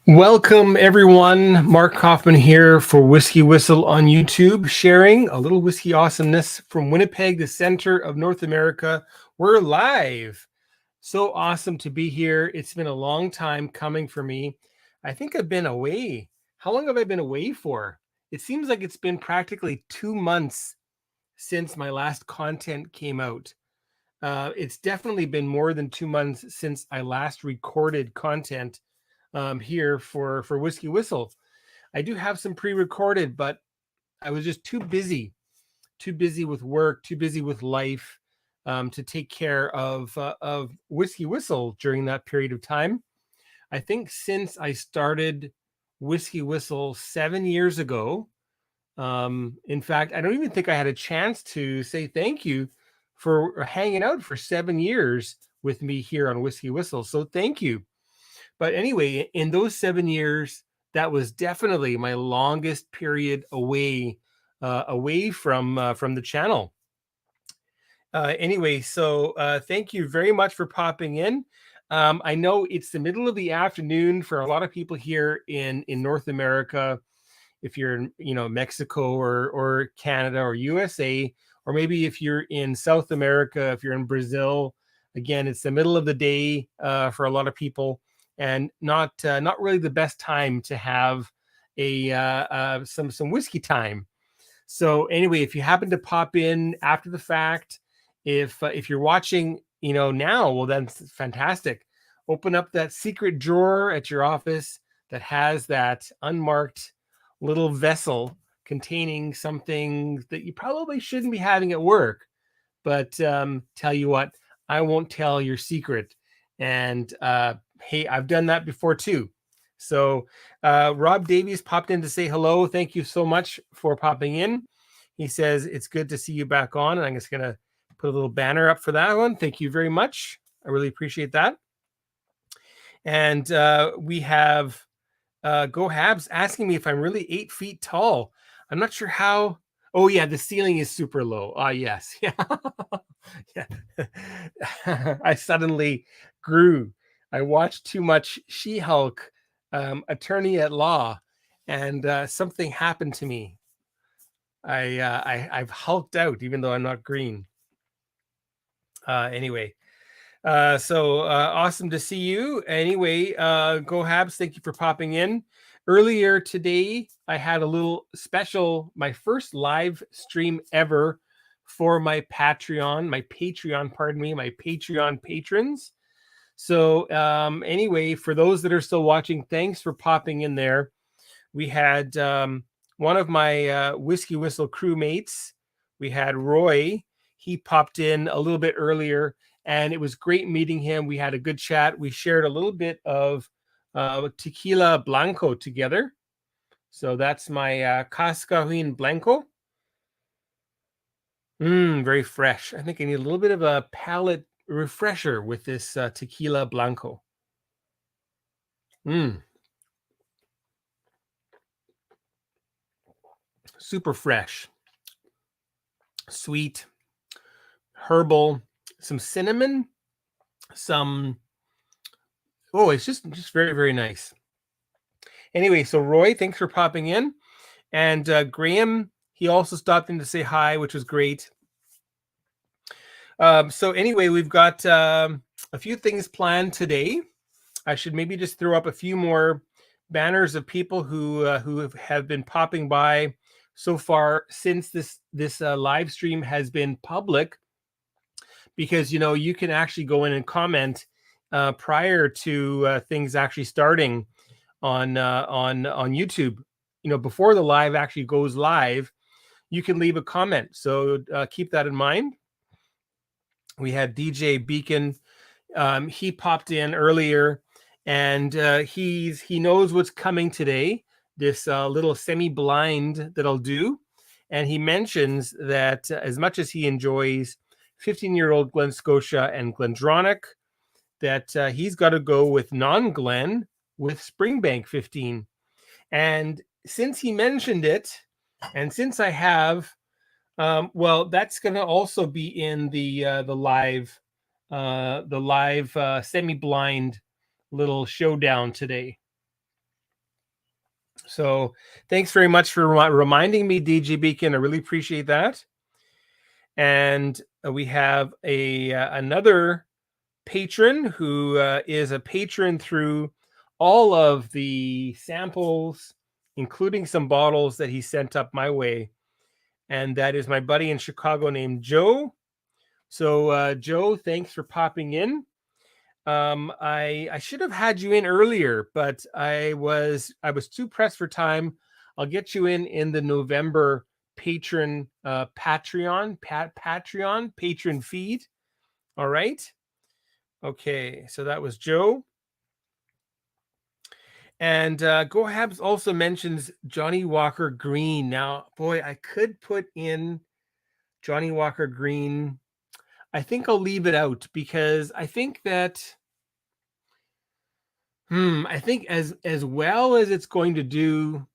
Welcome, everyone. Mark Kaufmann here for Whisky Whistle on YouTube, sharing a little whiskey awesomeness from Winnipeg, the center of North America. We're live. So awesome to be here. It's been a long time coming for me. I think I've been away. How long have I been away for? It seems like it's been practically 2 months since my last content came out. It's definitely been more than 2 months since I last recorded content here for Whisky Whistle. I do have some pre-recorded, but I was just too busy with work, too busy with life to take care of Whisky Whistle during that period of time. I think since I started Whisky Whistle 7 years ago, in fact, I don't even think I had a chance to say thank you for hanging out for 7 years with me here on Whisky Whistle. So thank you. But anyway, in those 7 years, that was definitely my longest period away from the channel. Anyway, so thank you very much for popping in. I know it's the middle of the afternoon for a lot of people here in North America. If you're in Mexico or Canada or USA, or maybe if you're in South America, if you're in Brazil, again, it's the middle of the day for a lot of people. And not really the best time to have some whiskey time. So anyway, if you happen to pop in after the fact, if you're watching now, well, then it's fantastic. Open up that secret drawer at your office that has that unmarked little vessel containing something that you probably shouldn't be having at work. But tell you what, I won't tell your secret. And hey, I've done that before too. So Rob Davies popped in to say hello. Thank you so much for popping in. He says it's good to see you back on, and I'm just gonna put a little banner up for that one. Thank you very much. I really appreciate that. And we have Go Habs asking me if I'm really 8 feet tall. I'm not sure how. Oh yeah, the ceiling is super low. Yes. Yeah. Yeah. I suddenly grew. I watched too much She-Hulk, Attorney at Law, and something happened to me. I've hulked out, even though I'm not green. Anyway, so awesome to see you. Anyway, Go Habs, thank you for popping in. Earlier today, I had a little special, my first live stream ever for my Patreon patrons. So anyway, for those that are still watching, thanks for popping in there. We had one of my Whisky Whistle crewmates. We had Roy. He popped in a little bit earlier, and it was great meeting him. We had a good chat. We shared a little bit of tequila blanco together. So that's my Cascahuin Blanco. Very fresh. I think I need a little bit of a palate refresher with this tequila blanco. Super fresh, sweet, herbal, some cinnamon, it's just very, very nice. Anyway, so Roy, thanks for popping in. And Graham, he also stopped in to say hi, which was great. So anyway, we've got a few things planned today. I should maybe just throw up a few more banners of people who have been popping by so far since this live stream has been public, because you can actually go in and comment prior to things actually starting on YouTube. Before the live actually goes live, you can leave a comment. So keep that in mind. We had DJ Beacon. He popped in earlier, and he knows what's coming today. This little semi-blind that I'll do, and he mentions that as much as he enjoys 15-year-old Glen Scotia and Glendronach, that he's got to go with non-Glen with Springbank 15. And since he mentioned it, and since I have, well, that's going to also be in the live semi-blind little showdown today. So thanks very much for reminding me, DG Beacon. I really appreciate that. And we have another patron who is a patron through all of the samples, including some bottles that he sent up my way. And that is my buddy in Chicago named Joe. So Joe, thanks for popping in. I should have had you in earlier, but I was too pressed for time. I'll get you in the November patron Patreon patron feed. All right. Okay, so that was Joe. And Go Habs also mentions Johnny Walker Green. Now, boy, I could put in Johnny Walker Green. I think I'll leave it out because I think that I think as well as it's going to do,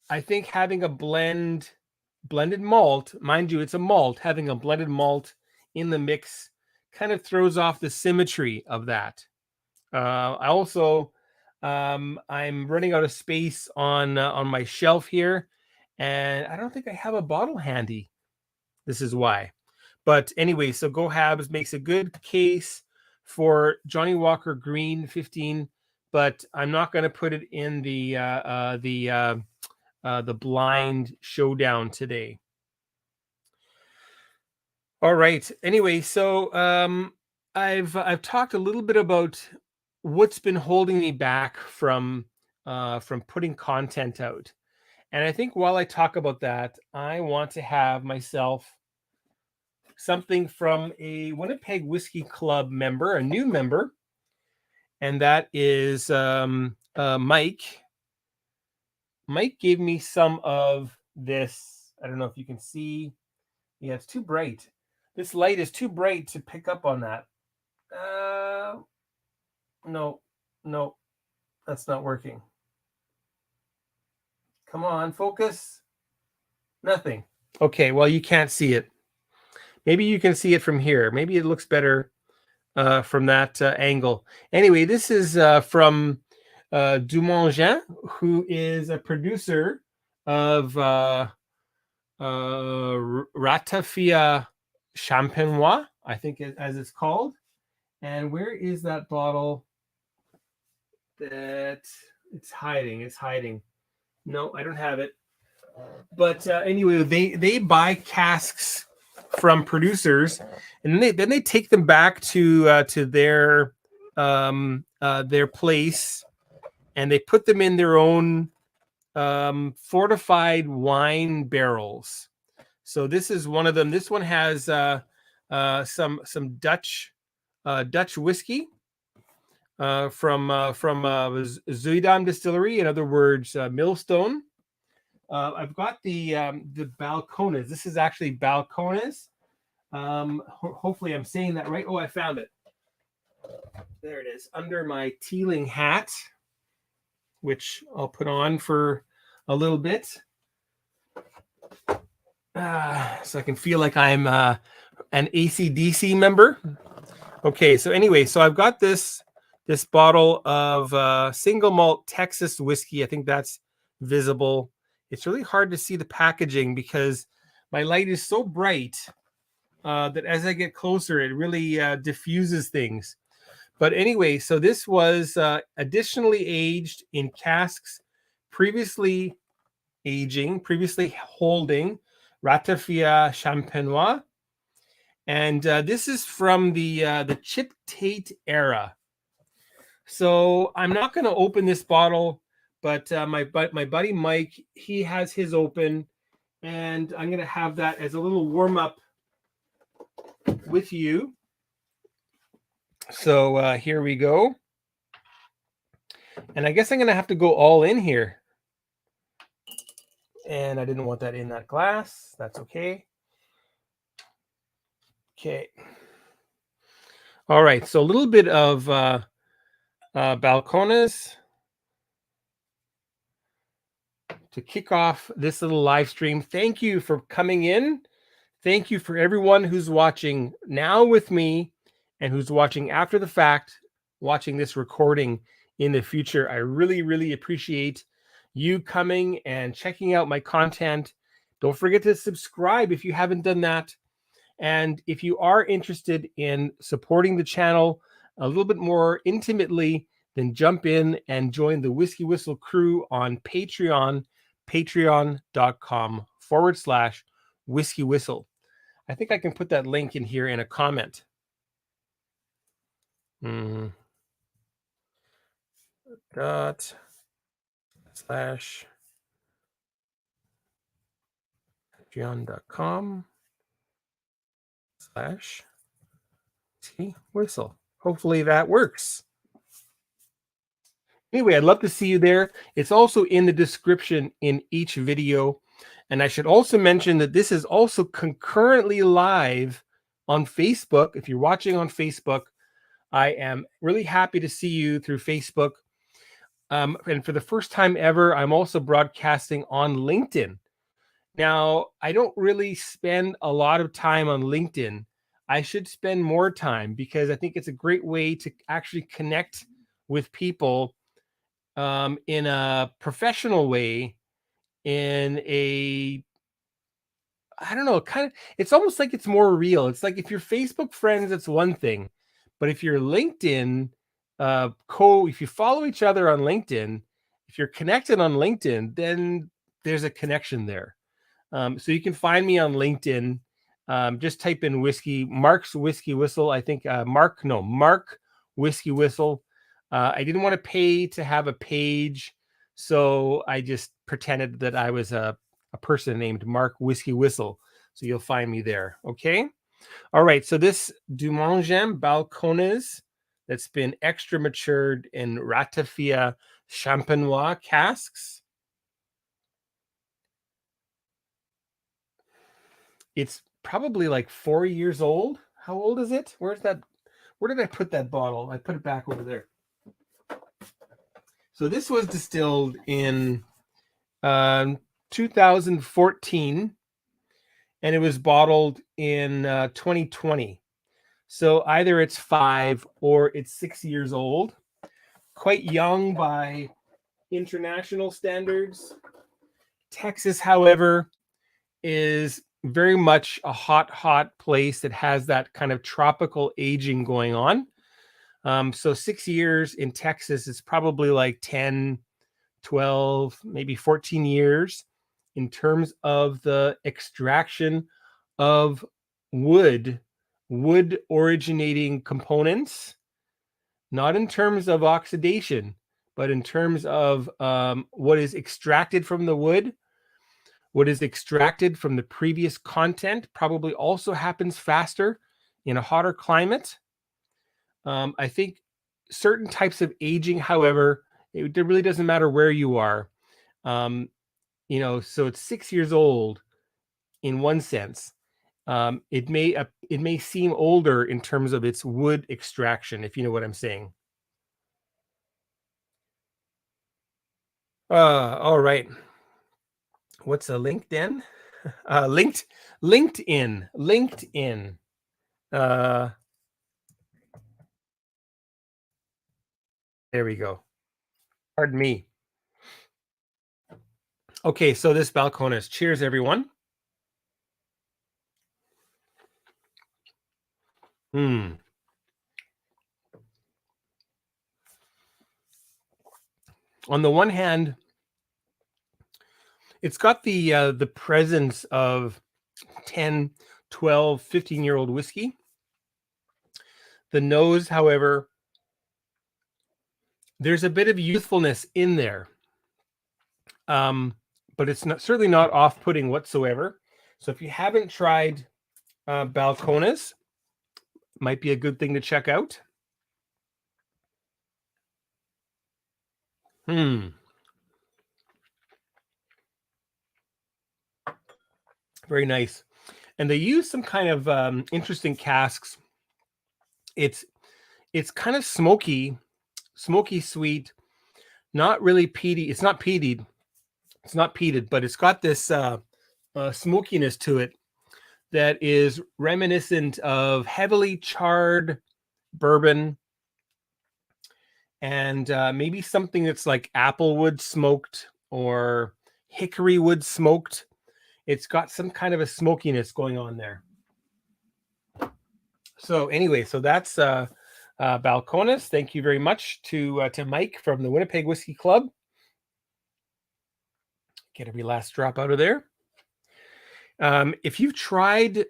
I think having a blended malt, mind you, it's a malt, having a blended malt in the mix kind of throws off the symmetry of that. I also I'm running out of space on my shelf here, and I don't think I have a bottle handy. This is why. But anyway, so Go Habs makes a good case for Johnny Walker Green 15, but I'm not going to put it in the blind showdown today. All right. Anyway, so I've talked a little bit about what's been holding me back from putting content out, and I think while I talk about that, I want to have myself something from a Winnipeg Whiskey Club member, a new member, and that is Mike. Mike gave me some of this. I don't know if you can see. Yeah, it's too bright. This light is too bright to pick up on that. No, that's not working. Come on, focus. Nothing. Okay, well, you can't see it. Maybe you can see it from here. Maybe it looks better from that angle. Anyway, this is from Dumanjam, who is a producer of Ratafia Champenois, I think as it's called. And where is that bottle that it's hiding? It's hiding. No, I don't have it. But anyway, they buy casks from producers, and then they take them back to their place, and they put them in their own fortified wine barrels. So this is one of them. This one has some Dutch whiskey from Zuidam Distillery, in other words, Millstone. I've got the Balcones. This is actually Balcones. Hopefully I'm saying that right. Oh, I found it. There it is, under my Teeling hat, which I'll put on for a little bit. So I can feel like I'm an AC/DC member. Okay, so anyway, so I've got this bottle of single malt Texas whiskey. I think that's visible. It's really hard to see the packaging because my light is so bright that as I get closer, it really diffuses things. But anyway, so this was additionally aged in casks, previously holding Ratafia Champenois. And this is from the Chip Tate era. So I'm not going to open this bottle, but my buddy Mike, he has his open, and I'm going to have that as a little warm up with you. So here we go. And I guess I'm going to have to go all in here. And I didn't want that in that glass. That's okay. Okay. All right. So a little bit of Balcones to kick off this little live stream. Thank you for coming in. Thank you for everyone who's watching now with me and who's watching after the fact, watching this recording in the future. I really, really appreciate you coming and checking out my content. Don't forget to subscribe if you haven't done that. And if you are interested in supporting the channel a little bit more intimately, then jump in and join the Whisky Whistle crew on Patreon, patreon.com/Whisky Whistle. I think I can put that link in here in a comment. Patreon.com/Whistle. Hopefully that works. Anyway, I'd love to see you there. It's also in the description in each video. And I should also mention that this is also concurrently live on Facebook. If you're watching on Facebook, I am really happy to see you through Facebook. And for the first time ever, I'm also broadcasting on LinkedIn. Now, I don't really spend a lot of time on LinkedIn. I should spend more time because I think it's a great way to actually connect with people in a professional way, in a, I don't know, kind of, it's almost like it's more real. It's like if you're Facebook friends, it's one thing. But if you're LinkedIn, if you follow each other on LinkedIn, if you're connected on LinkedIn, then there's a connection there. So you can find me on LinkedIn. Just type in Mark's Whisky Whistle. I think Mark Whisky Whistle. I didn't want to pay to have a page, so I just pretended that I was a person named Mark Whisky Whistle. So you'll find me there. Okay. All right. So this Dumanjam Balcones that's been extra matured in Ratafia Champenois casks. It's probably like 4 years old. How old is it? Where's that? Where did I put that bottle? I put it back over there. So this was distilled in 2014, and it was bottled in 2020. So either it's 5 or it's 6 years old. Quite young by international standards. Texas, however, is very much a hot place that has that kind of tropical aging going on. So 6 years in Texas is probably like 10, 12, maybe 14 years in terms of the extraction of wood originating components, not in terms of oxidation, but in terms of what is extracted from the wood. What is extracted from the previous content probably also happens faster in a hotter climate. I think certain types of aging, however, it really doesn't matter where you are. So it's 6 years old in one sense. It may seem older in terms of its wood extraction, if you know what I'm saying. All right. What's a LinkedIn? LinkedIn. There we go. Pardon me. Okay, so this Balcones. Cheers, everyone. On the one hand, it's got the presence of 10, 12, 15-year-old whiskey. The nose, however, there's a bit of youthfulness in there. But it's certainly not off-putting whatsoever. So if you haven't tried Balcones, might be a good thing to check out. Very nice. And they use some kind of interesting casks. It's kind of smoky sweet, not really peaty. It's not peated, but it's got this smokiness to it that is reminiscent of heavily charred bourbon and maybe something that's like applewood smoked or hickory wood smoked. It's got some kind of a smokiness going on there. So anyway, so that's Balcones. Thank you very much to Mike from the Winnipeg Whiskey Club. Get every last drop out of there. If you've tried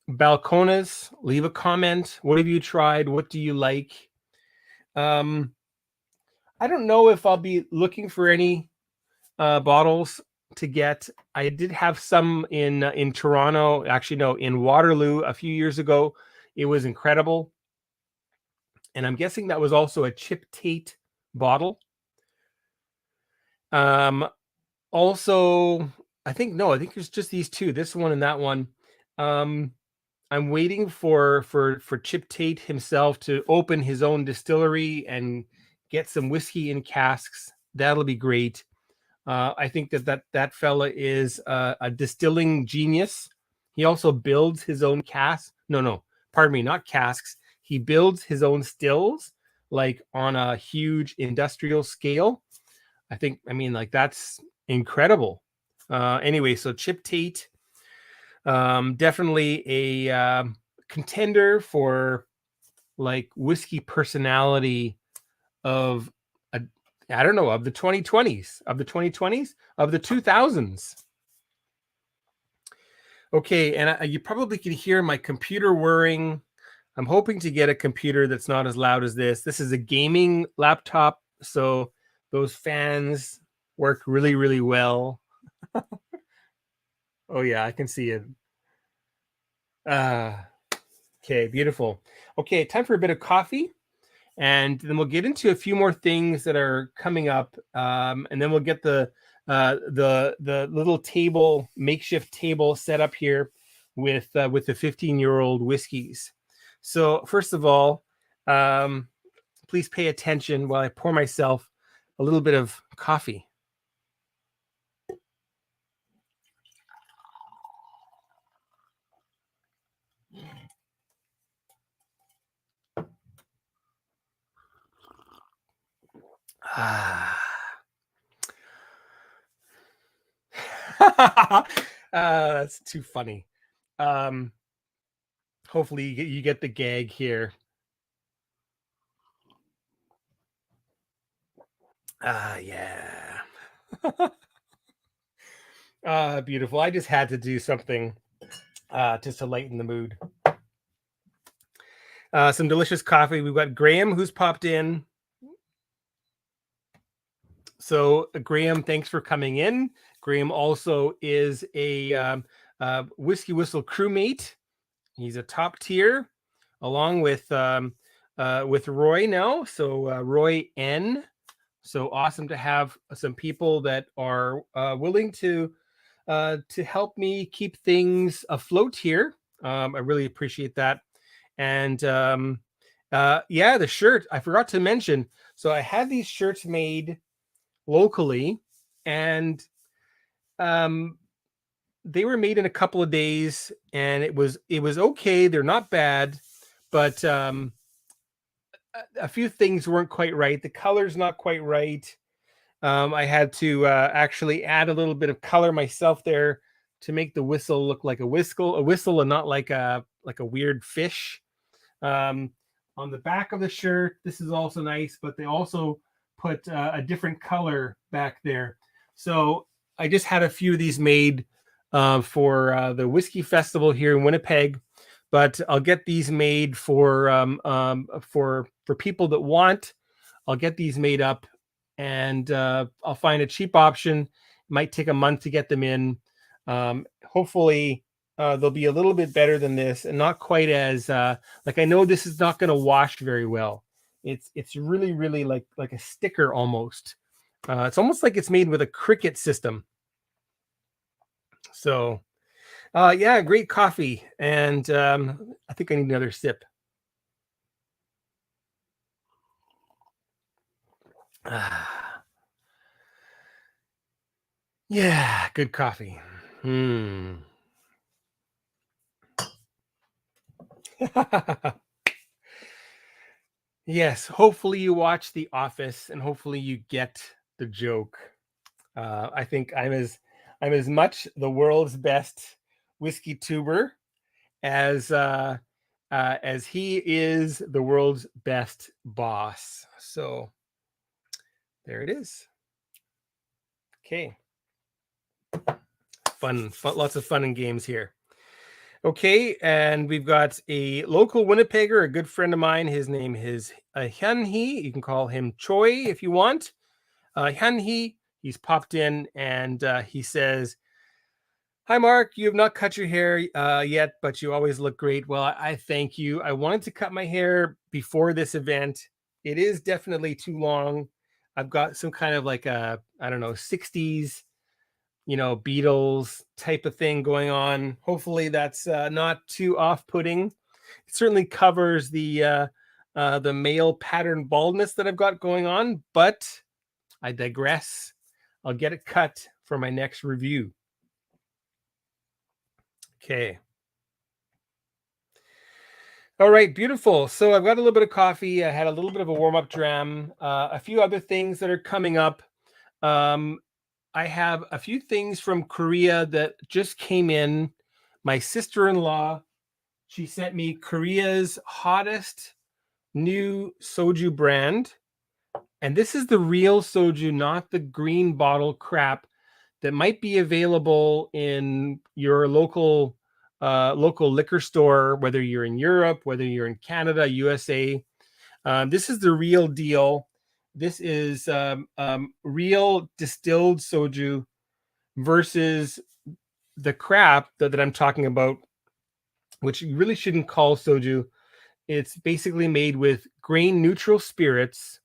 Balcones, leave a comment. What have you tried? What do you like? I don't know if I'll be looking for any bottles to get. I did have some in Toronto. Actually, no, in Waterloo a few years ago. It was incredible. And I'm guessing that was also a Chip Tate bottle. Also, I think there's just these two, this one and that one. I'm waiting for Chip Tate himself to open his own distillery and get some whiskey in casks. That'll be great. I think that fella is a distilling genius. He also builds his own casks. No, pardon me, not casks. He builds his own stills, like on a huge industrial scale. I mean, like, that's incredible. Anyway, so Chip Tate, definitely a contender for like whiskey personality of I don't know, of the 2020s, of the 2000s. Okay, and you probably can hear my computer whirring. I'm hoping to get a computer that's not as loud as this. This is a gaming laptop, so those fans work really, really well. Oh yeah, I can see it. Okay, beautiful. Okay, time for a bit of coffee, and then we'll get into a few more things that are coming up, and then we'll get the little table, makeshift table set up here with the 15-year-old whiskeys. So first of all, please pay attention while I pour myself a little bit of coffee. That's too funny. Hopefully you get the gag here. Yeah. Beautiful. I just had to do something just to lighten the mood. Some delicious coffee. We've got Graham who's popped in. So Graham, thanks for coming in. Graham also is a Whisky Whistle crewmate. He's a top tier, along with Roy now. So Roy N. So awesome to have some people that are willing to help me keep things afloat here. I really appreciate that. And yeah, the shirt, I forgot to mention. So I had these shirts made locally, and they were made in a couple of days, and it was okay. They're not bad, but a few things weren't quite right. The color's not quite right. I had to actually add a little bit of color myself there to make the whistle look like a whistle, and not like a weird fish. On the back of the shirt, this is also nice, but they also put a different color back there. So I just had a few of these made for the Whiskey Festival here in Winnipeg, but I'll get these made for people that want. I'll get these made up, and I'll find a cheap option. It might take a month to get them in. Hopefully they'll be a little bit better than this, and not quite as like, I know this is not going to wash very well. It's really, really like a sticker almost. It's almost like it's made with a Cricut system. So yeah, great coffee. And I think I need another sip. Yeah, good coffee. Yes, hopefully you watch The Office and hopefully you get the joke. I think I'm as much the world's best whiskey tuber as he is the world's best boss. So there it is. Okay. Fun, lots of fun and games here. Okay, and we've got a local Winnipegger, a good friend of mine. His name is Hyun Hee. You can call him Choi if you want. Hyun Hee, he's popped in and he says, "Hi, Mark. You have not cut your hair yet, but you always look great." Well, I thank you. I wanted to cut my hair before this event. It is definitely too long. I've got some kind of like a, I don't know, 60s, Beatles type of thing going on. Hopefully that's not too off-putting. It certainly covers the male pattern baldness that I've got going on, but I digress. I'll get it cut for my next review. Okay. All right, beautiful. So I've got a little bit of coffee. I had a little bit of a warm-up dram. A few other things that are coming up. I have a few things from Korea that just came in. My sister-in-law, she sent me Korea's hottest new soju brand. And this is the real soju, not the green bottle crap that might be available in your local liquor store, whether you're in Europe, whether you're in Canada, USA. This is the real deal. This is real distilled soju versus the crap that I'm talking about, which you really shouldn't call soju. It's basically made with grain neutral spirits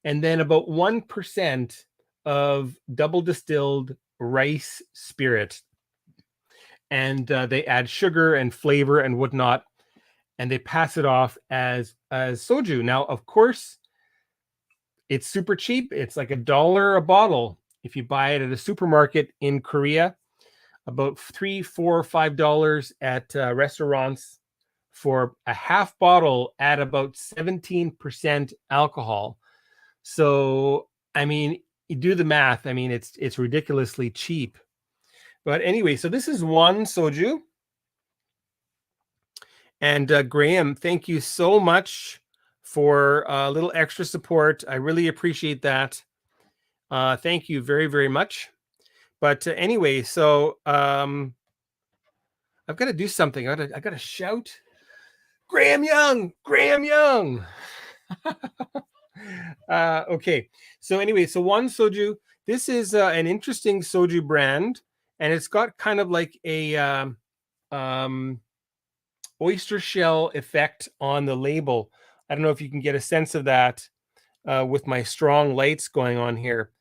and then about 1% of double distilled rice spirit. And they add sugar and flavor and whatnot, and they pass it off as soju. Now, of course, it's super cheap. It's like $1 a bottle if you buy it at a supermarket in Korea. About $3, $4, $5 at restaurants for a half bottle at about 17% alcohol. So, I mean, you do the math. I mean, it's ridiculously cheap. But anyway, so this is one soju. And Graham, thank you so much for a little extra support. I really appreciate that. Thank you very, very much. But anyway, so I've got to do something. I got to shout, Graham Young, Graham Young. Okay. So anyway, so one soju. This is an interesting soju brand, and it's got kind of like a oyster shell effect on the label. I don't know if you can get a sense of that with my strong lights going on here.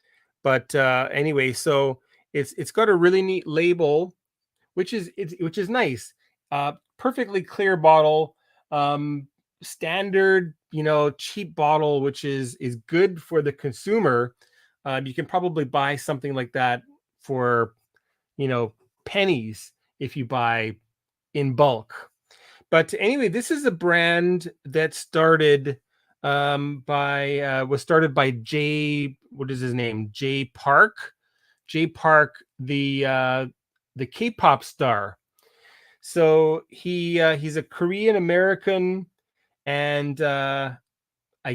But anyway, so it's got a really neat label, which is nice. Perfectly clear bottle, standard, cheap bottle, which is good for the consumer. You can probably buy something like that for, pennies if you buy in bulk. But anyway, this is a brand that started was started by Jay. What is his name? Jay Park. Jay Park, the K-pop star. So he's a Korean American, and I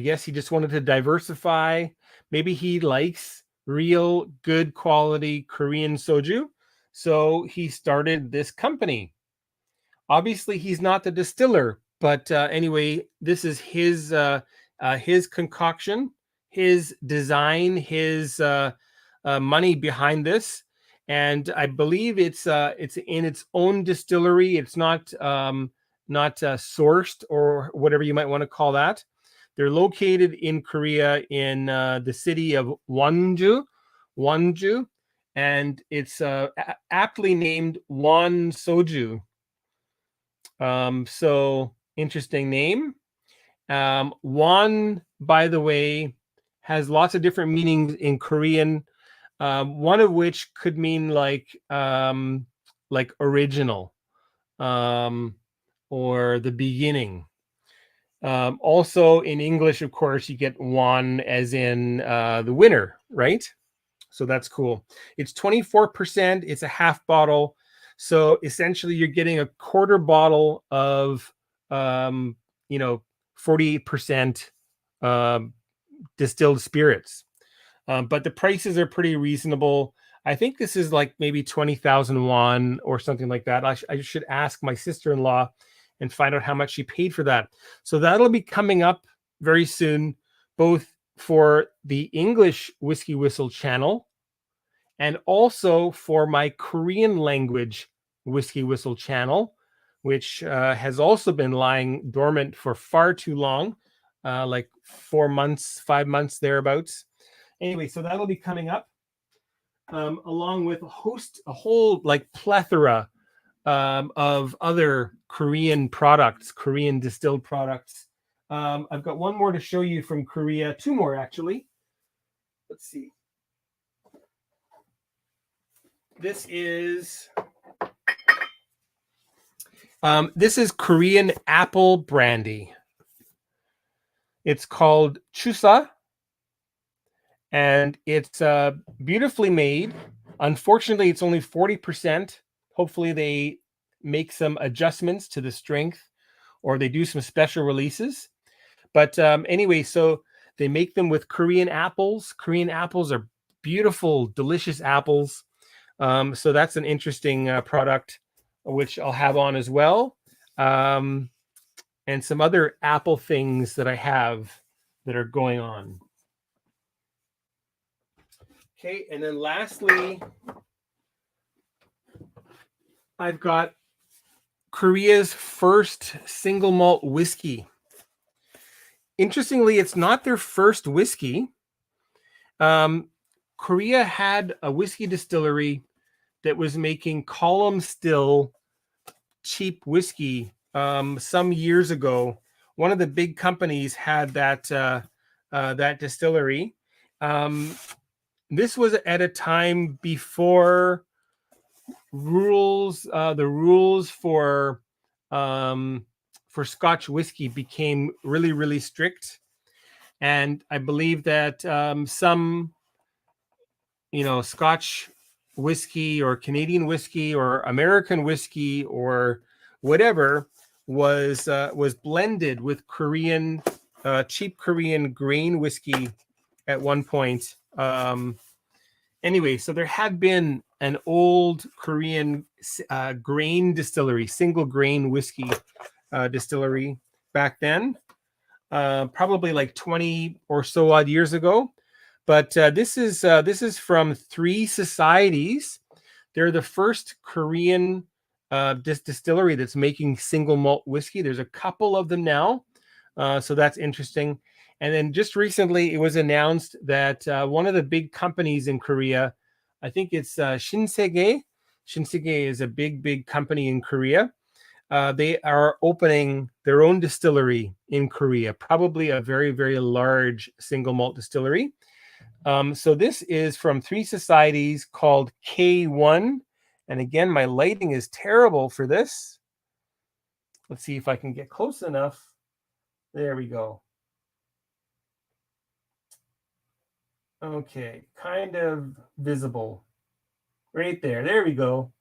guess he just wanted to diversify. Maybe he likes real good quality Korean soju, so he started this company. Obviously, he's not the distiller, but anyway, this is his concoction, his design, his money behind this, and I believe it's in its own distillery. It's not sourced or whatever you might want to call that. They're located in Korea in the city of Wonju, and it's aptly named Won Soju. So interesting name. Won, by the way, has lots of different meanings in Korean. One of which could mean like original, or the beginning. Also in English, of course, you get one as in the winner, right? So that's cool. It's 24%. It's a half bottle. So essentially you're getting a quarter bottle of, 48% distilled spirits. But the prices are pretty reasonable. I think this is like maybe 20,000 won or something like that. I should ask my sister-in-law and find out how much she paid for that. So that'll be coming up very soon, both for the English Whisky Whistle channel and also for my Korean language Whisky Whistle channel, which has also been lying dormant for far too long, like 4 months, 5 months, thereabouts. Anyway, so that'll be coming up, along with a whole like plethora of other Korean products, Korean distilled products. I've got one more to show you from Korea, two more actually. Let's see. This is Korean apple brandy. It's called Chusa, and it's beautifully made. Unfortunately, it's only 40%. Hopefully, they make some adjustments to the strength, or they do some special releases. But anyway, so they make them with Korean apples. Korean apples are beautiful, delicious apples. So that's an interesting product, which I'll have on as well. And some other apple things that I have that are going on. Okay, and then lastly, I've got Korea's first single malt whiskey. Interestingly, it's not their first whiskey. Korea had a whiskey distillery that was making column still cheap whiskey some years ago. One of the big companies had that distillery. This was at a time before the rules for Scotch whiskey became really, really strict. And I believe that some, Scotch whiskey or Canadian whiskey or American whiskey or whatever was blended with Korean, cheap Korean grain whiskey at one point. Anyway, so there had been an old Korean grain distillery, single grain whiskey distillery back then, probably like 20 or so odd years ago. But this is from Three Societies. They're the first Korean distillery that's making single malt whiskey. There's a couple of them now, so that's interesting. And then just recently, it was announced that one of the big companies in Korea, I think it's Shinsegae. Shinsegae is a big company in Korea. They are opening their own distillery in Korea, probably a very, very large single malt distillery. So this is from Three Societies called K1. And again, my lighting is terrible for this. Let's see if I can get close enough. There we go. Okay, kind of visible. Right there. There we go.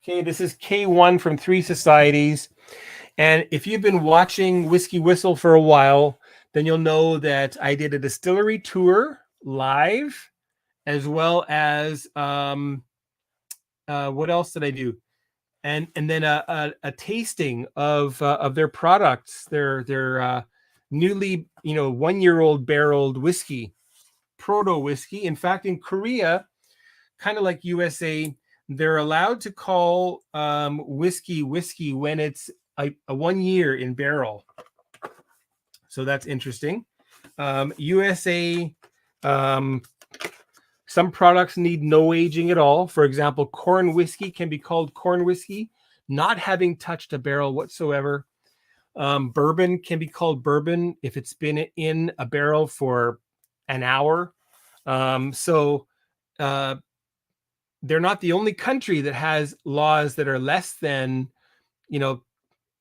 Okay, this is K1 from Three Societies. And if you've been watching Whisky Whistle for a while, then you'll know that I did a distillery tour live, as well as what else did I do? And then a tasting of their products, their newly 1-year-old barreled whiskey, proto whiskey. In fact, in Korea, kind of like USA, they're allowed to call whiskey when it's a 1 year in barrel. So that's interesting. USA, some products need no aging at all. For example, corn whiskey can be called corn whiskey, not having touched a barrel whatsoever. Bourbon can be called bourbon if it's been in a barrel for an hour. So they're not the only country that has laws that are less than,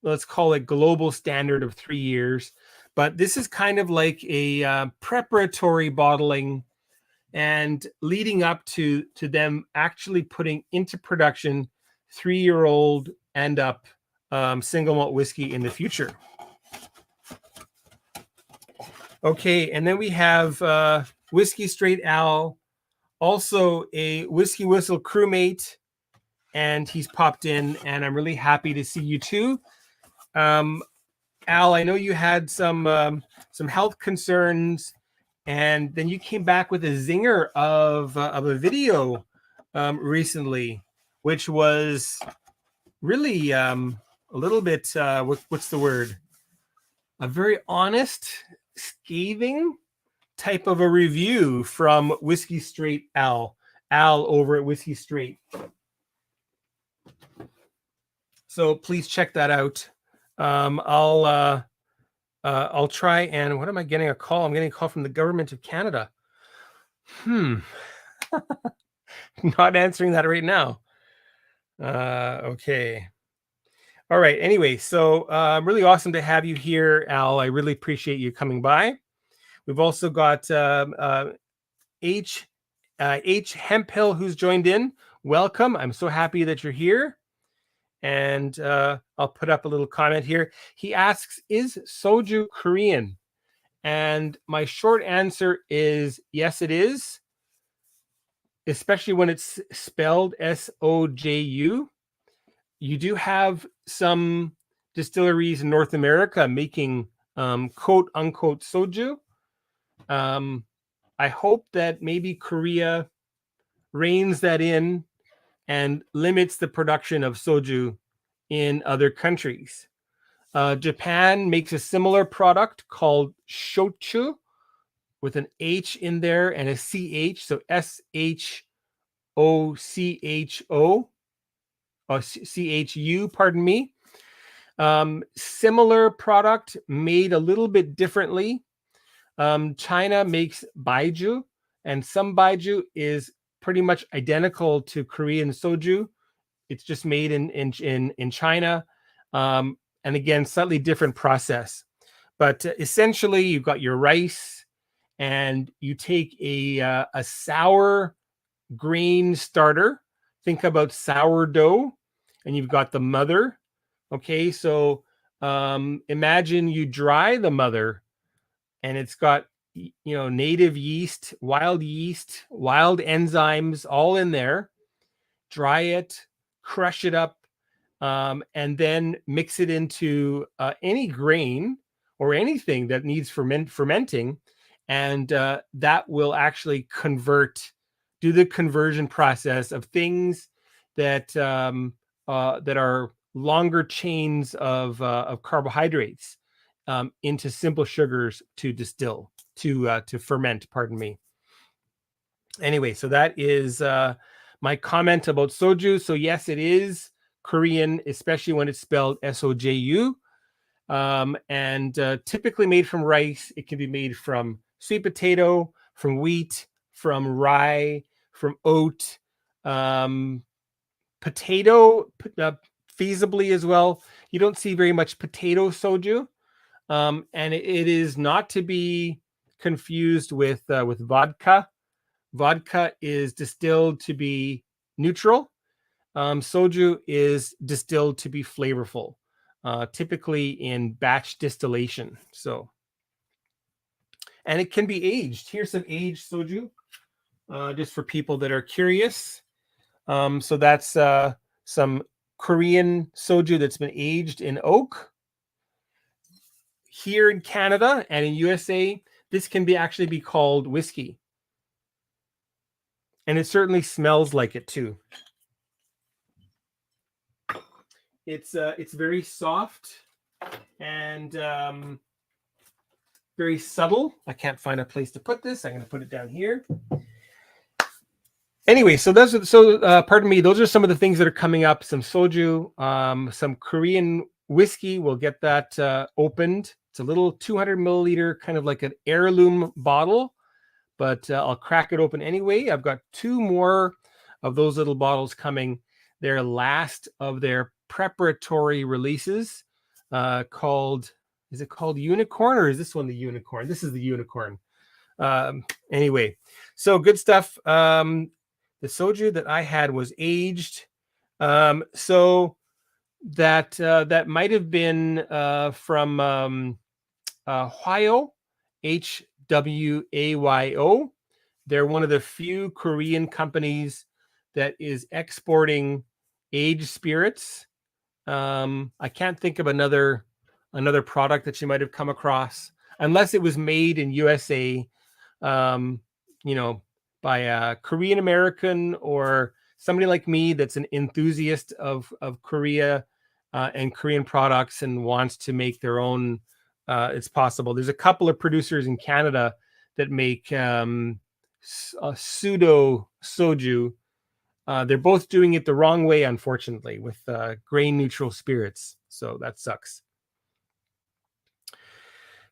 let's call it global standard of 3 years. But this is kind of like a preparatory bottling and leading up to them actually putting into production 3-year-old and up single malt whiskey in the future. Okay, and then we have Whiskey Straight Al, also a Whisky Whistle crewmate, and he's popped in, and I'm really happy to see you too. Al, I know you had some health concerns, and then you came back with a zinger of a video recently, which was really a little bit, what's the word? A very honest, scathing type of a review from Whiskey Straight Al over at Whiskey Straight. So please check that out. I'll try and what am I getting a call? I'm getting a call from the government of Canada. Not answering that right now. Okay. All right. Anyway, so really awesome to have you here, Al. I really appreciate you coming by. We've also got H Hemphill who's joined in. Welcome. I'm so happy that you're here. And I'll put up a little comment here. He asks, is Soju Korean? And my short answer is yes, it is. Especially when it's spelled S-O-J-U. You do have some distilleries in North America making quote unquote soju. I hope that maybe Korea reins that in and limits the production of soju in other countries. Japan makes a similar product called shochu with an H in there and a CH, so S-H-O-C-H-O, or C-H-U, pardon me. Similar product made a little bit differently. China makes baijiu, and some baijiu is pretty much identical to Korean soju. It's just made in China, and again, slightly different process. But essentially, you've got your rice, and you take a sour grain starter. Think about sourdough, and you've got the mother. Okay, so imagine you dry the mother, and it's got native yeast, wild enzymes all in there. Dry it, crush it up, and then mix it into any grain or anything that needs fermenting, and that will actually do the conversion process of things that are longer chains of carbohydrates into simple sugars to distill, to ferment, pardon me. Anyway, so that is my comment about soju. So yes, it is Korean, especially when it's spelled S-O-J-U. And typically made from rice. It can be made from sweet potato, from wheat, from rye, from oat, potato, feasibly as well. You don't see very much potato soju. And it is not to be confused with vodka. Vodka is distilled to be neutral. Soju is distilled to be flavorful, typically in batch distillation. So, and it can be aged. Here's some aged soju, just for people that are curious. So that's some Korean soju that's been aged in oak. Here in Canada and in USA, this can actually be called whiskey. And it certainly smells like it too. It's very soft and very subtle. I can't find a place to put this. I'm going to put it down here. Anyway, so pardon me. Those are some of the things that are coming up. Some soju, some Korean whiskey. We'll get that opened. It's a little 200 milliliter, kind of like an heirloom bottle, but I'll crack it open anyway. I've got 2 more of those little bottles coming. They're last of their preparatory releases. called, is it called Unicorn, or is this one the Unicorn? This is the Unicorn. Anyway, so good stuff. The soju that I had was aged. So that might have been from Hwayo, HWAYO. They're one of the few Korean companies that is exporting aged spirits. I can't think of another product that you might have come across, unless it was made in USA, by a Korean American or somebody like me that's an enthusiast of Korea and Korean products and wants to make their own. It's possible. There's a couple of producers in Canada that make pseudo soju. They're both doing it the wrong way, unfortunately, with grain neutral spirits. So that sucks.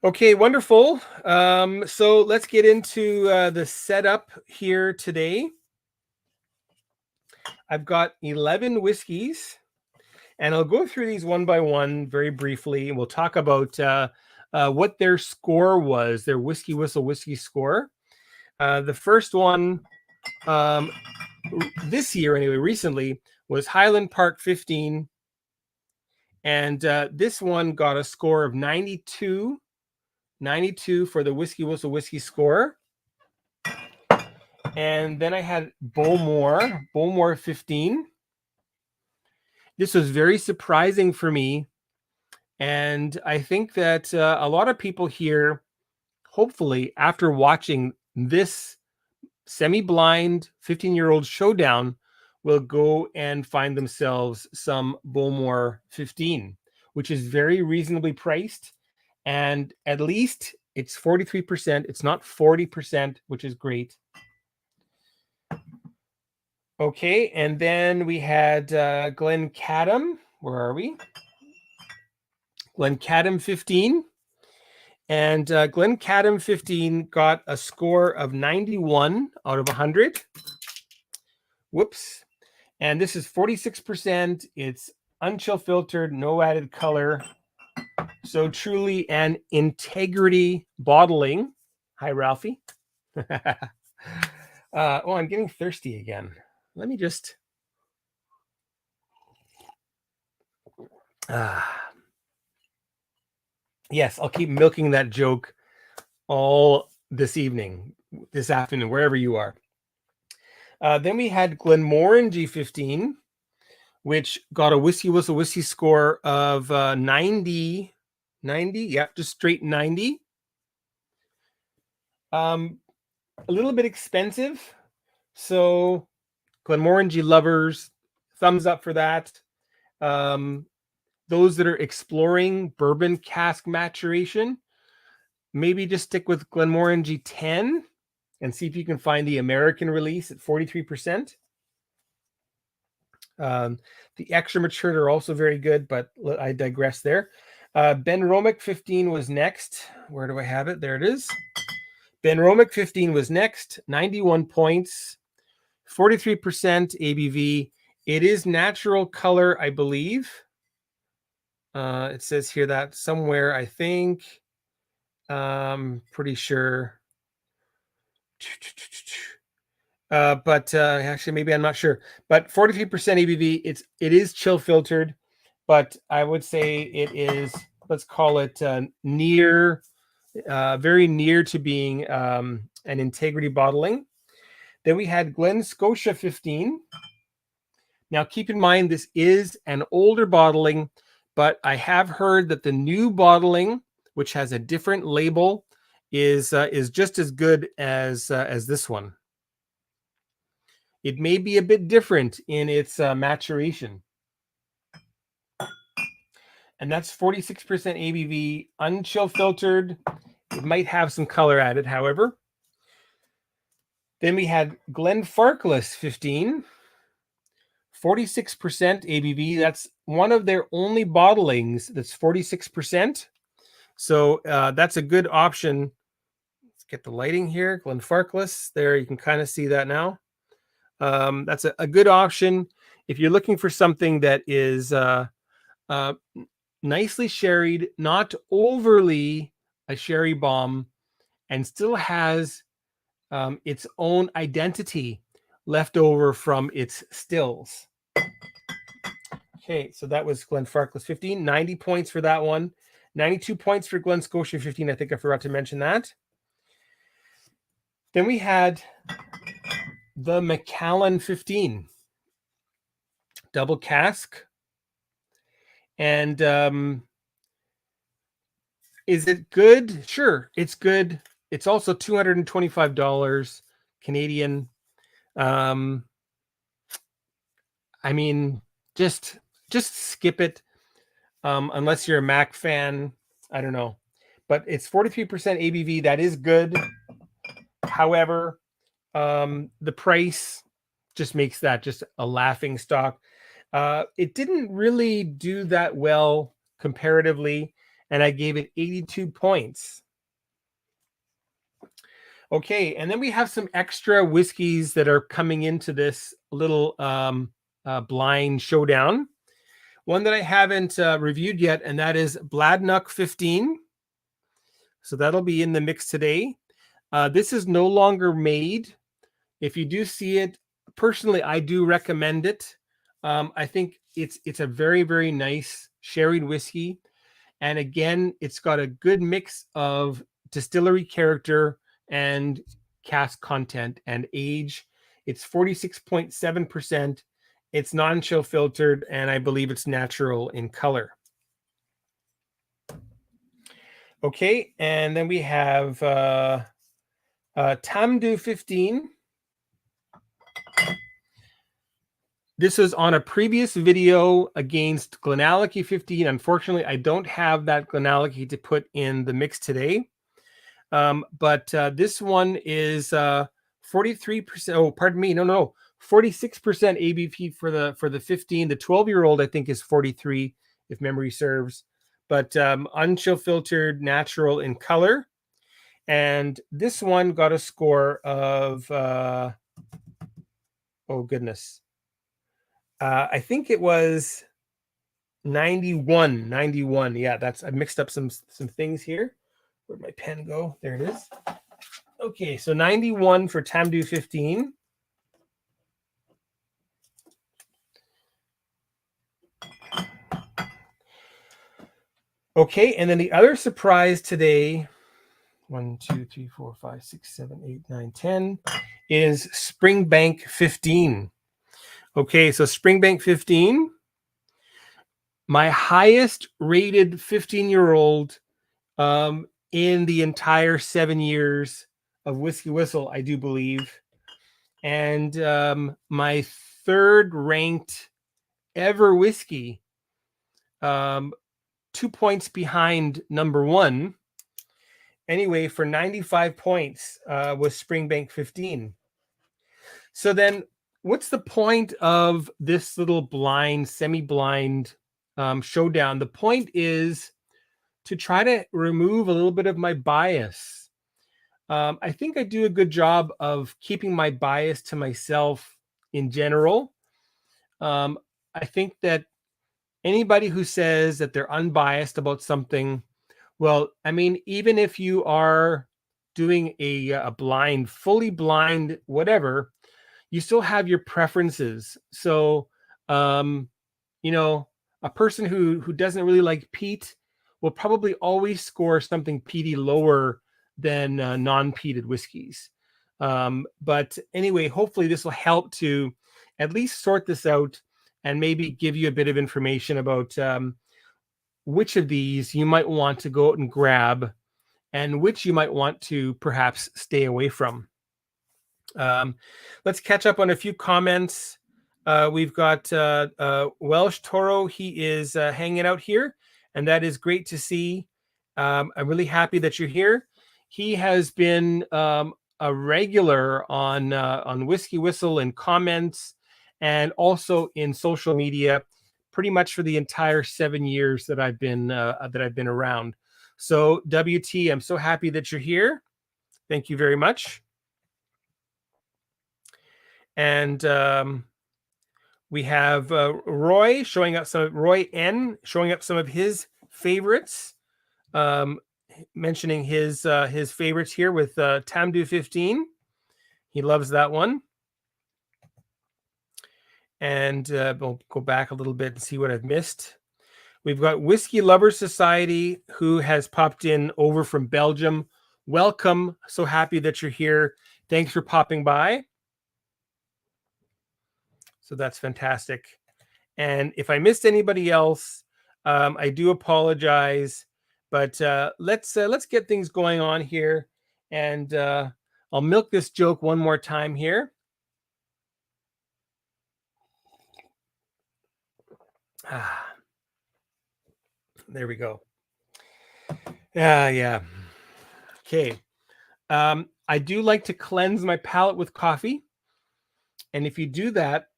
Okay, wonderful. So let's get into the setup here today. I've got 11 whiskeys, and I'll go through these one by one very briefly. We'll talk about what their score was, their Whisky Whistle whiskey score. The first one this year, anyway, recently, was Highland Park 15. And this one got a score of 92 for the Whisky Whistle whiskey score. And then I had Bowmore 15. This was very surprising for me. And I think that a lot of people here, hopefully, after watching this semi-blind 15-year-old showdown, will go and find themselves some Bowmore 15, which is very reasonably priced. And at least it's 43%. It's not 40%, which is great. Okay, and then we had Cadm. Where are we? Cadm 15. And Cadm 15 got a score of 91 out of 100. Whoops. And this is 46%. It's unchill filtered, no added color. So truly an integrity bottling. Hi, Ralphie. I'm getting thirsty again. Let me just... Yes, I'll keep milking that joke all this afternoon, wherever you are. Then we had Glenmorangie 15, which got a Whisky Whistle whiskey score of 90. Yeah, just straight 90. A little bit expensive. So Glenmorangie lovers, thumbs up for that. Those that are exploring bourbon cask maturation, maybe just stick with Glenmorangie 10 and see if you can find the American release at 43%. The extra matured are also very good, but I digress there. Benromic 15 was next. Where do I have it? There it is. Benromic 15 was next, 91 points, 43% ABV. It is natural color, I believe. It says here that somewhere, I think. Pretty sure. But actually, maybe I'm not sure. But 43% ABV. It is chill filtered, but I would say it is. Let's call it near, very near to being an integrity bottling. Then we had Scotia 15. Now, keep in mind this is an older bottling, but I have heard that the new bottling, which has a different label, is just as good as this one. It may be a bit different in its maturation. And that's 46% ABV, unchill filtered. It might have some color added, however. Then we had Farkless 15, 46% ABV. That's one of their only bottlings that's 46%. So that's a good option. Let's get the lighting here. Farkless. There, you can kind of see that now. That's a good option if you're looking for something that is nicely sherried, not overly a sherry bomb, and still has its own identity left over from its stills. Okay, so that was Glen Farkless 15, 90 points for that one. 92 points for Glen Scotia 15. I think I forgot to mention that. Then we had the Macallan 15, double cask. And is it good? Sure, it's good. It's also $225 Canadian. I mean, just skip it unless you're a Mac fan. I don't know, but it's 43% ABV. That is good. However, the price just makes that just a laughing stock. It didn't really do that well comparatively, and I gave it 82 points. Okay, and then we have some extra whiskeys that are coming into this little blind showdown. One that I haven't reviewed yet, and that is Bladnoch 15. So that'll be in the mix today. This is no longer made. If you do see it, personally, I do recommend it. I think it's a very, very nice sherried whiskey. And again, it's got a good mix of distillery character and cask content and age. It's 46.7%. It's non-chill filtered, and I believe it's natural in color. Okay, and then we have Tamdoo 15. This was on a previous video against Glenallachie 15. Unfortunately, I don't have that Glenallachie to put in the mix today. But this one is 43%. Oh, pardon me. No. 46% ABV for the 15. The 12-year-old, I think, is 43, if memory serves. But unchill filtered, natural in color. And this one got a score of, oh, goodness. I think it was 91. Yeah, I mixed up some things here. Where'd my pen go? There it is. Okay, so 91 for Tamdoo 15. Okay, and then the other surprise today, 1, 2, 3, 4, 5, 6, 7, 8, 9, 10, is Springbank 15. Okay, so Springbank 15, my highest rated 15-year-old in the entire 7 years of Whisky Whistle, I do believe. And my third ranked ever whiskey, 2 points behind number one. Anyway, for 95 points was Springbank 15. So then what's the point of this little blind, semi-blind showdown? The point is to try to remove a little bit of my bias. I think I do a good job of keeping my bias to myself in general. I think that anybody who says that they're unbiased about something, well, I mean, even if you are doing a blind, fully blind, whatever, you still have your preferences. So, you know, a person who doesn't really like peat will probably always score something peaty lower than non-peated whiskeys. But anyway, hopefully this will help to at least sort this out and maybe give you a bit of information about which of these you might want to go out and grab and which you might want to perhaps stay away from. Let's catch up on a few comments. We've got Welsh Toro. He is hanging out here, and that is great to see. I'm really happy that you're here. He has been a regular on Whisky Whistle in comments and also in social media, pretty much for the entire 7 years that I've been around. So WT, I'm so happy that you're here. Thank you very much. And we have Roy N showing up some of his favorites, mentioning his favorites here with Tamdoo 15. He loves that one. And we'll go back a little bit and see what I've missed. We've got Whisky Lovers Society, who has popped in over from Belgium. Welcome. So happy that you're here. Thanks for popping by. So that's fantastic. And if I missed anybody else, I do apologize. But let's get things going on here. And I'll milk this joke one more time here. There we go. Yeah. Okay. I do like to cleanse my palate with coffee. And if you do that,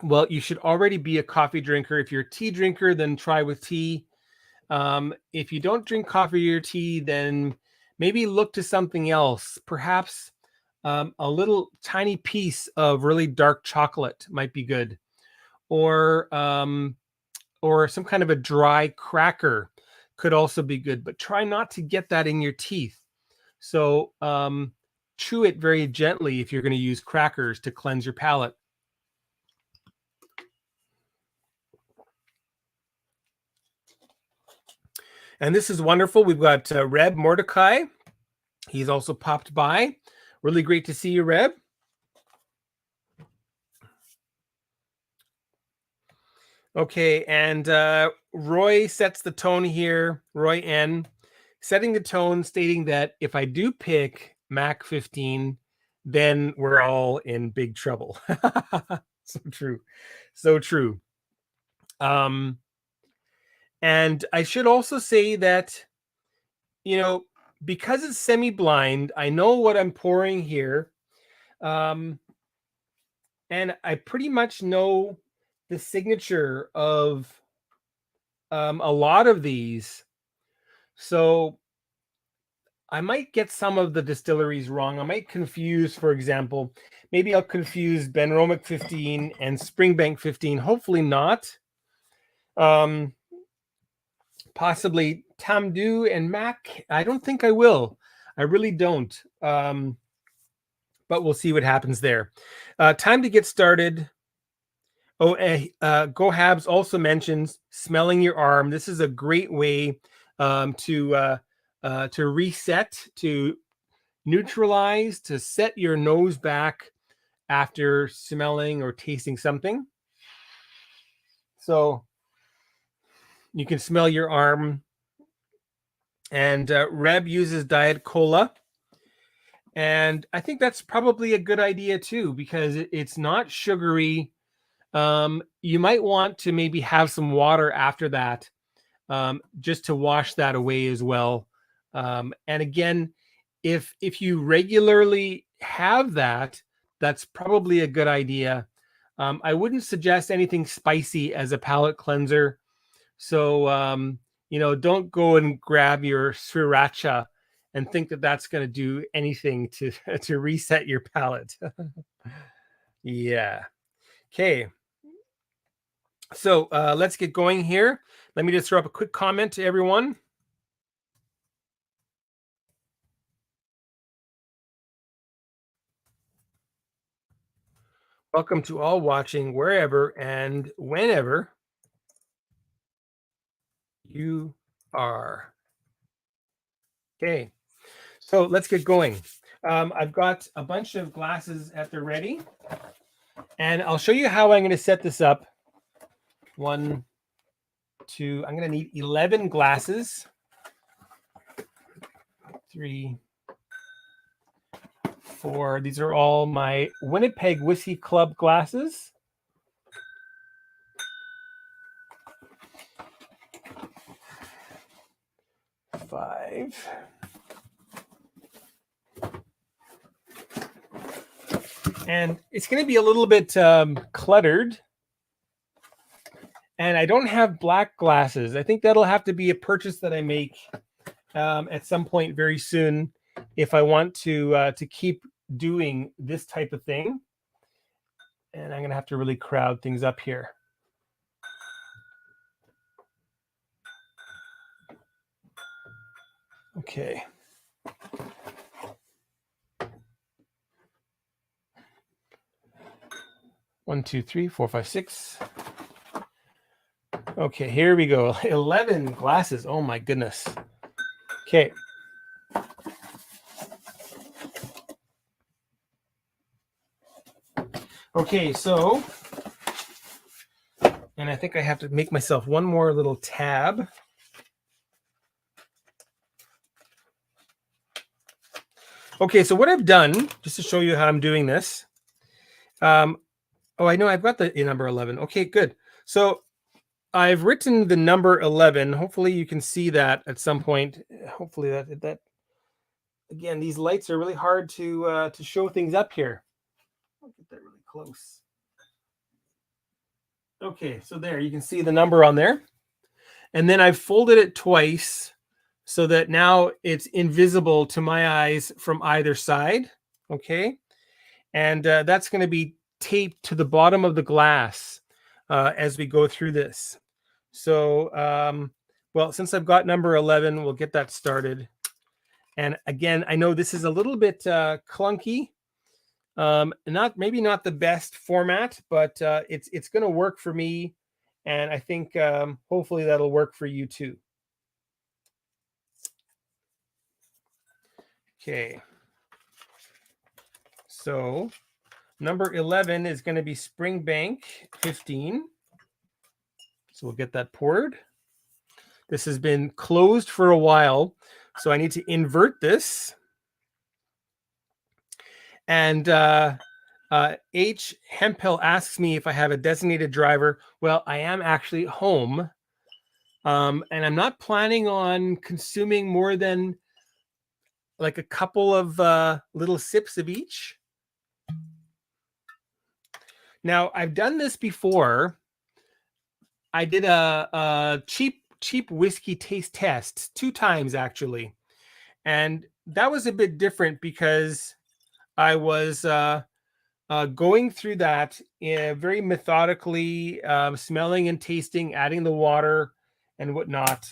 well, you should already be a coffee drinker. If you're a tea drinker, then try with tea. If you don't drink coffee or tea, then maybe look to something else. Perhaps a little tiny piece of really dark chocolate might be good. Or some kind of a dry cracker could also be good, but try not to get that in your teeth. So chew it very gently if you're going to use crackers to cleanse your palate. And this is wonderful. We've got Reb Mordecai. He's also popped by. Really great to see you, Reb. Okay, and Roy sets the tone here, Roy N, setting the tone, stating that if I do pick Mac 15, then we're all in big trouble. So true. So true. And I should also say that, because it's semi-blind, I know what I'm pouring here. And I pretty much know the signature of a lot of these. So I might get some of the distilleries wrong. I might confuse, for example, maybe I'll confuse Benromic 15 and Springbank 15. Hopefully not. Possibly Tamdoo and Mac. I don't think I will. I really don't. But we'll see what happens there. Time to get started. Go Habs also mentions smelling your arm. This is a great way to reset, to neutralize, to set your nose back after smelling or tasting something. So you can smell your arm. And Reb uses Diet Cola. And I think that's probably a good idea too, because it's not sugary. You might want to maybe have some water after that, just to wash that away as well. And again, if you regularly have that, that's probably a good idea. I wouldn't suggest anything spicy as a palate cleanser. So, don't go and grab your sriracha and think that that's going to do anything to reset your palate. Yeah. Okay. So let's get going here. Let me just throw up a quick comment to everyone. Welcome to all watching wherever and whenever you are. Okay, so let's get going. I've got a bunch of glasses at the ready, and I'll show you how I'm going to set this up. 1, 2, I'm going to need 11 glasses. 3, 4. These are all my Winnipeg Whiskey Club glasses. 5. And it's going to be a little bit cluttered. And I don't have black glasses. I think that'll have to be a purchase that I make at some point very soon if I want to keep doing this type of thing. And I'm going to have to really crowd things up here. Okay. One, two, three, four, five, six. Okay, here we go. 11 glasses. Oh my goodness. Okay. Okay, so, and I think I have to make myself one more little tab. Okay, so what I've done, just to show you how I'm doing this. Oh, I know I've got the number 11. Okay, good. So I've written the number 11. Hopefully you can see that at some point. Hopefully that again, these lights are really hard to show things up here. I'll get that really close. Okay, so there you can see the number on there. And then I've folded it twice so that now it's invisible to my eyes from either side. Okay. And that's going to be taped to the bottom of the glass as we go through this. So, well, since I've got number 11, we'll get that started. And again, I know this is a little bit clunky. Maybe not the best format, but it's going to work for me. And I think hopefully that'll work for you too. Okay. So number 11 is going to be Springbank 15. So we'll get that poured. This has been closed for a while, so I need to invert this. And H. Hempel asks me if I have a designated driver. Well, I am actually home, and I'm not planning on consuming more than like a couple of little sips of each. Now, I've done this before. I did a cheap whiskey taste test 2 times, actually. And that was a bit different because I was going through that very methodically, smelling and tasting, adding the water and whatnot.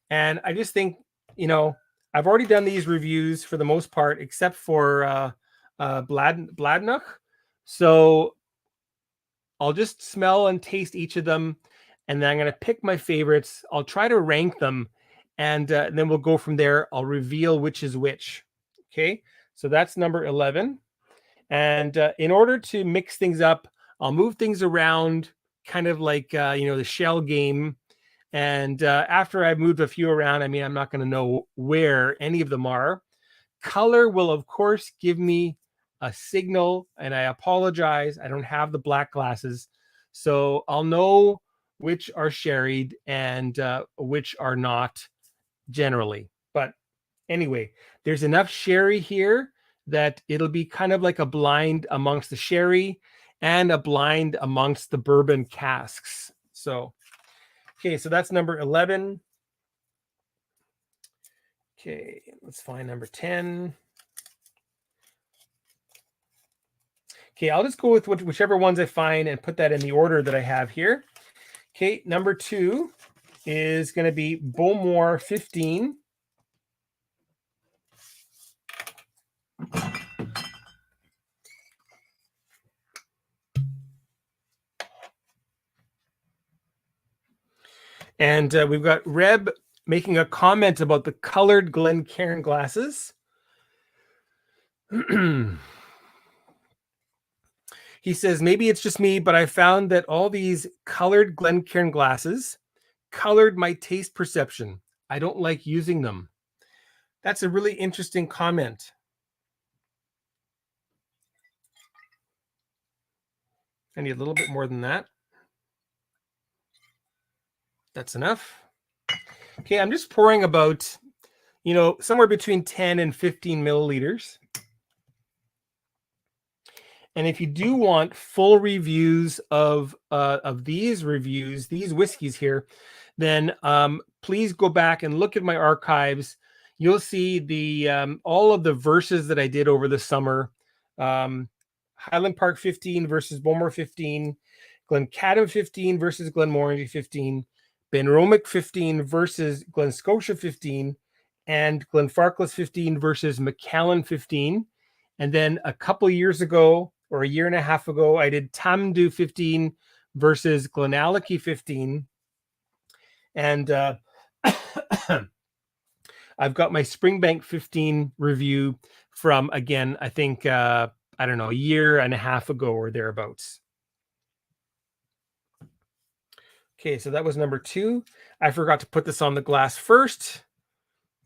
And I just think, I've already done these reviews for the most part, except for Bladnoch. So I'll just smell and taste each of them, and then I'm going to pick my favorites. I'll try to rank them, and then we'll go from there. I'll reveal which is which. Okay, so that's number 11. And in order to mix things up, I'll move things around, kind of like, the shell game. And after I've moved a few around, I'm not going to know where any of them are. Color will, of course, give me a signal, and I apologize. I don't have the black glasses. So I'll know which are sherried and which are not generally. But anyway, there's enough sherry here that it'll be kind of like a blind amongst the sherry and a blind amongst the bourbon casks. So, okay, so that's number 11. Okay, let's find number 10. Okay, I'll just go with whichever ones I find and put that in the order that I have here. Okay, number 2 is going to be Bowmore 15. And we've got Reb making a comment about the colored Glencairn glasses. He says, maybe it's just me, but I found that all these colored Glencairn glasses colored my taste perception. I don't like using them. That's a really interesting comment. I need a little bit more than that. That's enough. Okay, I'm just pouring about, somewhere between 10 and 15 milliliters. And if you do want full reviews of these whiskeys here, then please go back and look at my archives. You'll see the all of the verses that I did over the summer. Highland Park 15 versus Bowmore 15, Cadm 15 versus Glenmorangie 15, Benromic 15 versus Scotia 15, and Glenfarclas 15 versus Macallan 15. And then a couple years ago, or a year and a half ago, I did Tamdoo 15 versus Glenallachie 15. And I've got my Springbank 15 review from, again, I think, I don't know, a year and a half ago or thereabouts. Okay, so that was number 2. I forgot to put this on the glass first.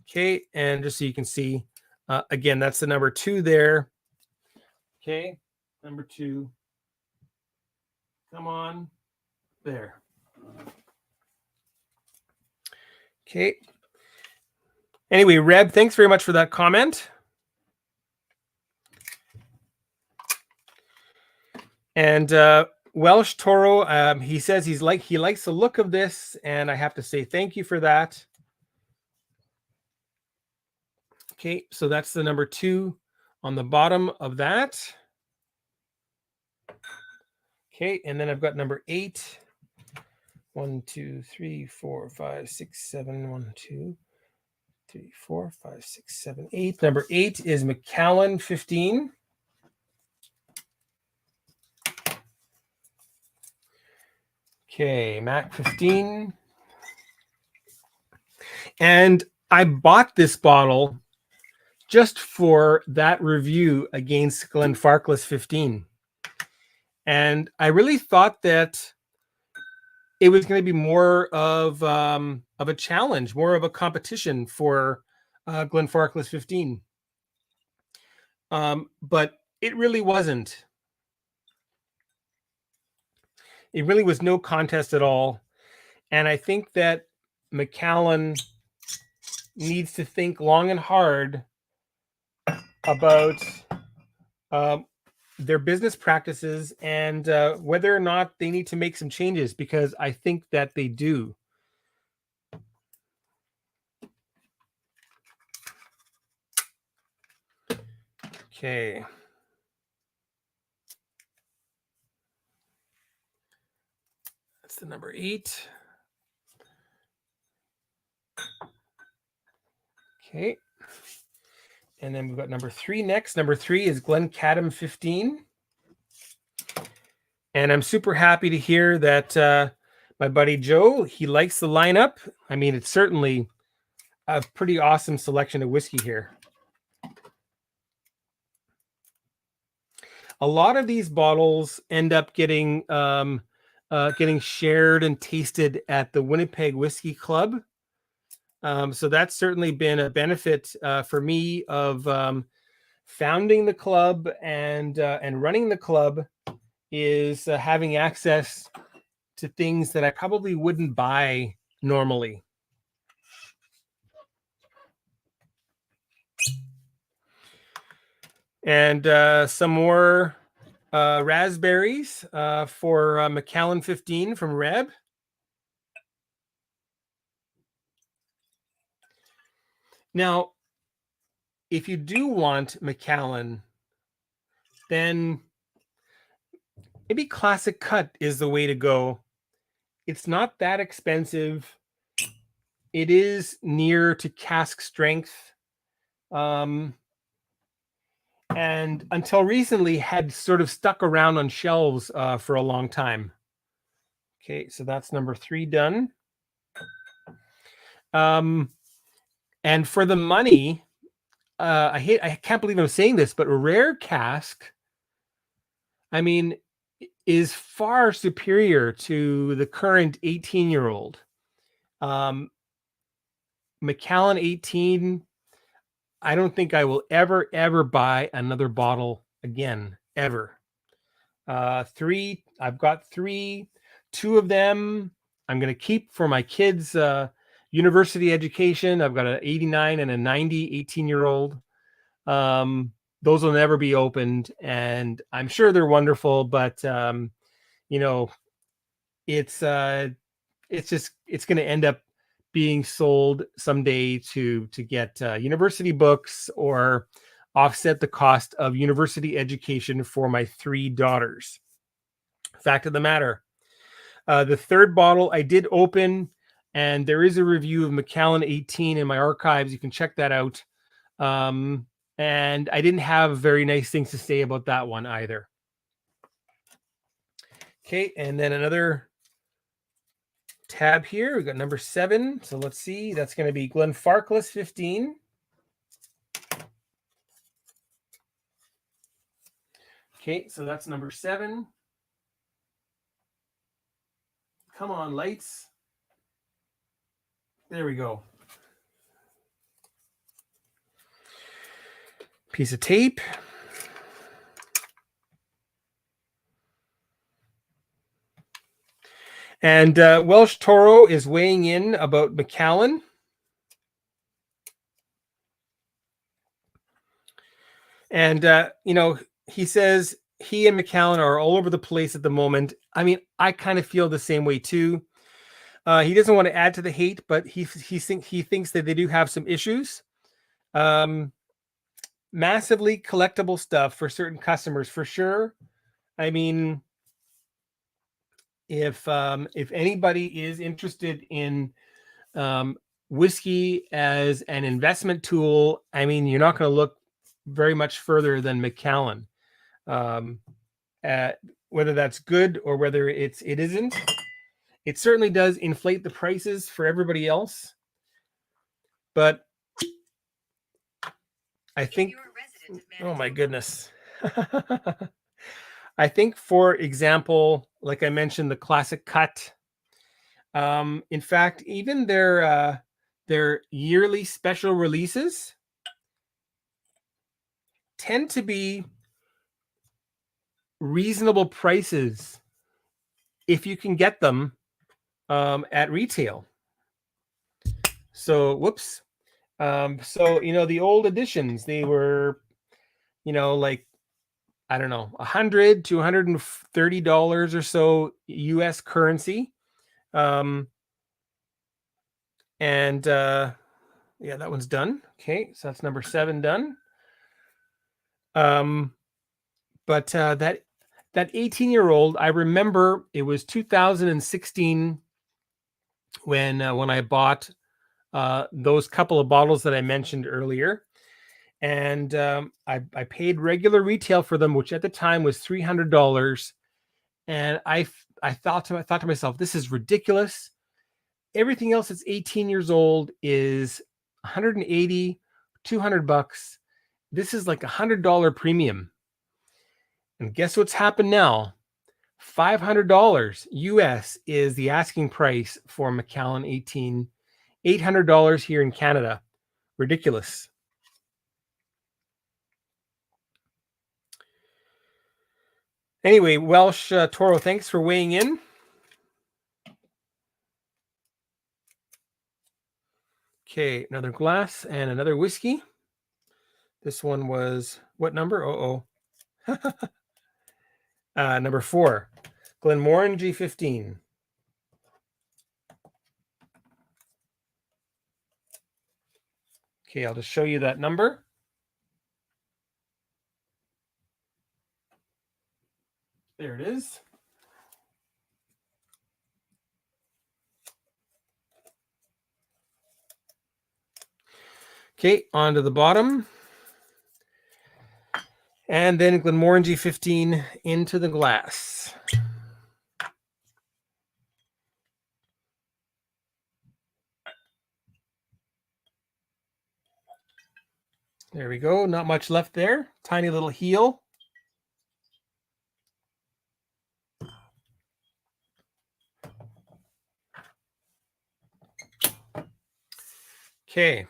Okay, and just so you can see, again, that's the number 2 there. Okay, number 2. Come on. There. Okay. Anyway, Reb, thanks very much for that comment. And Welsh Toro, he says he likes the look of this, and I have to say thank you for that. Okay, so that's the number 2 on the bottom of that. Okay, and then I've got number 8. 1, 2, 3, 4, 5, 6, 7. 1, 2, 3, 4, 5, 6, 7, 8. Number 8 is Macallan 15. Okay, Mac 15. And I bought this bottle just for that review against Glenfarclas 15. And I really thought that it was going to be more of a challenge, more of a competition for Glenfarclas 15. But it really wasn't. It really was no contest at all. And I think that Macallan needs to think long and hard about their business practices and whether or not they need to make some changes, because I think that they do. Okay. That's the number 8. Okay. And then we've got number 3 next. Number 3 is Cadm 15. And I'm super happy to hear that my buddy Joe, he likes the lineup. I mean, it's certainly a pretty awesome selection of whiskey here. A lot of these bottles end up getting shared and tasted at the Winnipeg Whiskey Club. So that's certainly been a benefit for me of founding the club and running the club, is having access to things that I probably wouldn't buy normally. And some more raspberries for Macallan 15 from Reb. Now, if you do want Macallan, then maybe Classic Cut is the way to go. It's not that expensive. It is near to cask strength. And until recently had sort of stuck around on shelves for a long time. Okay, so that's number 3 done. And for the money, I can't believe I'm saying this, but Rare Cask, I mean, is far superior to the current 18-year-old. Macallan 18, I don't think I will ever buy another bottle again, ever. 3, I've got 3. 2 of them I'm going to keep for my kids' university education. I've got an 89 and a 90 18-year-old. Those will never be opened, and I'm sure they're wonderful, but you know, it's going to end up being sold someday to get university books or offset the cost of university education for my 3 daughters. Fact of the matter. The 3rd bottle I did open And there is a review of Macallan 18 in my archives. You can check that out. And I didn't have very nice things to say about that one either. Okay, and then another tab here. We've got number 7. So let's see. That's going to be Farkless 15. Okay, so that's number 7. Come on, lights. There we go. Piece of tape. And Welsh Toro is weighing in about Macallan. And, he says he and Macallan are all over the place at the moment. I mean, I kind of feel the same way too. He doesn't want to add to the hate, but he thinks that they do have some issues. Massively collectible stuff for certain customers, for sure. I mean, if anybody is interested in whiskey as an investment tool, I mean, you're not going to look very much further than Macallan. Whether that's good or whether it isn't, it certainly does inflate the prices for everybody else. But I think, oh my goodness. I think, for example, like I mentioned, the classic cut. In fact, even their yearly special releases tend to be reasonable prices if you can get them at retail. So, whoops. So, the old editions, they were, like, I don't know, $100 to $130 or so US currency. And yeah, that one's done. Okay, so that's number 7 done. But that 18-year-old, I remember it was 2016 when I bought those couple of bottles that I mentioned earlier. And I paid regular retail for them, which at the time was $300. And I thought to myself, this is ridiculous. Everything else that's 18 years old is $180, $200. This is like $100 premium. And guess what's happened now? $500 US is the asking price for Macallan 18. $800 here in Canada. Ridiculous. Anyway, Welsh Toro, thanks for weighing in. Okay, another glass and another whiskey. This one was what number? Number 4, Glenmorangie 15. Okay, I'll just show you that number. There it is. Okay, on to the bottom. And then Glenmorangie 15 into the glass. There we go. Not much left there. Tiny little heel. Okay.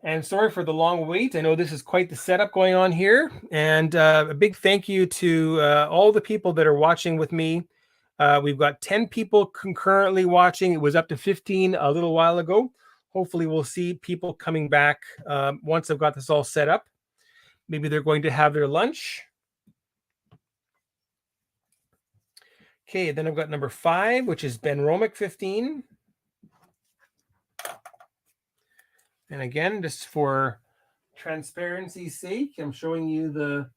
And sorry for the long wait. I know this is quite the setup going on here. And a big thank you to all the people that are watching with me. We've got 10 people concurrently watching. It was up to 15 a little while ago. Hopefully we'll see people coming back once I've got this all set up. Maybe they're going to have their lunch. Okay, then I've got number 5, which is Benromic 15. And again, just for transparency's sake, I'm showing you the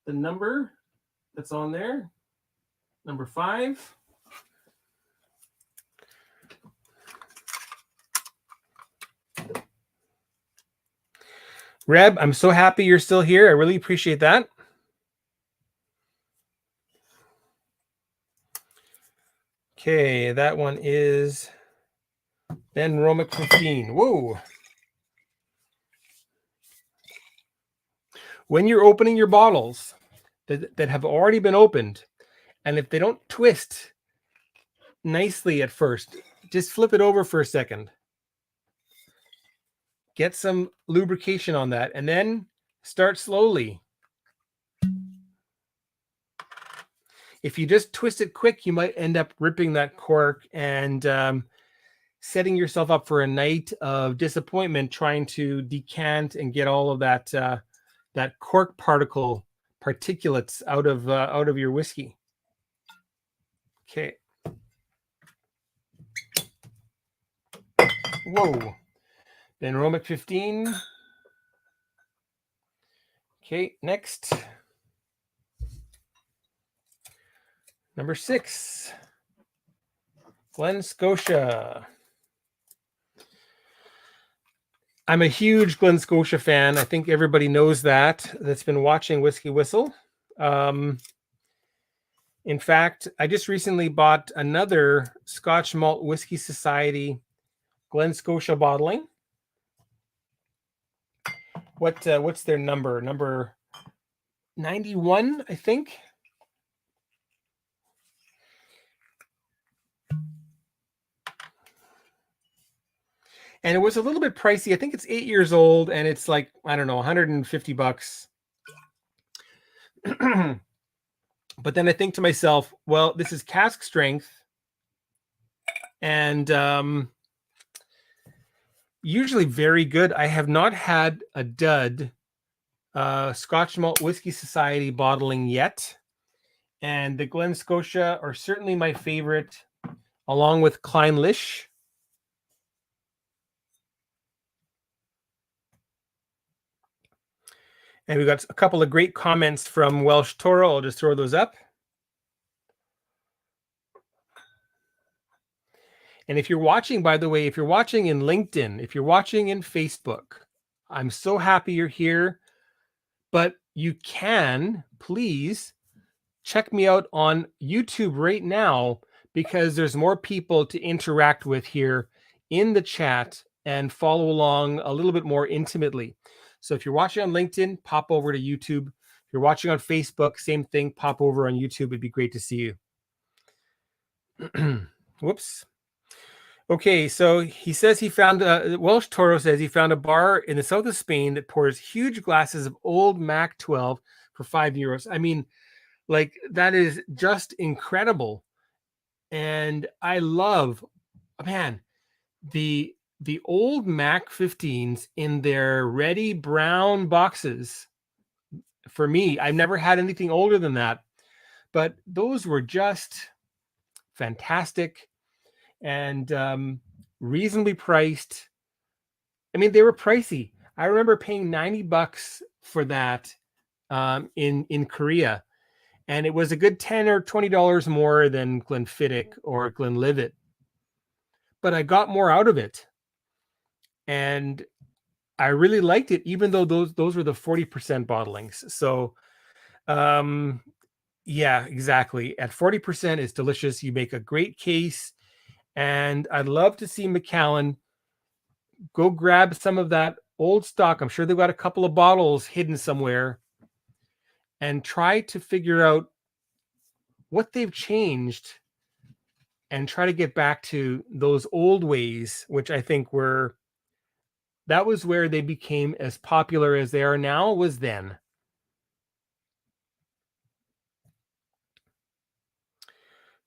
number that's on there. Number 5. Reb, I'm so happy you're still here. I really appreciate that. Okay, that one is Benromic 15. Whoa. When you're opening your bottles that have already been opened, and if they don't twist nicely at first, just flip it over for a second. Get some lubrication on that, and then start slowly. If you just twist it quick, you might end up ripping that cork and setting yourself up for a night of disappointment trying to decant and get all of that that cork particulates out of your whiskey. Okay. Whoa. Benromic 15. Okay, next. Number 6. Glen Scotia. I'm a huge Glen Scotia fan. I think everybody knows that's been watching Whisky Whistle. In fact, I just recently bought another Scotch Malt Whisky Society Glen Scotia bottling. What's their number? Number 91, I think. And it was a little bit pricey. I think it's 8 years old, and it's like, I don't know, $150. But then I think to myself, well, this is cask strength, and usually very good. I have not had a dud Scotch Malt Whisky Society bottling yet, and the Glen Scotia are certainly my favorite, along with Clynelish. And we got a couple of great comments from Welsh Toro. I'll just throw those up. And if you're watching, by the way, if you're watching in LinkedIn, if you're watching in Facebook, I'm so happy you're here. But you can, please, check me out on YouTube right now, because there's more people to interact with here in the chat and follow along a little bit more intimately. So if you're watching on LinkedIn, pop over to YouTube. If you're watching on Facebook, same thing, pop over on YouTube. It'd be great to see you. Whoops. Okay, so he says he found, Welsh Toro says he found a bar in the south of Spain that pours huge glasses of old Mac 12 for €5. I mean, like, that is just incredible. And I love, man, the old Mac 15s in their ready brown boxes. For me, I've never had anything older than that, but those were just fantastic and reasonably priced. I mean, they were pricey. I remember paying $90 for that in Korea, and it was a good $10 or $20 more than Glenfiddich or Glenlivet, but I got more out of it, and I really liked it, even though those were the 40% bottlings. So, yeah, exactly. At 40%, it's delicious. You make a great case, and I'd love to see Macallan go grab some of that old stock. I'm sure they've got a couple of bottles hidden somewhere, and try to figure out what they've changed and try to get back to those old ways, which I think that was where they became as popular as they are now, was then.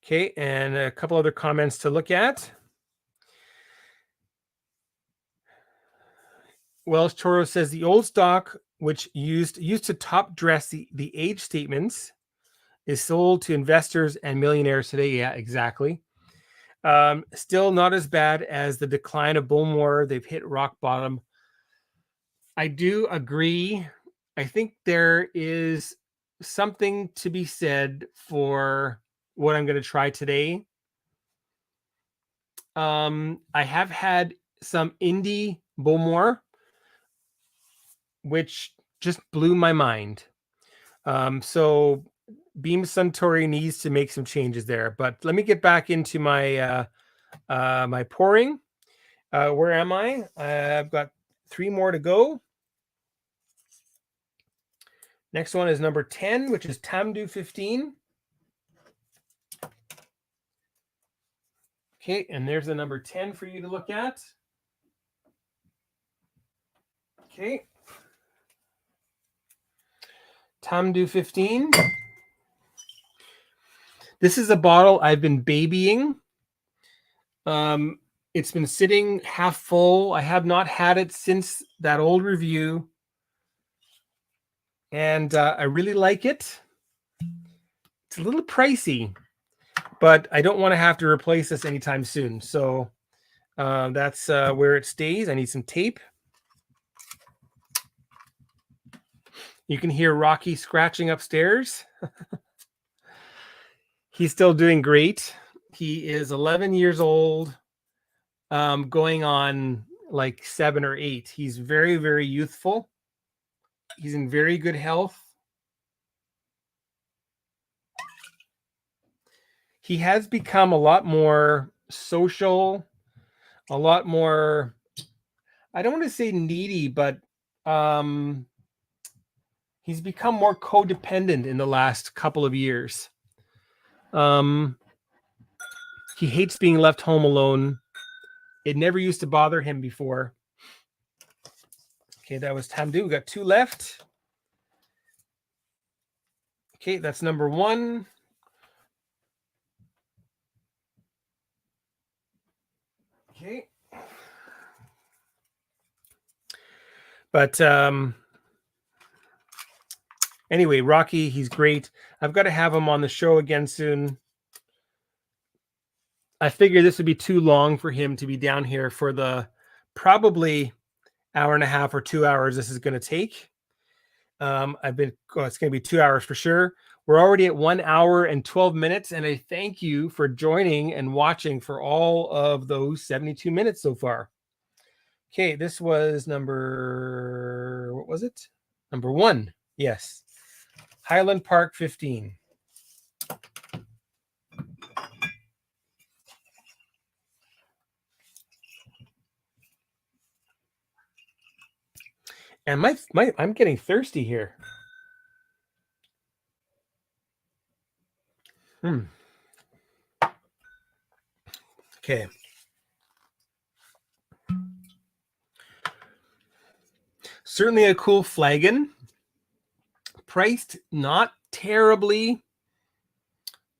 Okay, and a couple other comments to look at. Welsh Toro says the old stock, which used to top dress the age statements, is sold to investors and millionaires today. Yeah, exactly. Still not as bad as the decline of Bowmore. They've hit rock bottom. I do agree. I think there is something to be said for what I'm going to try today. I have had some indie Bowmore. which just blew my mind. So Beam Suntory needs to make some changes there. But let me get back into my my pouring. Where am I? I've got 3 more to go. Next one is number 10, which is Tamdoo 15. Okay, and there's the number 10 for you to look at. Okay. Tamdoo 15. This is a bottle I've been babying. It's been sitting half full. I have not had it since that old review. And I really like it. It's a little pricey, but I don't want to have to replace this anytime soon. So that's where it stays. I need some tape. You can hear Rocky scratching upstairs. He's still doing great. He is 11 years old, going on like 7 or 8. He's very, very youthful. He's in very good health. He has become a lot more social, a lot more, I don't want to say needy, but he's become more codependent in the last couple of years. He hates being left home alone. It never used to bother him before. Okay, that was Tamdoo. We got 2 left. Okay, that's number 1. Okay. But anyway, Rocky, he's great. I've got to have him on the show again soon. I figured this would be too long for him to be down here for the probably hour and a half or 2 hours this is going to take. It's going to be 2 hours for sure. We're already at 1 hour and 12 minutes, and I thank you for joining and watching for all of those 72 minutes so far. Okay, this was number, what was it? Number 1, yes. Highland Park 15. And I'm getting thirsty here. Okay. Certainly a cool flagon. Priced not terribly.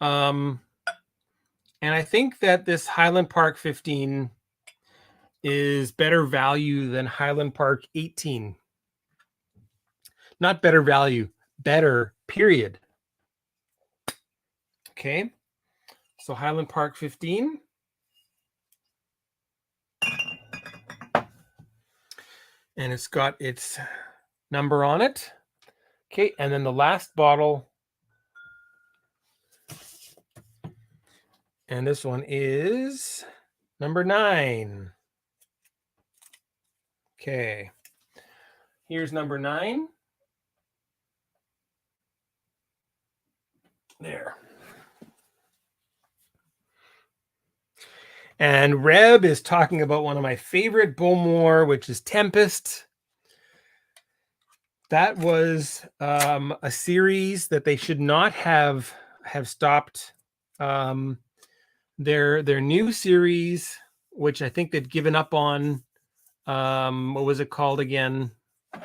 And I think that this Highland Park 15 is better value than Highland Park 18. Not better value, better, period. Okay. So Highland Park 15. And it's got its number on it. Okay, and then the last bottle. And this one is number 9. Okay. Here's number 9. There. And Reb is talking about one of my favorite Bowmore, which is Tempest. That was a series that they should not have stopped. Their new series, which I think they've given up on. What was it called again? I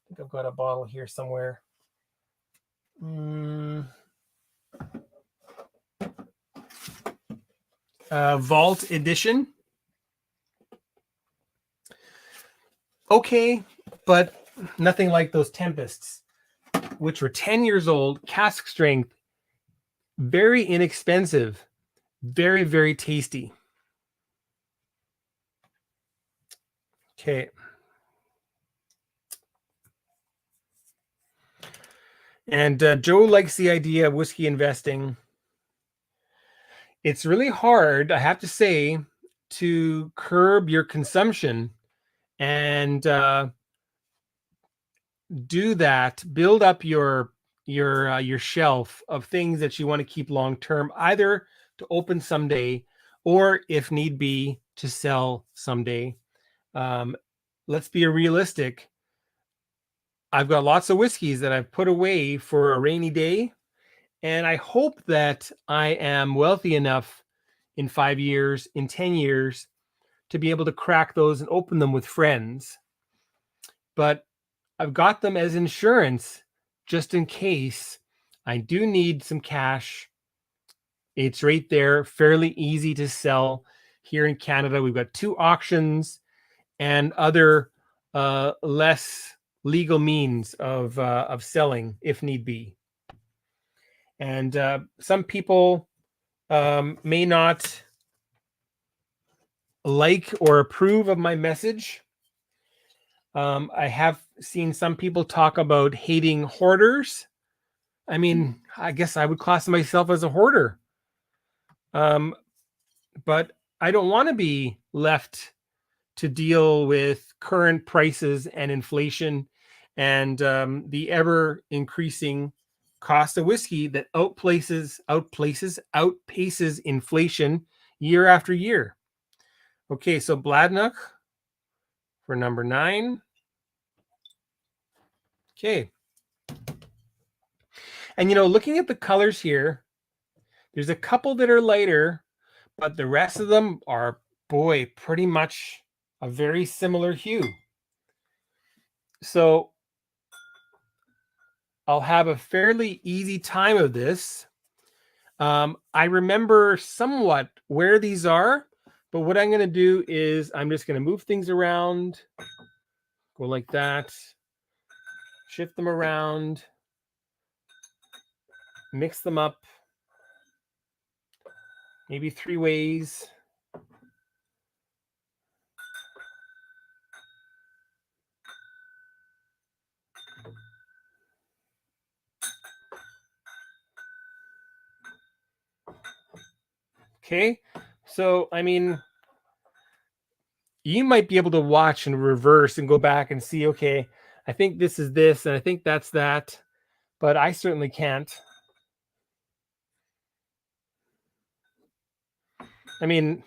think I've got a bottle here somewhere. Vault Edition. Okay, but nothing like those Tempests, which were 10 years old, cask strength, very inexpensive, very, very tasty. Okay. And Joe likes the idea of whiskey investing. It's really hard, I have to say, to curb your consumption and do that. Build up your shelf of things that you want to keep long term, either to open someday or, if need be, to sell someday. Let's be realistic. I've got lots of whiskeys that I've put away for a rainy day, and I hope that I am wealthy enough in 5 years, in 10 years, to be able to crack those and open them with friends. But I've got them as insurance just in case I do need some cash. It's right there, fairly easy to sell here in Canada. We've got 2 auctions and other less legal means of selling if need be. And some people may not like or approve of my message. I have seen some people talk about hating hoarders. I mean, I guess I would class myself as a hoarder. But I don't want to be left to deal with current prices and inflation and the ever increasing cost of whiskey that outpaces inflation year after year. Okay, so Bladnoch for number 9. Okay. And, looking at the colors here, there's a couple that are lighter, but the rest of them are, boy, pretty much a very similar hue. So I'll have a fairly easy time of this. I remember somewhat where these are, but what I'm going to do is I'm just going to move things around, go like that, shift them around, mix them up, maybe 3 ways. Okay, so I mean, you might be able to watch and reverse and go back and see, okay, I think this is this and I think that's that, but I certainly can't. I mean,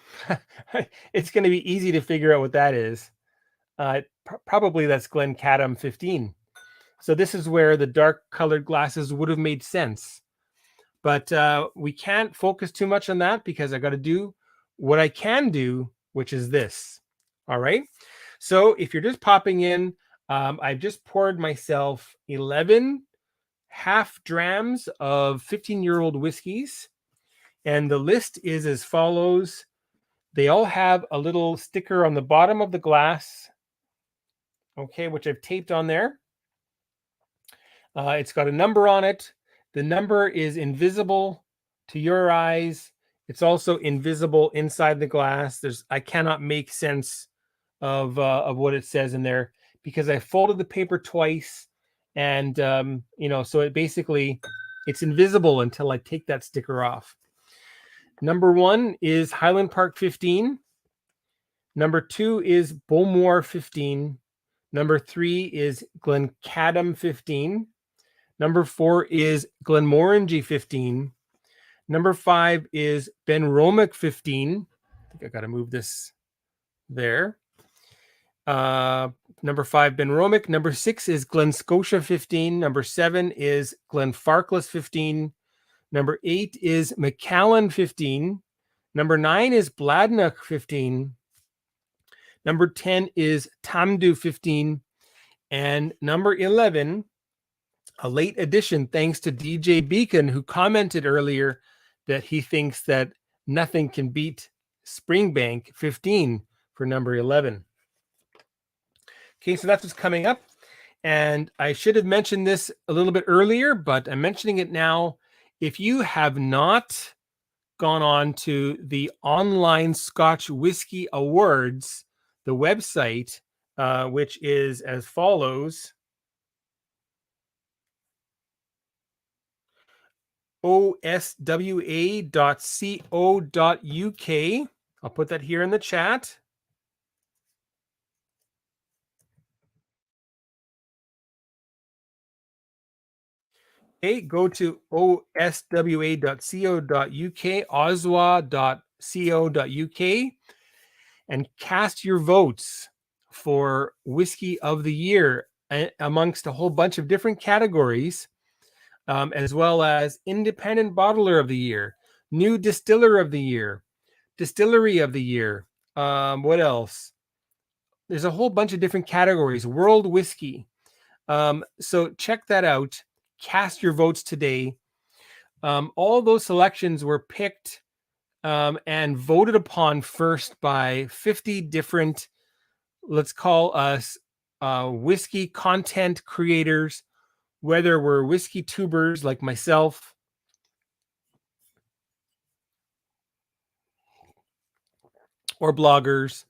it's going to be easy to figure out what that is. Probably that's Cadm 15. So this is where the dark colored glasses would have made sense. But we can't focus too much on that because I got to do what I can do, which is this. All right. So if you're just popping in, I've just poured myself 11 half drams of 15-year-old whiskeys. And the list is as follows. They all have a little sticker on the bottom of the glass, okay, which I've taped on there. It's got a number on it. The number is invisible to your eyes. It's also invisible inside the glass. I cannot make sense of what it says in there because I folded the paper twice, and so it's invisible until I take that sticker off. Number 1 is Highland Park 15. Number 2 is Beaumont 15. Number 3 is Cadm 15. Number 4 is Glenmorangie 15. Number 5 is Benromic 15. I think I got to move this there. Number 5, Benromic. Number 6 is Scotia 15. Number 7 is Farkless 15. Number 8 is Macallan 15. Number 9 is Bladnoch 15. Number 10 is Tamdoo 15. And number 11, a late addition, thanks to DJ Beacon, who commented earlier that he thinks that nothing can beat Springbank 15 for number 11. Okay, so that's what's coming up. And I should have mentioned this a little bit earlier, but I'm mentioning it now. If you have not gone on to the online Scotch Whisky Awards, the website, which is as follows: oswa.co.uk. I'll put that here in the chat. Okay, go to oswa.co.uk, oswa.co.uk, and cast your votes for Whiskey of the Year amongst a whole bunch of different categories, as well as Independent Bottler of the Year, New Distiller of the Year, Distillery of the Year. What else? There's a whole bunch of different categories. World Whiskey. So check that out. Cast your votes today. All those selections were picked and voted upon first by 50 different, let's call us whiskey content creators, whether we're whiskey tubers like myself, or bloggers,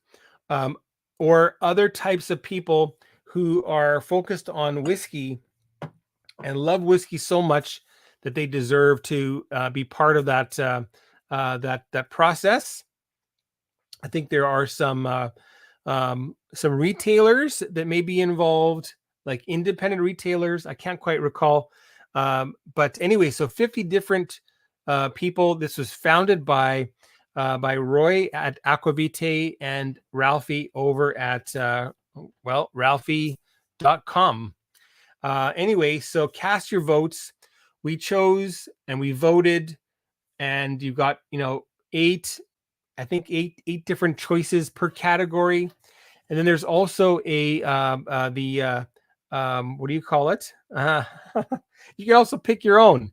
or other types of people who are focused on whiskey and love whiskey so much that they deserve to be part of that that process. I think there are some retailers that may be involved, like independent retailers. I can't quite recall, but anyway, so 50 different people. This was founded by Roy at Aquavite and Ralphie over at Ralphie.com. Anyway, so cast your votes. We chose and we voted, and you got eight different choices per category. And then there's also a what do you call it? You can also pick your own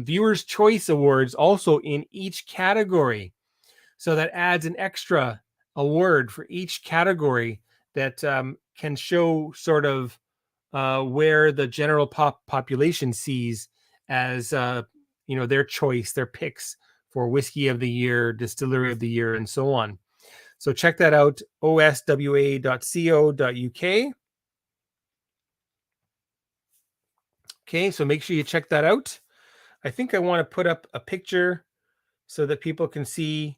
viewers' choice awards also in each category. So that adds an extra award for each category that can show sort of where the general population sees as their choice, their picks for Whiskey of the Year, Distillery of the Year, and so on. So check that out, oswa.co.uk. Okay, so make sure you check that out. I think I want to put up a picture so that people can see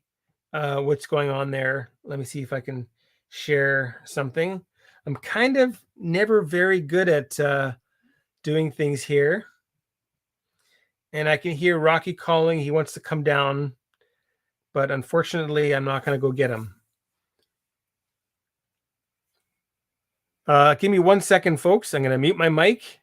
what's going on there. Let me see if I can share something. I'm kind of never very good at doing things here. And I can hear Rocky calling. He wants to come down, but unfortunately, I'm not going to go get him. Give me 1 second, folks. I'm going to mute my mic.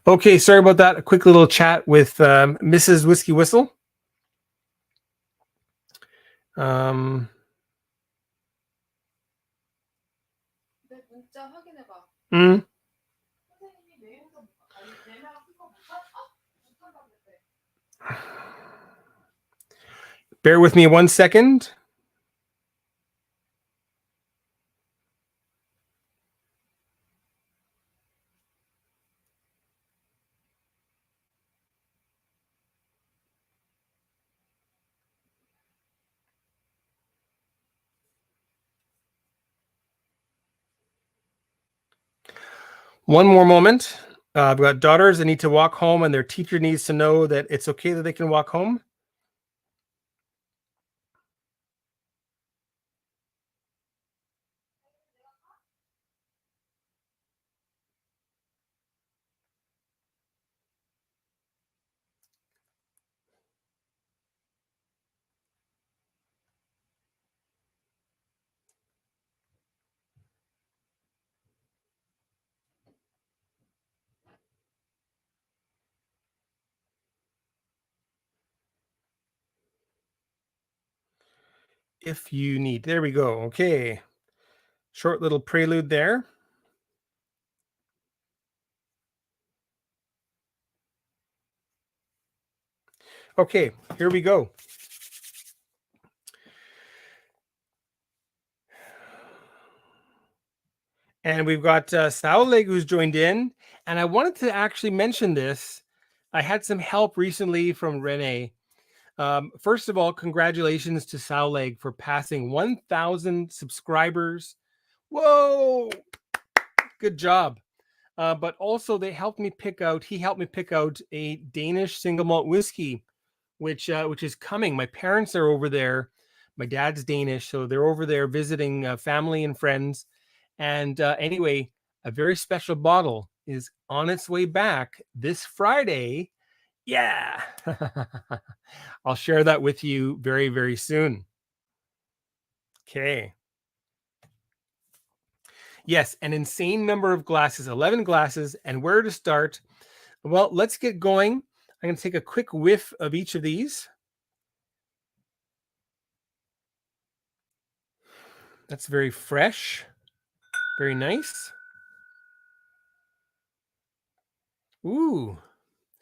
Okay, sorry about that. A quick little chat with Mrs. Whisky Whistle. Bear with me 1 second. One more moment. I've got daughters that need to walk home, and their teacher needs to know that it's okay that they can walk home. If you need. There we go. Okay. Short little prelude there. Okay, here we go. And we've got Sauleg who's joined in. And I wanted to actually mention this. I had some help recently from Renee. First of all, congratulations to Sauleg for passing 1,000 subscribers. Whoa! Good job. But also he helped me pick out a Danish single malt whiskey, which is coming. My parents are over there. My dad's Danish, so they're over there visiting family and friends. And anyway, a very special bottle is on its way back this Friday. Yeah. I'll share that with you very, very soon. Okay. Yes, an insane number of glasses, 11 glasses. And where to start? Well, let's get going. I'm going to take a quick whiff of each of these. That's very fresh. Very nice. Ooh,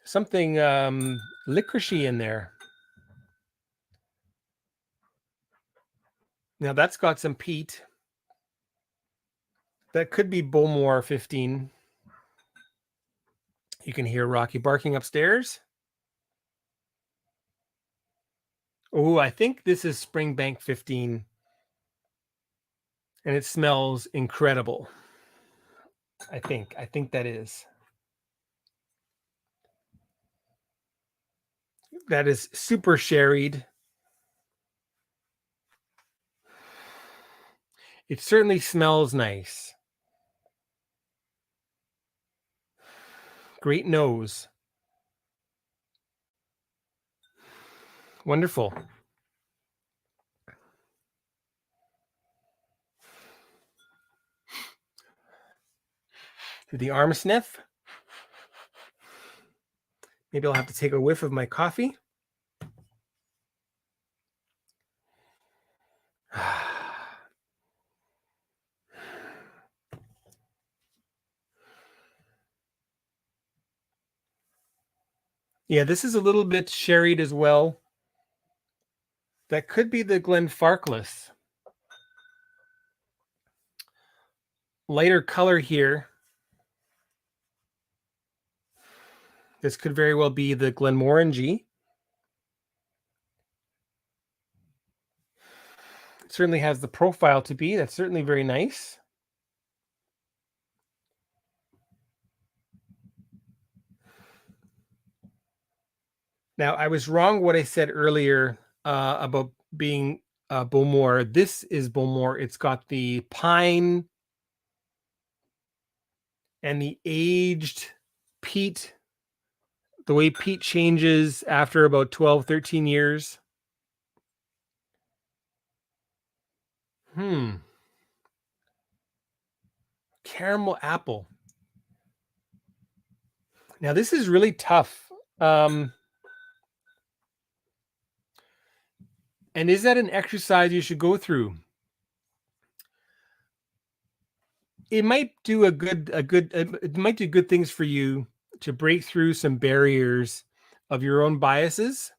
something licoricey in there. Now that's got some peat. That could be Bowmore 15. You can hear Rocky barking upstairs. Oh, I think this is Springbank 15. And it smells incredible. I think that is. That is super sherried. It certainly smells nice. Great nose. Wonderful. Do the arm sniff. Maybe I'll have to take a whiff of my coffee. Yeah, this is a little bit sherried as well. That could be the Farkless. Lighter color here. This could very well be the Glenmorangie. It certainly has the profile to be. That's certainly very nice. Now, I was wrong what I said earlier about being Bowmore. This is Bowmore. It's got the pine and the aged peat, the way peat changes after about 12, 13 years. Caramel apple. Now, this is really tough. And is that an exercise you should go through? It might do it might do good things for you to break through some barriers of your own biases.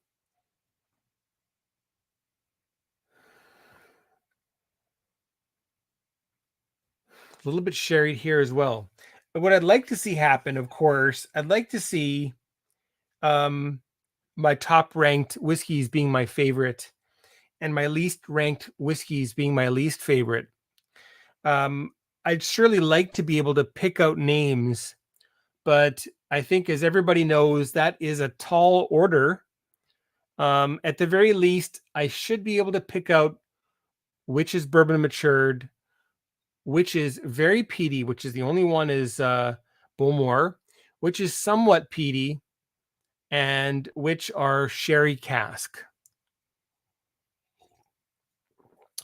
A little bit sherried here as well. But what I'd like to see happen, of course, I'd like to see my top ranked whiskeys being my favorite and my least ranked whiskeys being my least favorite. I'd surely like to be able to pick out names, but I think, as everybody knows, that is a tall order. At the very least, I should be able to pick out which is bourbon matured, which is very peaty, which is the only one is Bowmore, which is somewhat peaty, and which are sherry cask.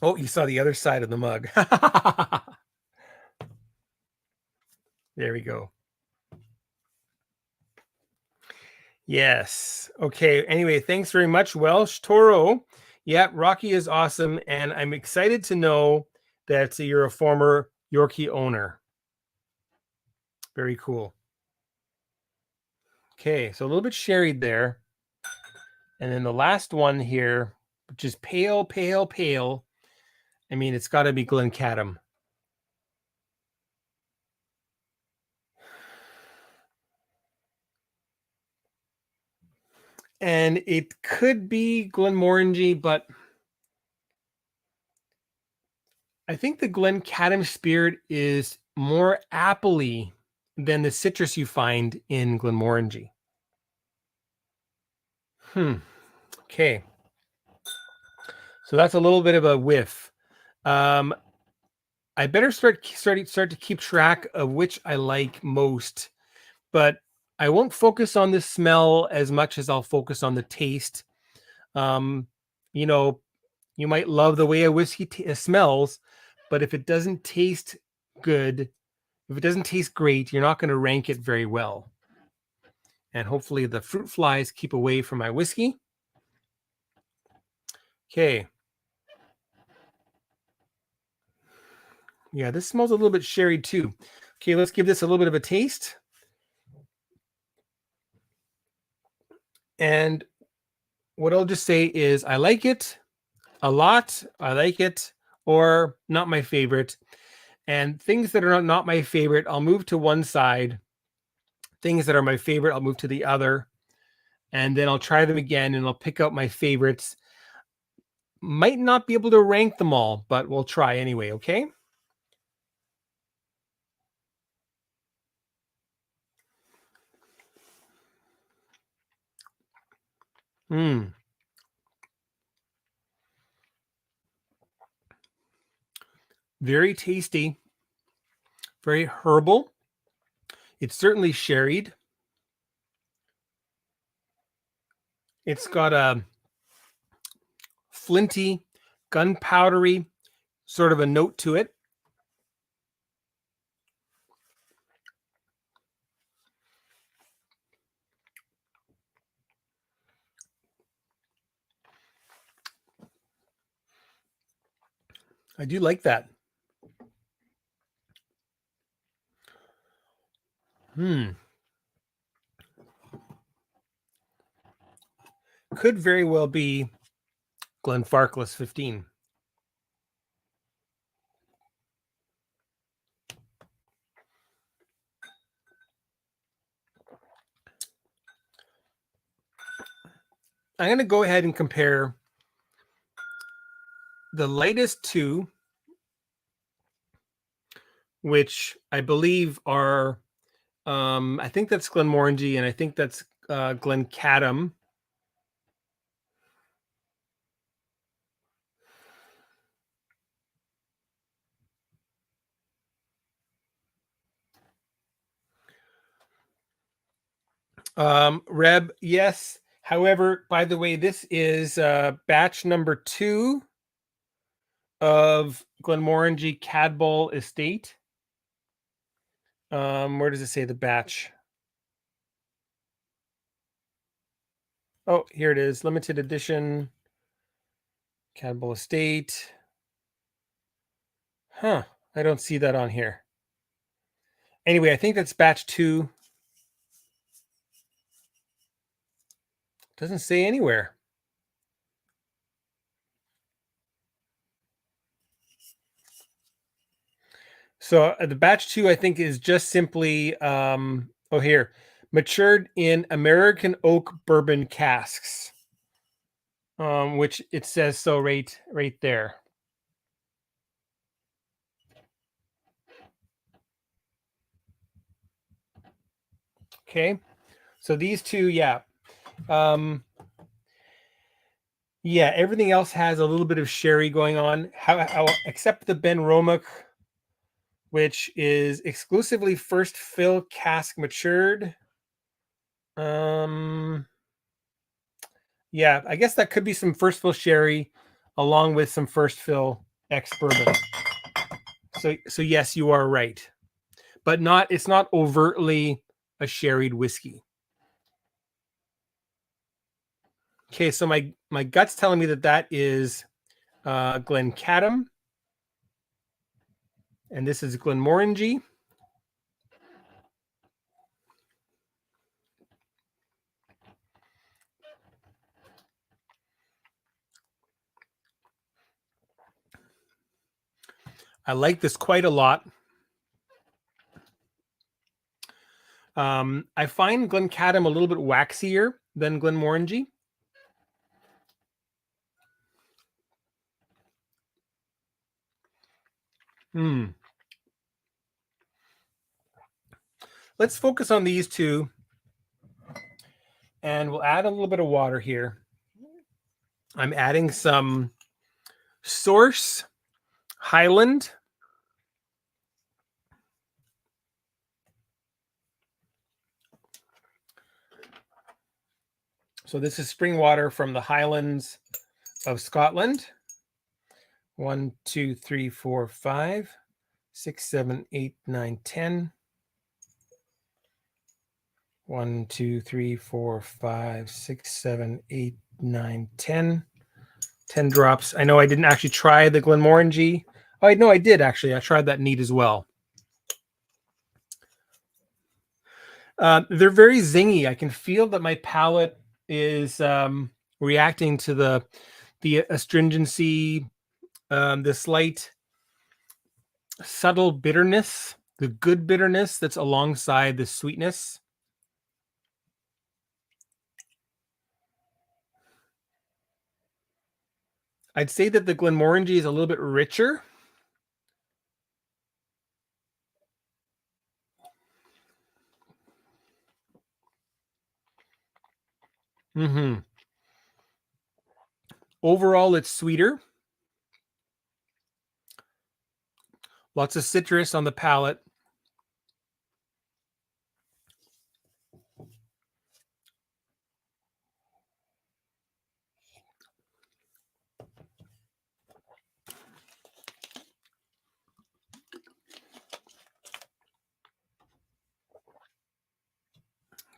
Oh, you saw the other side of the mug. There we go. Yes. Okay. Anyway, thanks very much, Welsh Toro. Yeah, Rocky is awesome, and I'm excited to know that you're a former Yorkie owner. Very cool. Okay, so a little bit sherried there. And then the last one here, which is pale, pale, pale. I mean, it's got to be Cadm. And it could be Glenmorangie, but I think the Cadm spirit is more appley than the citrus you find in Glenmorangie. Okay. So that's a little bit of a whiff. I better start to keep track of which I like most, but I won't focus on the smell as much as I'll focus on the taste. You know, you might love the way a whiskey smells, but if it doesn't taste good, if it doesn't taste great, you're not going to rank it very well. And hopefully the fruit flies keep away from my whiskey. Okay. Yeah, this smells a little bit sherry too. Okay, let's give this a little bit of a taste. And what I'll just say is I like it a lot, I like it, or not my favorite. And things that are not my favorite, I'll move to one side. Things that are my favorite, I'll move to the other. And then I'll try them again and I'll pick out my favorites. Might not be able to rank them all, but we'll try anyway, okay? Very tasty, very herbal. It's certainly sherried. It's got a flinty, gunpowdery sort of a note to it. I do like that. Could very well be Farkless 15. I'm going to go ahead and compare the latest two, which I believe are, I think that's Glenmorangie and I think that's Cadm. Reb, yes. However, by the way, this is batch number 2 of Glenmorangie Cadball Estate. Where does it say the batch? Oh, here it is. Limited edition Cadball Estate. Huh. I don't see that on here. Anyway, I think that's batch 2. Doesn't say anywhere. So the batch 2, I think, is just simply, here, matured in American oak bourbon casks, which it says so right there. Okay, so these two, yeah. Yeah, everything else has a little bit of sherry going on, how except the Benromic, which is exclusively first fill cask matured. Yeah, I guess that could be some first fill sherry along with some first fill ex bourbon. So yes, you are right. But it's not overtly a sherried whiskey. Okay, so my gut's telling me that is Cadm, and this is Glenmorangie. I like this quite a lot. I find Glencadam a little bit waxier than Glenmorangie. Let's focus on these two, and we'll add a little bit of water here. I'm adding some Source Highland. So this is spring water from the Highlands of Scotland. 1, 2, 3, 4, 5, 6, 7, 8, 9, 10. 1, 2, 3, 4, 5, 6, 7, 8, 9, 10. 10 drops. I know I didn't actually try the Glenmorangie. Oh, no, I did actually. I tried that neat as well. They're very zingy. I can feel that my palate is reacting to the astringency, the slight subtle bitterness, the good bitterness that's alongside the sweetness. I'd say that the Glenmorangie is a little bit richer. Overall, it's sweeter. Lots of citrus on the palate.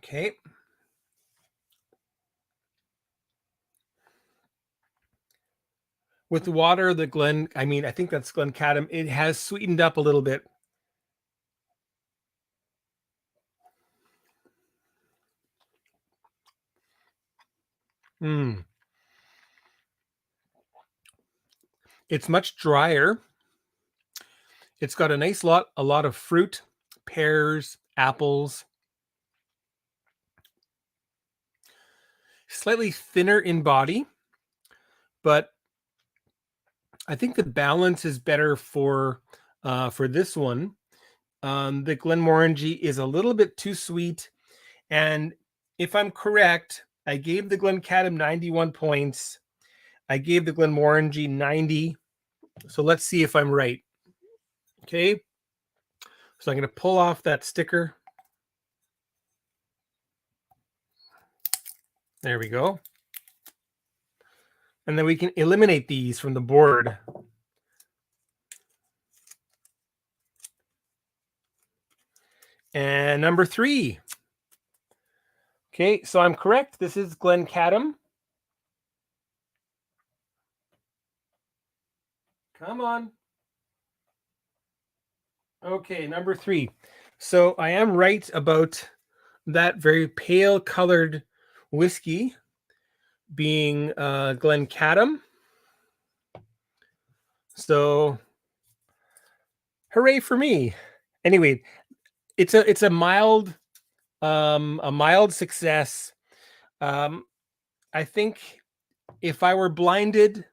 Okay. With the water, I think that's Glencadam. It has sweetened up a little bit. It's much drier. It's got a lot of fruit, pears, apples. Slightly thinner in body, but I think the balance is better for this one. The Glenmorangie is a little bit too sweet, and if I'm correct, I gave the Glencadam 91 points. I gave the Glenmorangie 90. So let's see if I'm right. Okay. So I'm going to pull off that sticker. There we go. And then we can eliminate these from the board. And number 3. Okay, so I'm correct. This is Glencadam. Come on. Okay, number 3. So I am right about that very pale colored whiskey being Glencadam. So hooray for me. Anyway, it's a mild success. I think if I were blinded,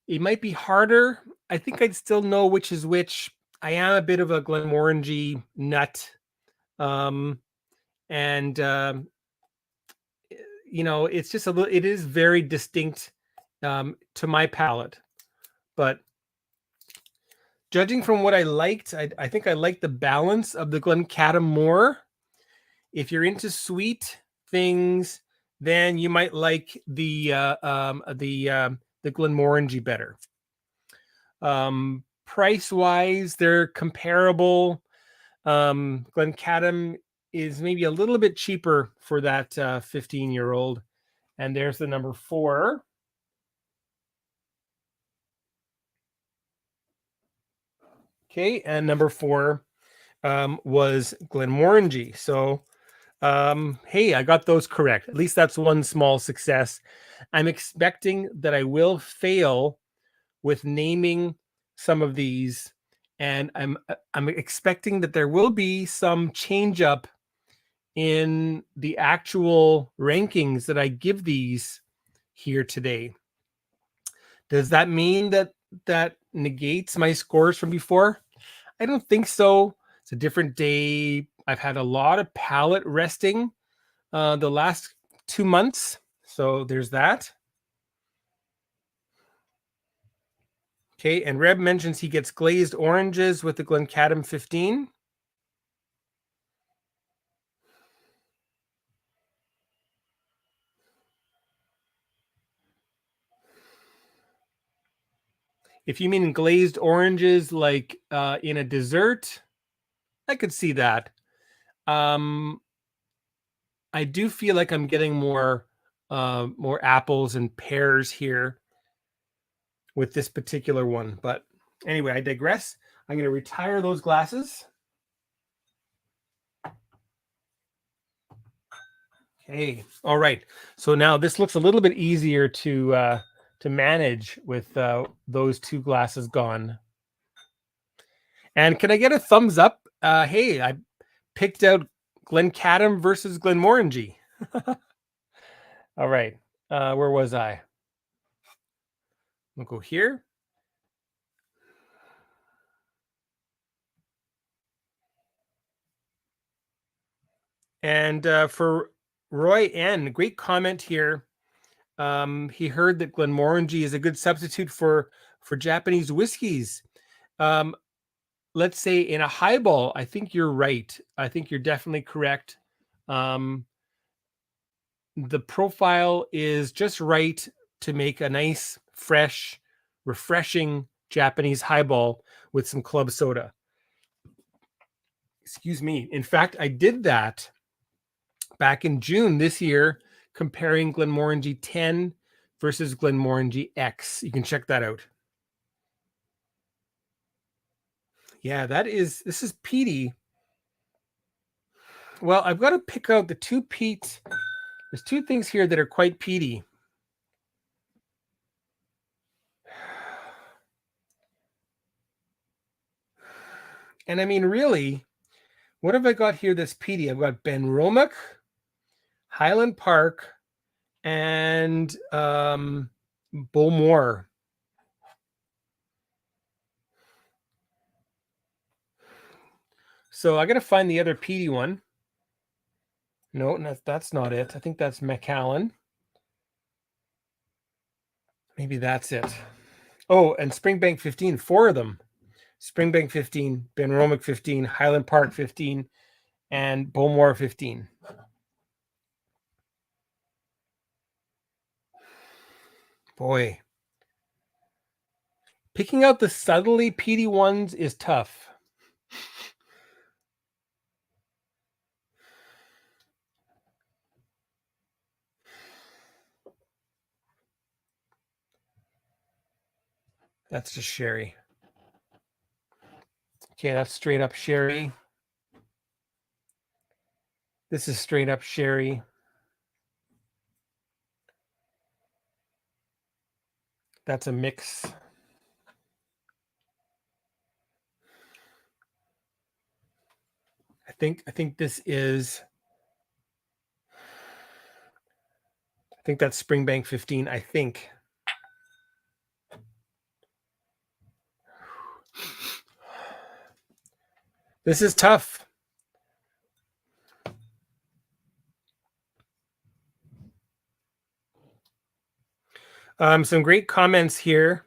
it might be harder. I think I'd still know which is which. I am a bit of a Glenmorangie nut. It's just it is very distinct to my palate. But judging from what I liked, I think I liked the balance of the Glencadam more. If you're into sweet things, then you might like the Glenmorangie better. Price-wise, they're comparable. Glencadam is maybe a little bit cheaper for that 15-year-old. And there's the number 4. Okay, and number 4 was Glenmorangie. So, hey, I got those correct. At least that's one small success. I'm expecting that I will fail with naming some of these and I'm expecting that there will be some change up in the actual rankings that I give these here today. Does that mean that negates my scores from before? I don't think so. It's a different day. I've had a lot of palate resting the last 2 months, so there's that. Okay, and Reb mentions he gets glazed oranges with the Cadm 15. If you mean glazed oranges like in a dessert, I could see that. I do feel like I'm getting more apples and pears here with this particular one. But anyway, I digress. I'm going to retire those glasses. Okay. All right. So now this looks a little bit easier to manage with those 2 glasses gone. And can I get a thumbs up? Hey, I picked out Cadm versus Glenmorangie. All right. Where was I? We'll go here. And for Roy N, great comment here. He heard that Glenmorangie is a good substitute for Japanese whiskeys. Let's say in a highball, I think you're right. I think you're definitely correct. The profile is just right to make a nice, fresh, refreshing Japanese highball with some club soda. Excuse me. In fact, I did that back in June this year, comparing Glenmorangie 10 versus Glenmorangie X. You can check that out. Yeah, this is peaty. Well, I've got to pick out the 2 peat. There's 2 things here that are quite peaty. And I mean, really, what have I got here that's peaty? I've got Benromic, Highland Park, and Bowmore. So I got to find the other peaty one. No, that's not it. I think that's Macallan. Maybe that's it. Oh, and Springbank 15, 4 of them. Springbank 15, Benromic 15, Highland Park 15, and Bowmore 15. Boy. Picking out the subtly peaty ones is tough. That's just sherry. Okay, that's straight up sherry. This is straight up sherry. That's a mix. I think this is. I think that's Springbank 15. I think. This is tough. Some great comments here.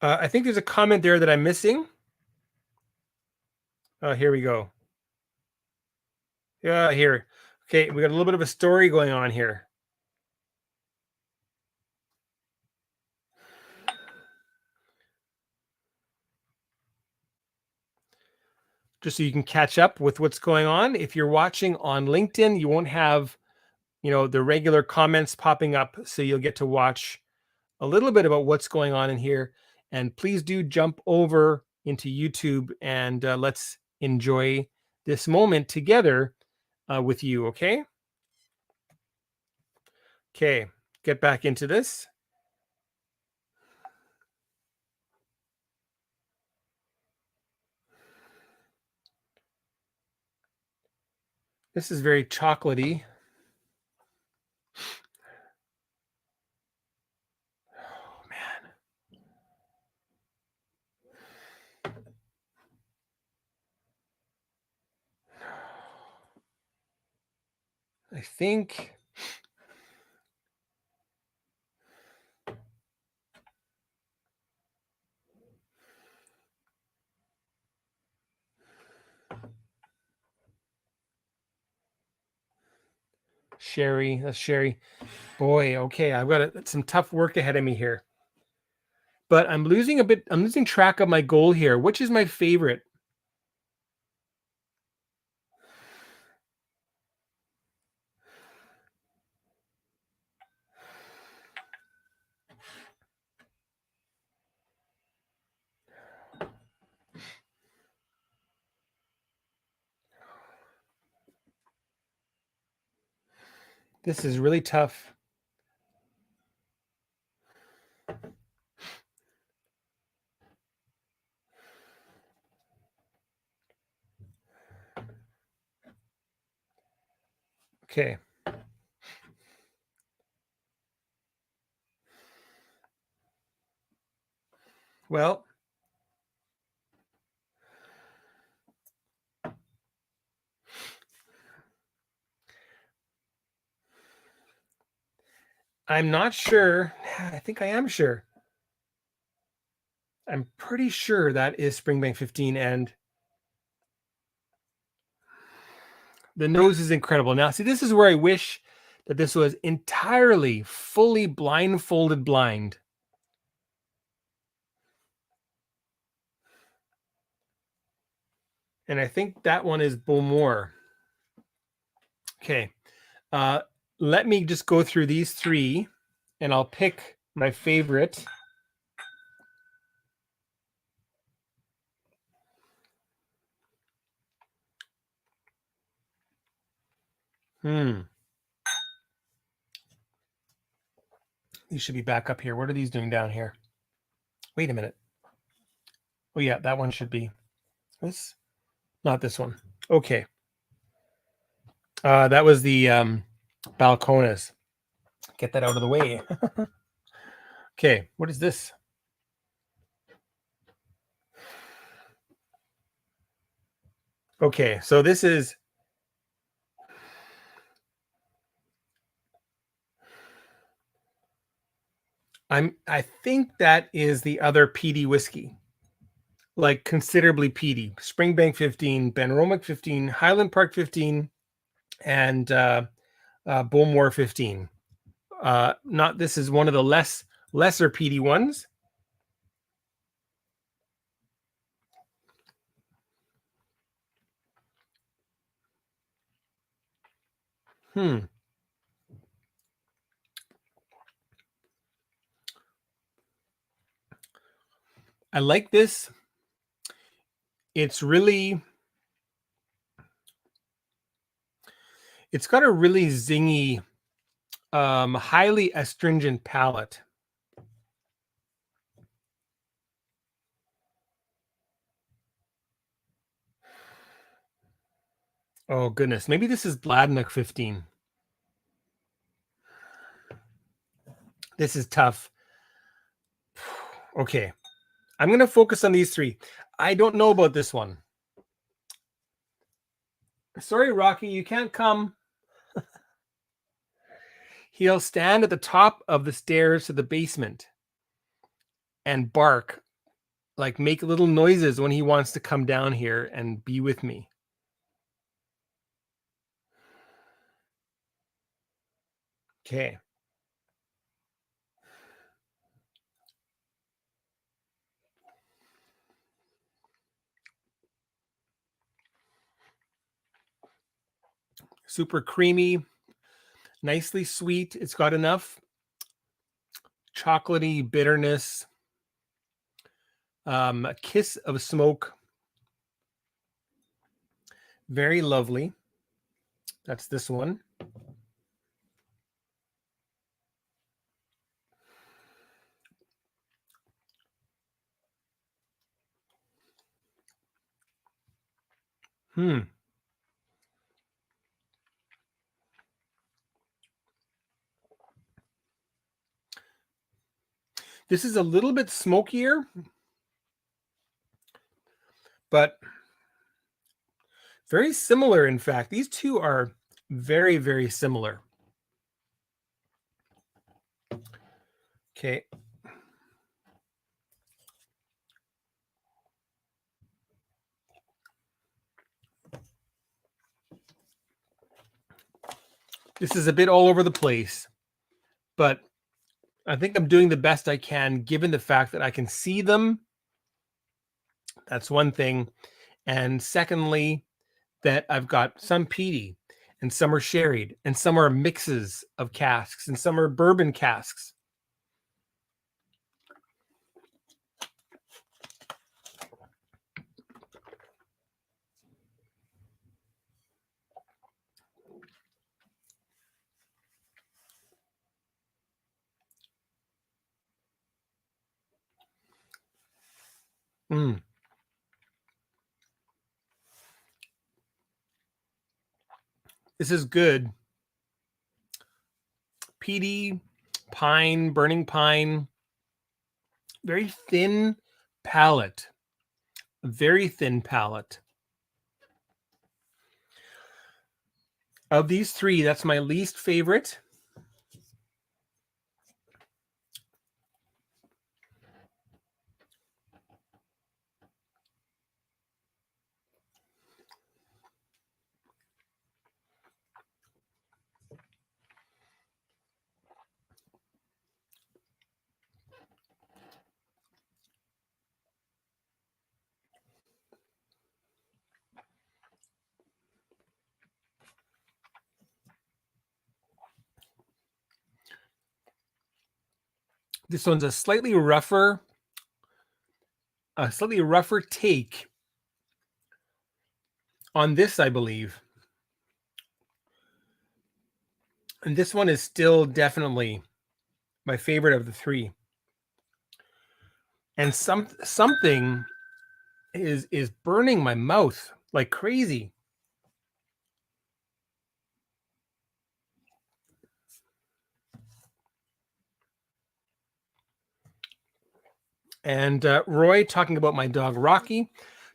I think there's a comment there that I'm missing. Oh, here we go. Yeah, here. Okay, we got a little bit of a story going on here. Just so you can catch up with what's going on. If you're watching on LinkedIn, you won't have, the regular comments popping up, so you'll get to watch a little bit about what's going on in here. And please do jump over into YouTube and let's enjoy this moment together with you, okay? Okay, get back into this. This is very chocolatey. Oh, man. I think sherry. That's sherry. Boy, okay, I've got some tough work ahead of me here. But I'm losing track of my goal here. Which is my favorite? This is really tough. Okay. Well, I'm not sure. I think I am sure. I'm pretty sure that is Springbank 15, and the nose is incredible. Now, see, this is where I wish that this was entirely, fully blindfolded blind. And I think that one is Beaumont. Okay. Let me just go through these three, and I'll pick my favorite. These should be back up here. What are these doing down here? Wait a minute. Oh, yeah, that one should be this. Not this one. Okay. That was the Balcones. Get that out of the way. Okay, what is this? Okay, so this is I think that is the other peaty whiskey. Like considerably peaty. Springbank 15, Benromic 15, Highland Park 15, and Beaumont 15. This is one of the lesser peaty ones. I like this. It's got a really zingy, highly astringent palate. Oh goodness, maybe this is Bladnoch 15. This is tough. Okay, I'm going to focus on these three. I don't know about this one. Sorry, Rocky, you can't come. He'll stand at the top of the stairs to the basement and bark, like make little noises when he wants to come down here and be with me. Okay. Super creamy, nicely sweet. It's got enough chocolatey bitterness, a kiss of smoke, Very lovely. That's this one. This is a little bit smokier, but very similar. In fact, these two are very, very similar. Okay. This is a bit all over the place, but I think I'm doing the best I can given the fact that I can see them. That's one thing. And secondly, that I've got some peaty and some are sherried and some are mixes of casks and some are bourbon casks. This is good. Peaty, pine, burning pine, very thin palate. Very thin palate. Of these three, that's my least favorite. This one's a slightly rougher take on this, I believe. And this one is still definitely my favorite of the three. And something is burning my mouth like crazy. And Roy talking about my dog Rocky.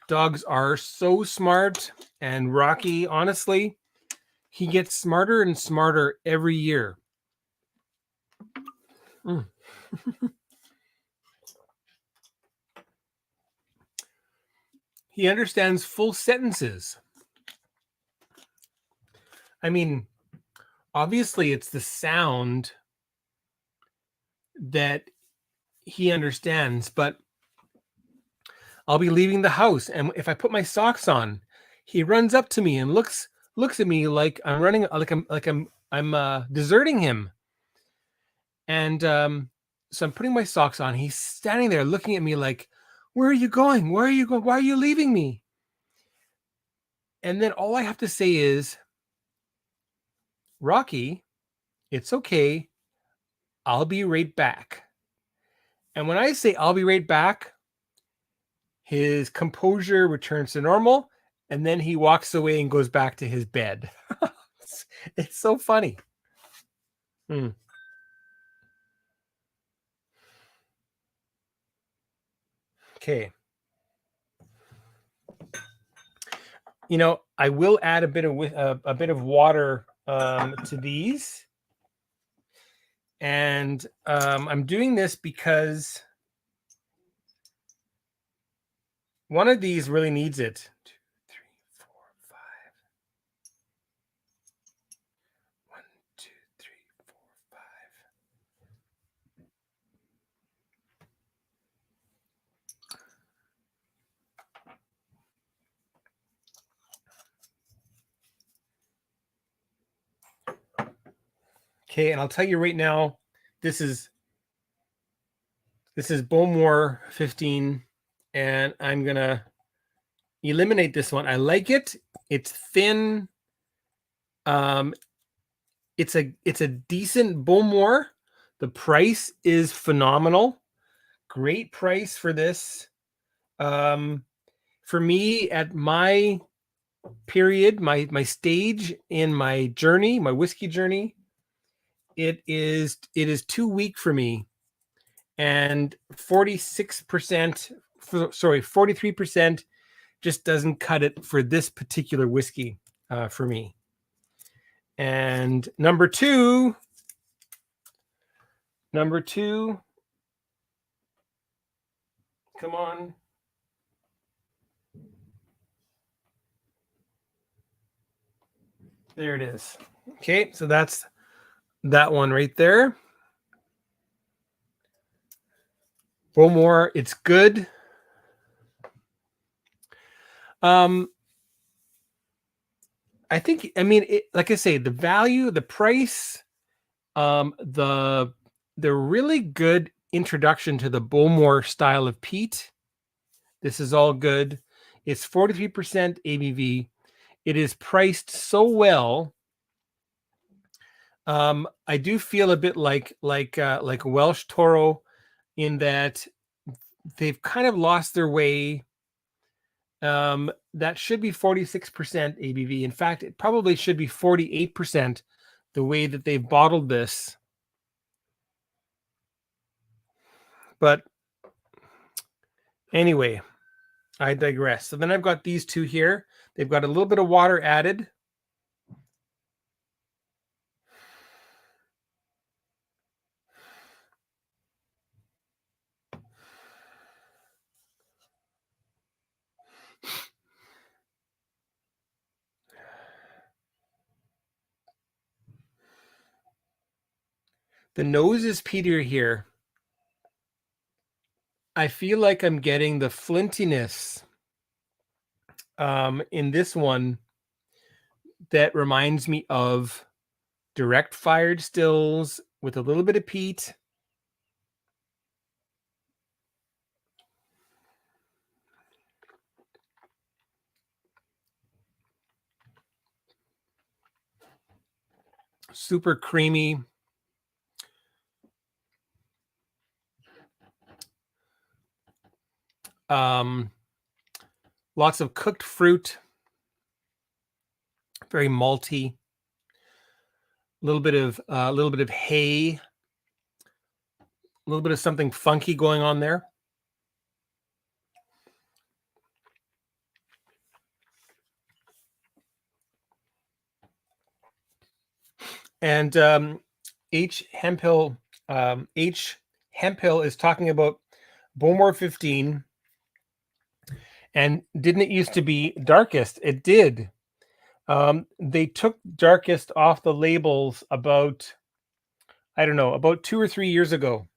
Dogs are so smart, and Rocky, honestly, he gets smarter and smarter every year. He understands full sentences. I mean, obviously it's the sound that he understands, but I'll be leaving the house, and if I put my socks on, he runs up to me and looks at me like I'm running, like I'm deserting him. And so I'm putting my socks on. He's standing there looking at me like, "Where are you going? Where are you going? Why are you leaving me?" And then all I have to say is, "Rocky, it's okay. I'll be right back." And when I say I'll be right back, his composure returns to normal, and then he walks away and goes back to his bed. It's so funny. Okay. You know, I will add a bit of water to these, and I'm doing this because one of these really needs it. 2, 3, 4, 5. 1, 2, 3, 4, 5. Okay, and I'll tell you right now, this is Bowmore 15, and I'm gonna eliminate this one. I like it. It's thin. It's a decent Bowmore. The price is phenomenal. Great price for this. For me, at my period, my stage in my journey, my whiskey journey, it is too weak for me. And 43% just doesn't cut it for this particular whiskey for me. And number two, come on. There it is. Okay, so that's that one right there. Bowmore, it's good. I think, I mean, like I say, the value, the price, the really good introduction to the Bowmore style of peat. This is all good. It's 43% ABV. It is priced so well. I do feel a bit like Welsh Toro in that they've kind of lost their way. That should be 46% ABV. In fact, it probably should be 48% the way that they've bottled this. But anyway, I digress. So then I've got these two here. They've got a little bit of water added. The nose is peatier here. I feel like I'm getting the flintiness in this one that reminds me of direct fired stills with a little bit of peat. Super creamy. Lots of cooked fruit. Very malty. A little bit of hay. A little bit of something funky going on there. And H. Hemphill is talking about Bowmore 15. And didn't it used to be darkest? It did. They took darkest off the labels about, I don't know, about 2 or 3 years ago.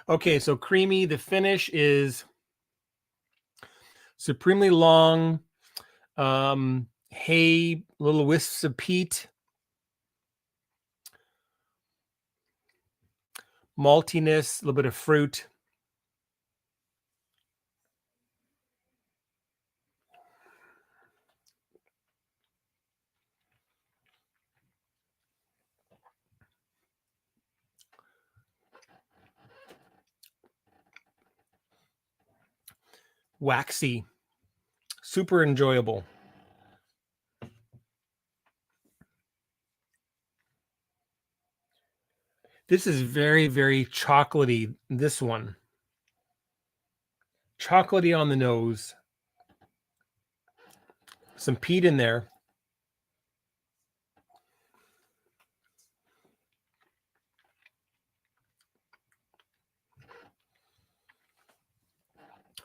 Okay, so creamy. The finish is supremely long. Hay, little wisps of peat. Maltiness, a little bit of fruit. Waxy. Super enjoyable. This is very, very chocolatey, this one. Chocolatey on the nose. Some peat in there.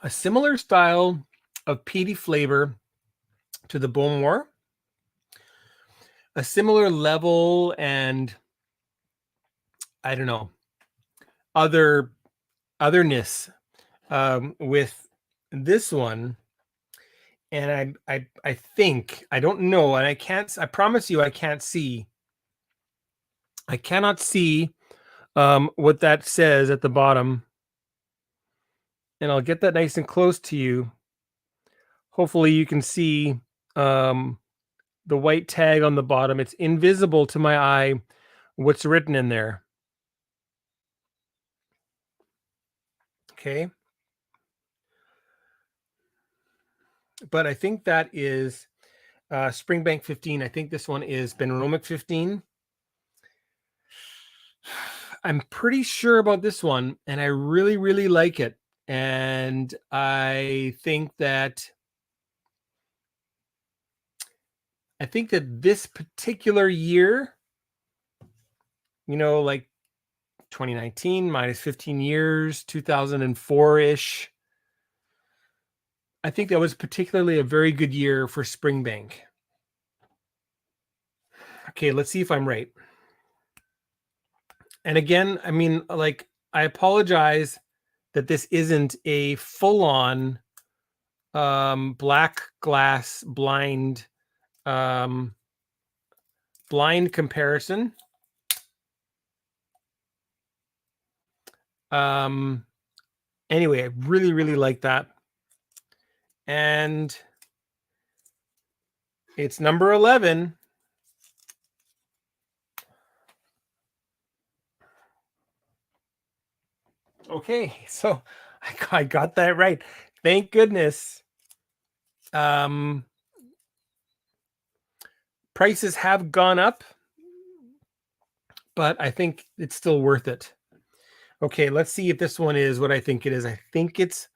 A similar style of peaty flavor to the Bowmore. A similar level and, I don't know, otherness with this one. And I think, I don't know, and I promise you I can't see. I cannot see what that says at the bottom. and I'll get that nice and close to you. Hopefully you can see the white tag on the bottom. It's invisible to my eye what's written in there. Okay. But I think that is Springbank 15. I think this one is Benromic 15. I'm pretty sure about this one, and I really, really like it. And I think that this particular year, you know, like 2019 minus 15 years, 2004-ish, I think that was particularly a very good year for Springbank. Okay, let's see if I'm right. And again, I mean, like, I apologize that this isn't a full-on black glass blind comparison. Anyway, I really, really like that. And it's number 11. Okay, so I got that right. Thank goodness. Prices have gone up, but I think it's still worth it. Okay, let's see if this one is what I think it is. I think it's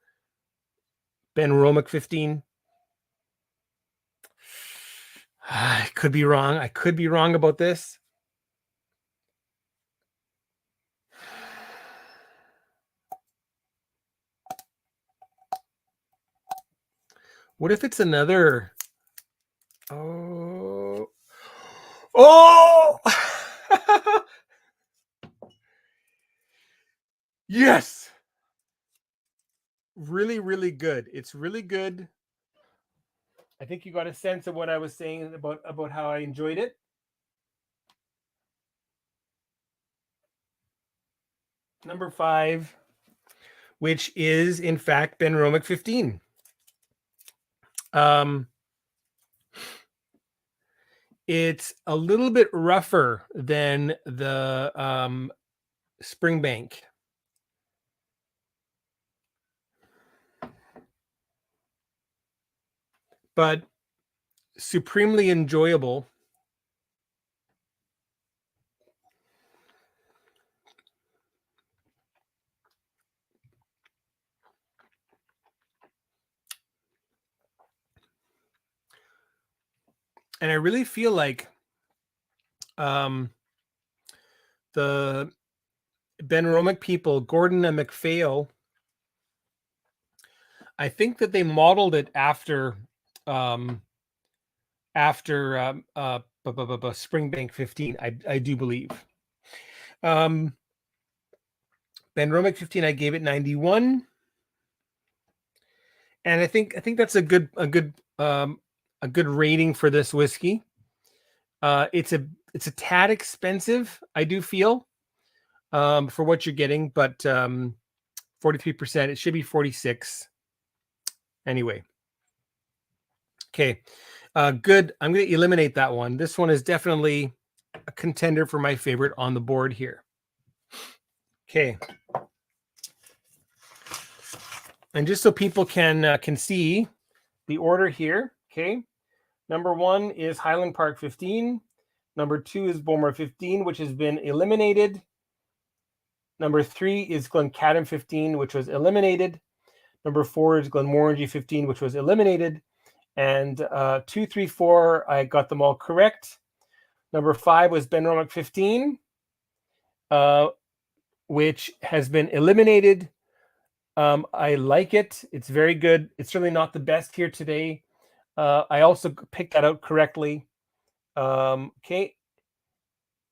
Benromic 15. I could be wrong. I could be wrong about this. What if it's another? Oh! Yes! Really, really good. It's really good. I think you got a sense of what I was saying about how I enjoyed it. Number 5, which is in fact Benromic 15. It's a little bit rougher than the Springbank. But supremely enjoyable. And I really feel like the Benromic people, Gordon and MacPhail, I think that they modeled it after Springbank 15. I do believe. Benromic 15, I gave it 91, and I think that's a good rating for this whiskey. It's a tad expensive, I do feel, for what you're getting, but 43%. It should be 46. Anyway. Okay. Good. I'm going to eliminate that one. This one is definitely a contender for my favorite on the board here. Okay. And just so people can see the order here. Okay. Number 1 is Highland Park 15. Number 2 is Beaumont 15, which has been eliminated. Number 3 is Cadm 15, which was eliminated. Number 4 is Glenmorangie 15, which was eliminated. And 2, 3, 4, I got them all correct. Number 5 was Benromic 15, which has been eliminated. I like it. It's very good. It's certainly not the best here today. I also picked that out correctly. Okay.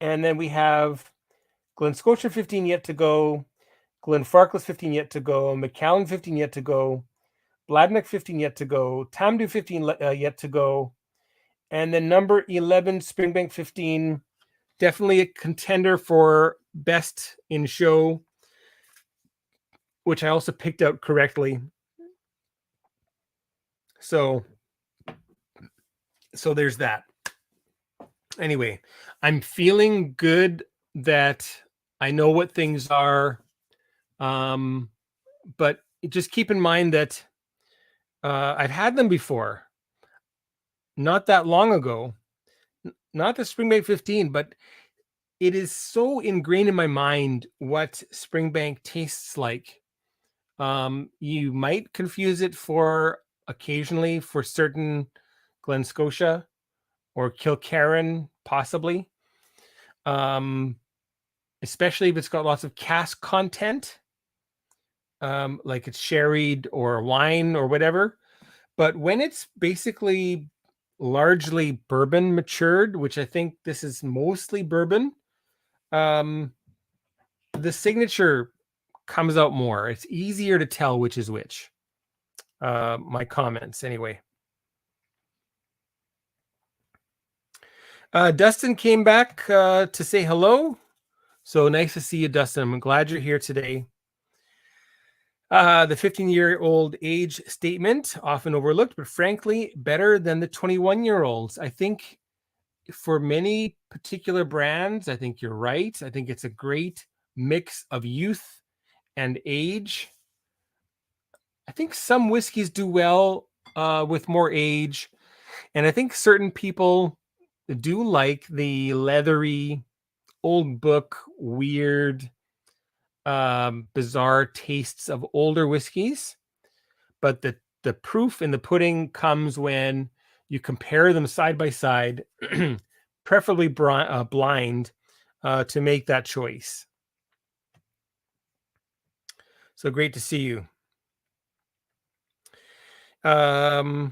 And then we have Scotia 15 yet to go, Farkless 15 yet to go, Macallan 15 yet to go, Bladnoch 15 yet to go, Tamdoo 15 yet to go, and then number 11, Springbank 15, definitely a contender for best in show. which I also picked out correctly. So there's that. Anyway, I'm feeling good that I know what things are. But just keep in mind that I've had them before, not that long ago, not the Springbank 15, but it is so ingrained in my mind what Springbank tastes like. You might confuse it occasionally for certain Glen Scotia or Kilkerran, possibly. Especially if it's got lots of cask content, like it's sherried or wine or whatever. But when it's basically largely bourbon matured, which I think this is mostly bourbon, the signature comes out more. It's easier to tell which is which. My comments, anyway. Dustin came back to say hello. So nice to see you, Dustin. I'm glad you're here today. The 15-year-old age statement, often overlooked, but frankly, better than the 21-year-olds. I think for many particular brands, I think you're right. I think it's a great mix of youth and age. I think some whiskeys do well with more age. And I think certain people do like the leathery, old book, weird, bizarre tastes of older whiskeys. But the proof in the pudding comes when you compare them side by side, preferably blind, to make that choice. So great to see you. A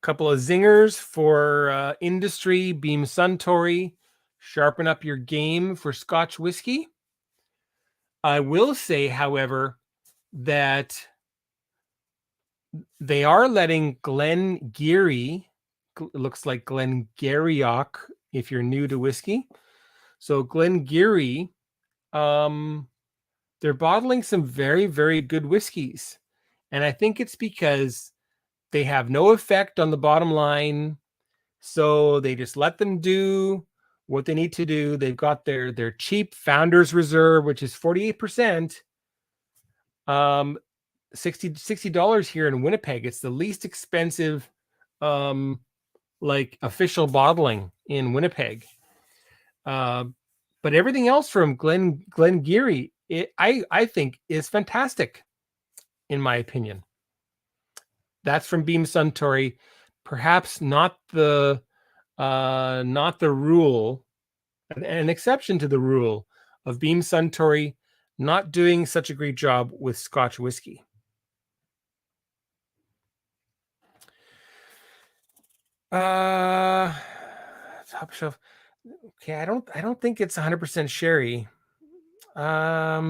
couple of zingers for industry. Beam Suntory, sharpen up your game for Scotch whiskey. I will say, however, that they are letting Glengarry, it looks like Glengarioch if you're new to whiskey. So Glengarry, they're bottling some very, very good whiskeys. And I think it's because they have no effect on the bottom line. So they just let them do what they need to do. They've got their cheap Founders Reserve, which is 48%. $60 here in Winnipeg. It's the least expensive like official bottling in Winnipeg. But everything else from Glengarry, I think is fantastic, in my opinion. That's from Beam Suntory. Perhaps not the rule, an exception to the rule of Beam Suntory not doing such a great job with Scotch whiskey. Top shelf. Okay, I don't think it's 100% sherry. I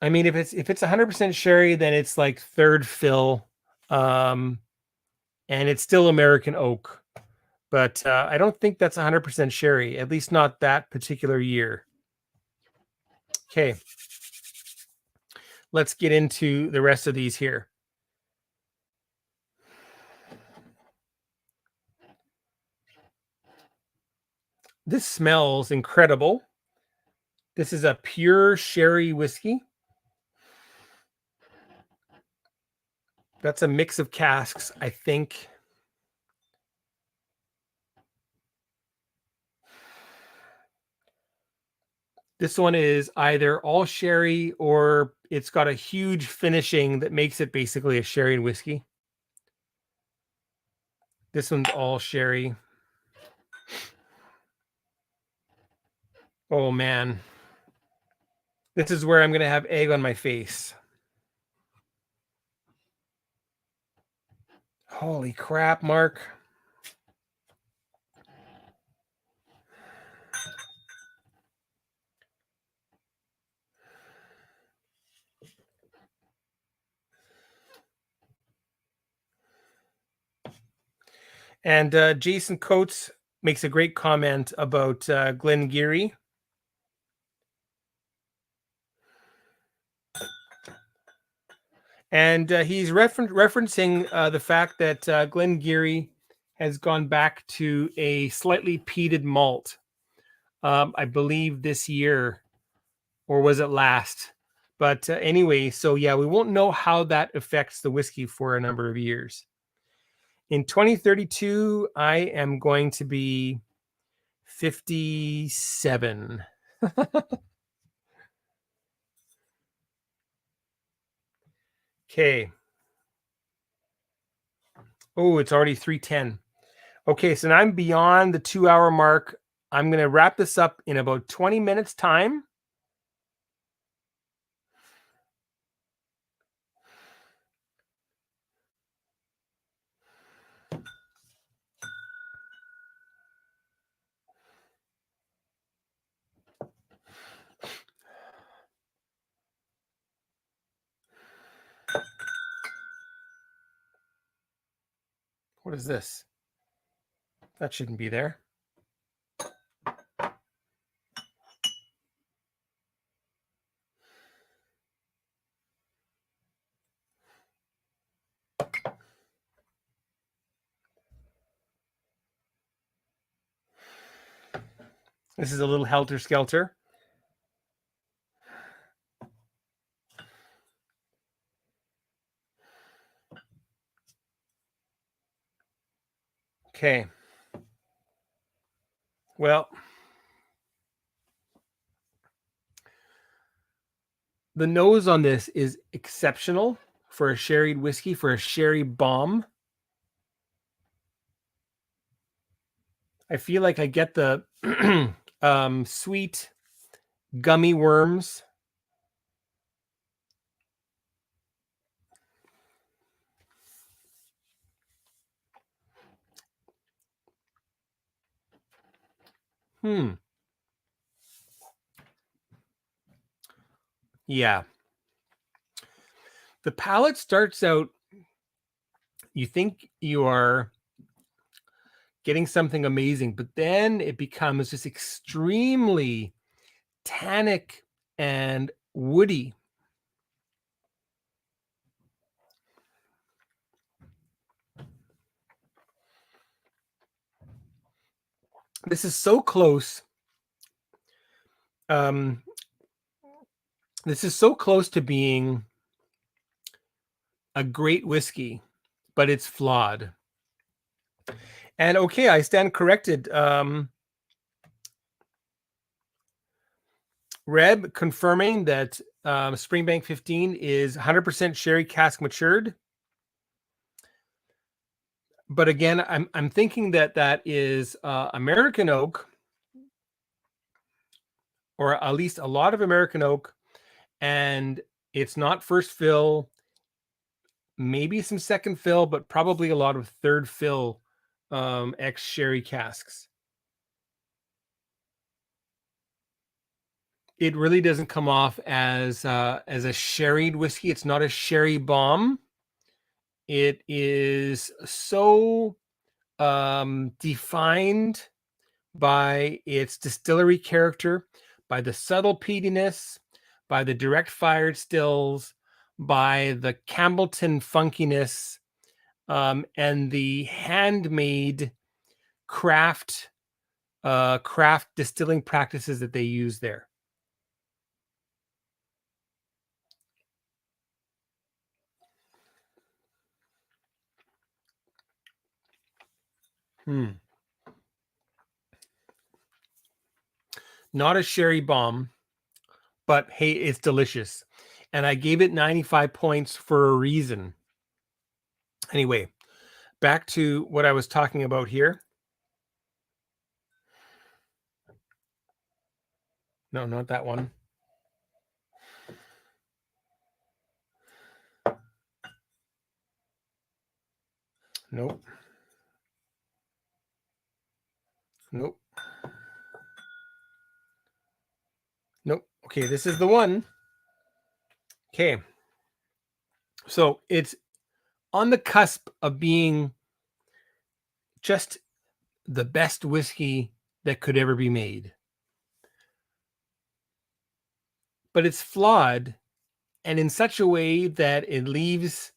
mean, if it's 100% sherry, then it's like third fill, and it's still American oak. But I don't think that's 100% sherry, at least not that particular year. Okay, let's get into the rest of these here. This smells incredible. This is a pure sherry whiskey. That's a mix of casks, I think. This one is either all sherry or it's got a huge finishing that makes it basically a sherry and whiskey. This one's all sherry. Oh, man. This is where I'm going to have egg on my face. Holy crap, Mark. And Jason Coates makes a great comment about Glengarry. And he's referencing the fact that Glengarry has gone back to a slightly peated malt, I believe this year, or was it last? But anyway, so yeah, we won't know how that affects the whiskey for a number of years. In 2032, I am going to be 57. Okay. Oh, it's already 3:10. Okay, so now I'm beyond the 2-hour mark. I'm going to wrap this up in about 20 minutes time. What is this? That shouldn't be there. This is a little helter-skelter. Okay. Well, the nose on this is exceptional for a sherried whiskey, for a sherry bomb. I feel like I get the sweet gummy worms. Yeah. The palate starts out, you think you are getting something amazing, but then it becomes just extremely tannic and woody. This is so close. This is so close to being a great whiskey, but it's flawed. And okay, I stand corrected. Reb confirming that Springbank 15 is 100% sherry cask matured. But again, I'm thinking that is American oak, or at least a lot of American oak, and it's not first fill, maybe some second fill, but probably a lot of third fill ex sherry casks. It really doesn't come off as a sherried whiskey. It's not a sherry bomb. It is so defined by its distillery character, by the subtle peatiness, by the direct fired stills, by the Campbellton funkiness, and the handmade craft distilling practices that they use there. Not a sherry bomb, but hey, it's delicious. And I gave it 95 points for a reason. Anyway, back to what I was talking about here. No, not that one. Nope. Nope. Nope. Okay, this is the one. Okay. So it's on the cusp of being just the best whiskey that could ever be made. But it's flawed, and in such a way that it leaves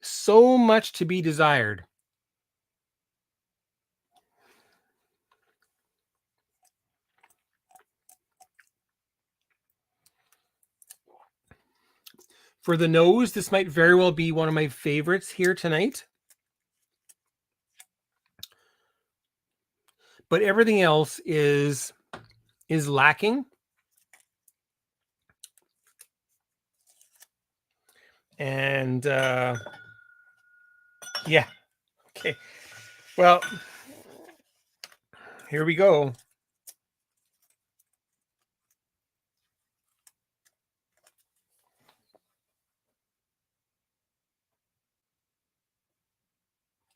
so much to be desired. For the nose, this might very well be one of my favorites here tonight. But everything else is lacking. And yeah. Okay. Well, here we go.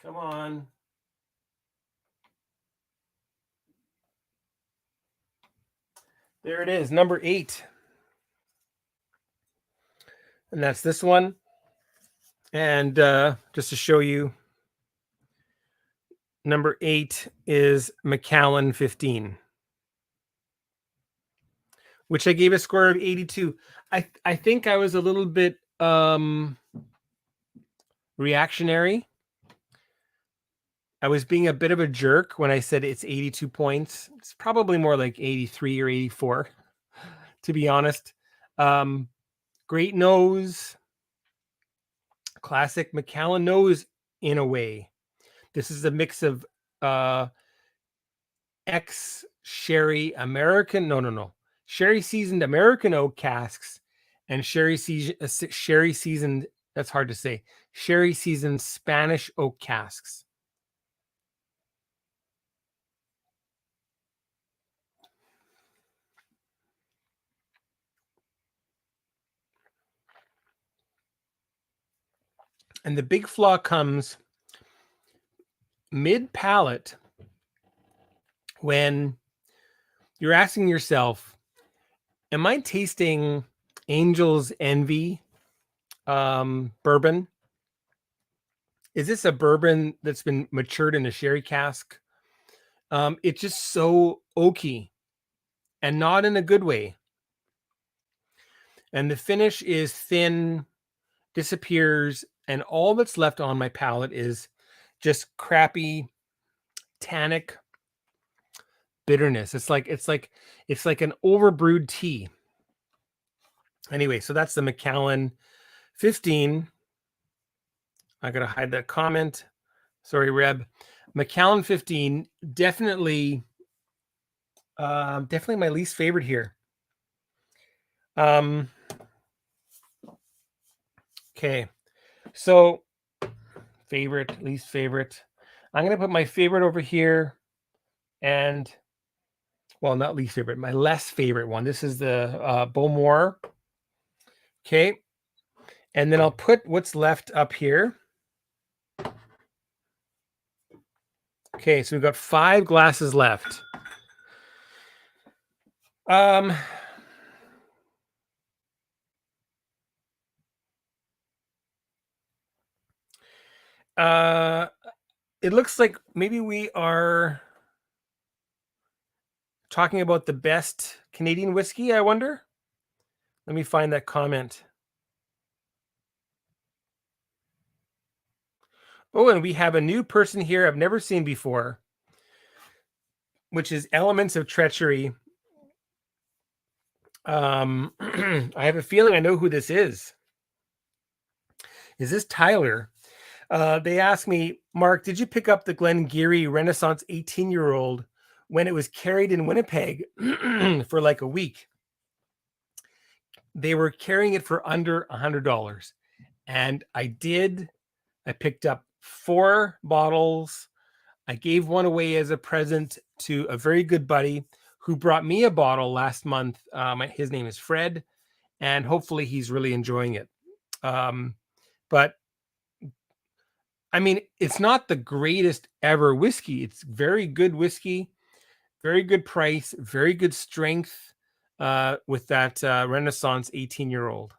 Come on. There it is, number 8. And that's this one. And just to show you, number 8 is Macallan 15, which I gave a score of 82. I think I was a little bit reactionary. I was being a bit of a jerk when I said it's 82 points. It's probably more like 83 or 84, to be honest. Great nose. Classic Macallan nose in a way. This is a mix of ex-sherry American, sherry seasoned American oak casks and sherry seasoned, that's hard to say, sherry seasoned Spanish oak casks. And the big flaw comes mid-palate when you're asking yourself, am I tasting Angel's Envy bourbon? Is this a bourbon that's been matured in a sherry cask? It's just so oaky and not in a good way. And the finish is thin, disappears, and all that's left on my palate is just crappy tannic bitterness. It's like an overbrewed tea. Anyway, so that's the Macallan 15. I gotta hide that comment. Sorry, Reb. Macallan 15, definitely my least favorite here. Okay, so favorite, least favorite. I'm gonna put my favorite over here, and well, not least favorite, my less favorite one. This is the Beaumont. Okay, and then I'll put what's left up here. Okay, so we've got 5 glasses left. It looks like maybe we are talking about the best Canadian whiskey, I wonder. Let me find that comment. Oh, and we have a new person here I've never seen before, which is Elements of Treachery. I have a feeling I know who this is. Is this Tyler? They asked me, Mark, did you pick up the Glengarry Renaissance 18-year-old when it was carried in Winnipeg for like a week? They were carrying it for under $100. And I did. I picked up 4 bottles. I gave one away as a present to a very good buddy who brought me a bottle last month. His name is Fred, and hopefully he's really enjoying it. But I mean, it's not the greatest ever whiskey. It's very good whiskey, very good price, very good strength with that Renaissance 18-year-old.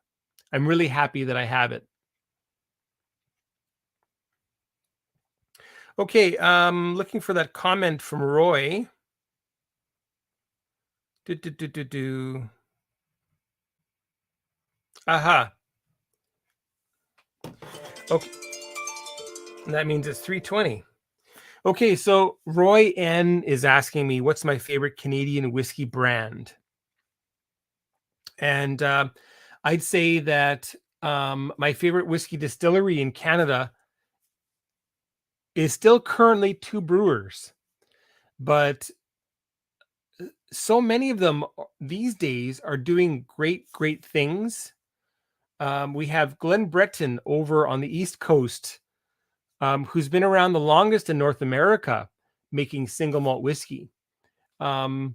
I'm really happy that I have it. Okay, looking for that comment from Roy. Aha. Okay. That means it's 3:20. Okay, so Roy N is asking me what's my favorite Canadian whiskey brand. And I'd say that my favorite whiskey distillery in Canada is still currently Two Brewers, but so many of them these days are doing great things. We have Glen Breton over on the East Coast, who's been around the longest in North America, making single malt whiskey. They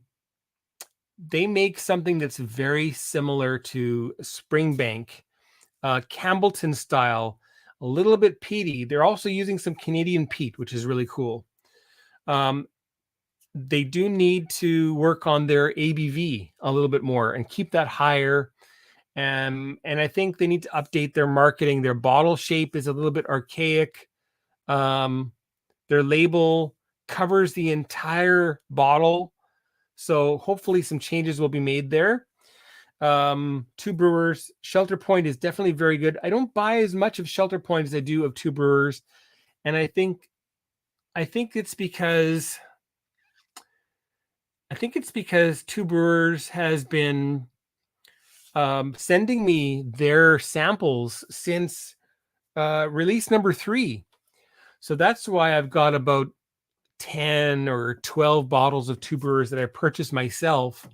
make something that's very similar to Springbank, Campbellton style, a little bit peaty. They're also using some Canadian peat, which is really cool. They do need to work on their ABV a little bit more and keep that higher. And I think they need to update their marketing. Their bottle shape is a little bit archaic. Their label covers the entire bottle. So hopefully some changes will be made there. Two Brewers, Shelter Point is definitely very good. I don't buy as much of Shelter Point as I do of Two Brewers. And I think it's because Two Brewers has been sending me their samples since release number 3. So that's why I've got about 10 or 12 bottles of Two Brewers that I purchased myself.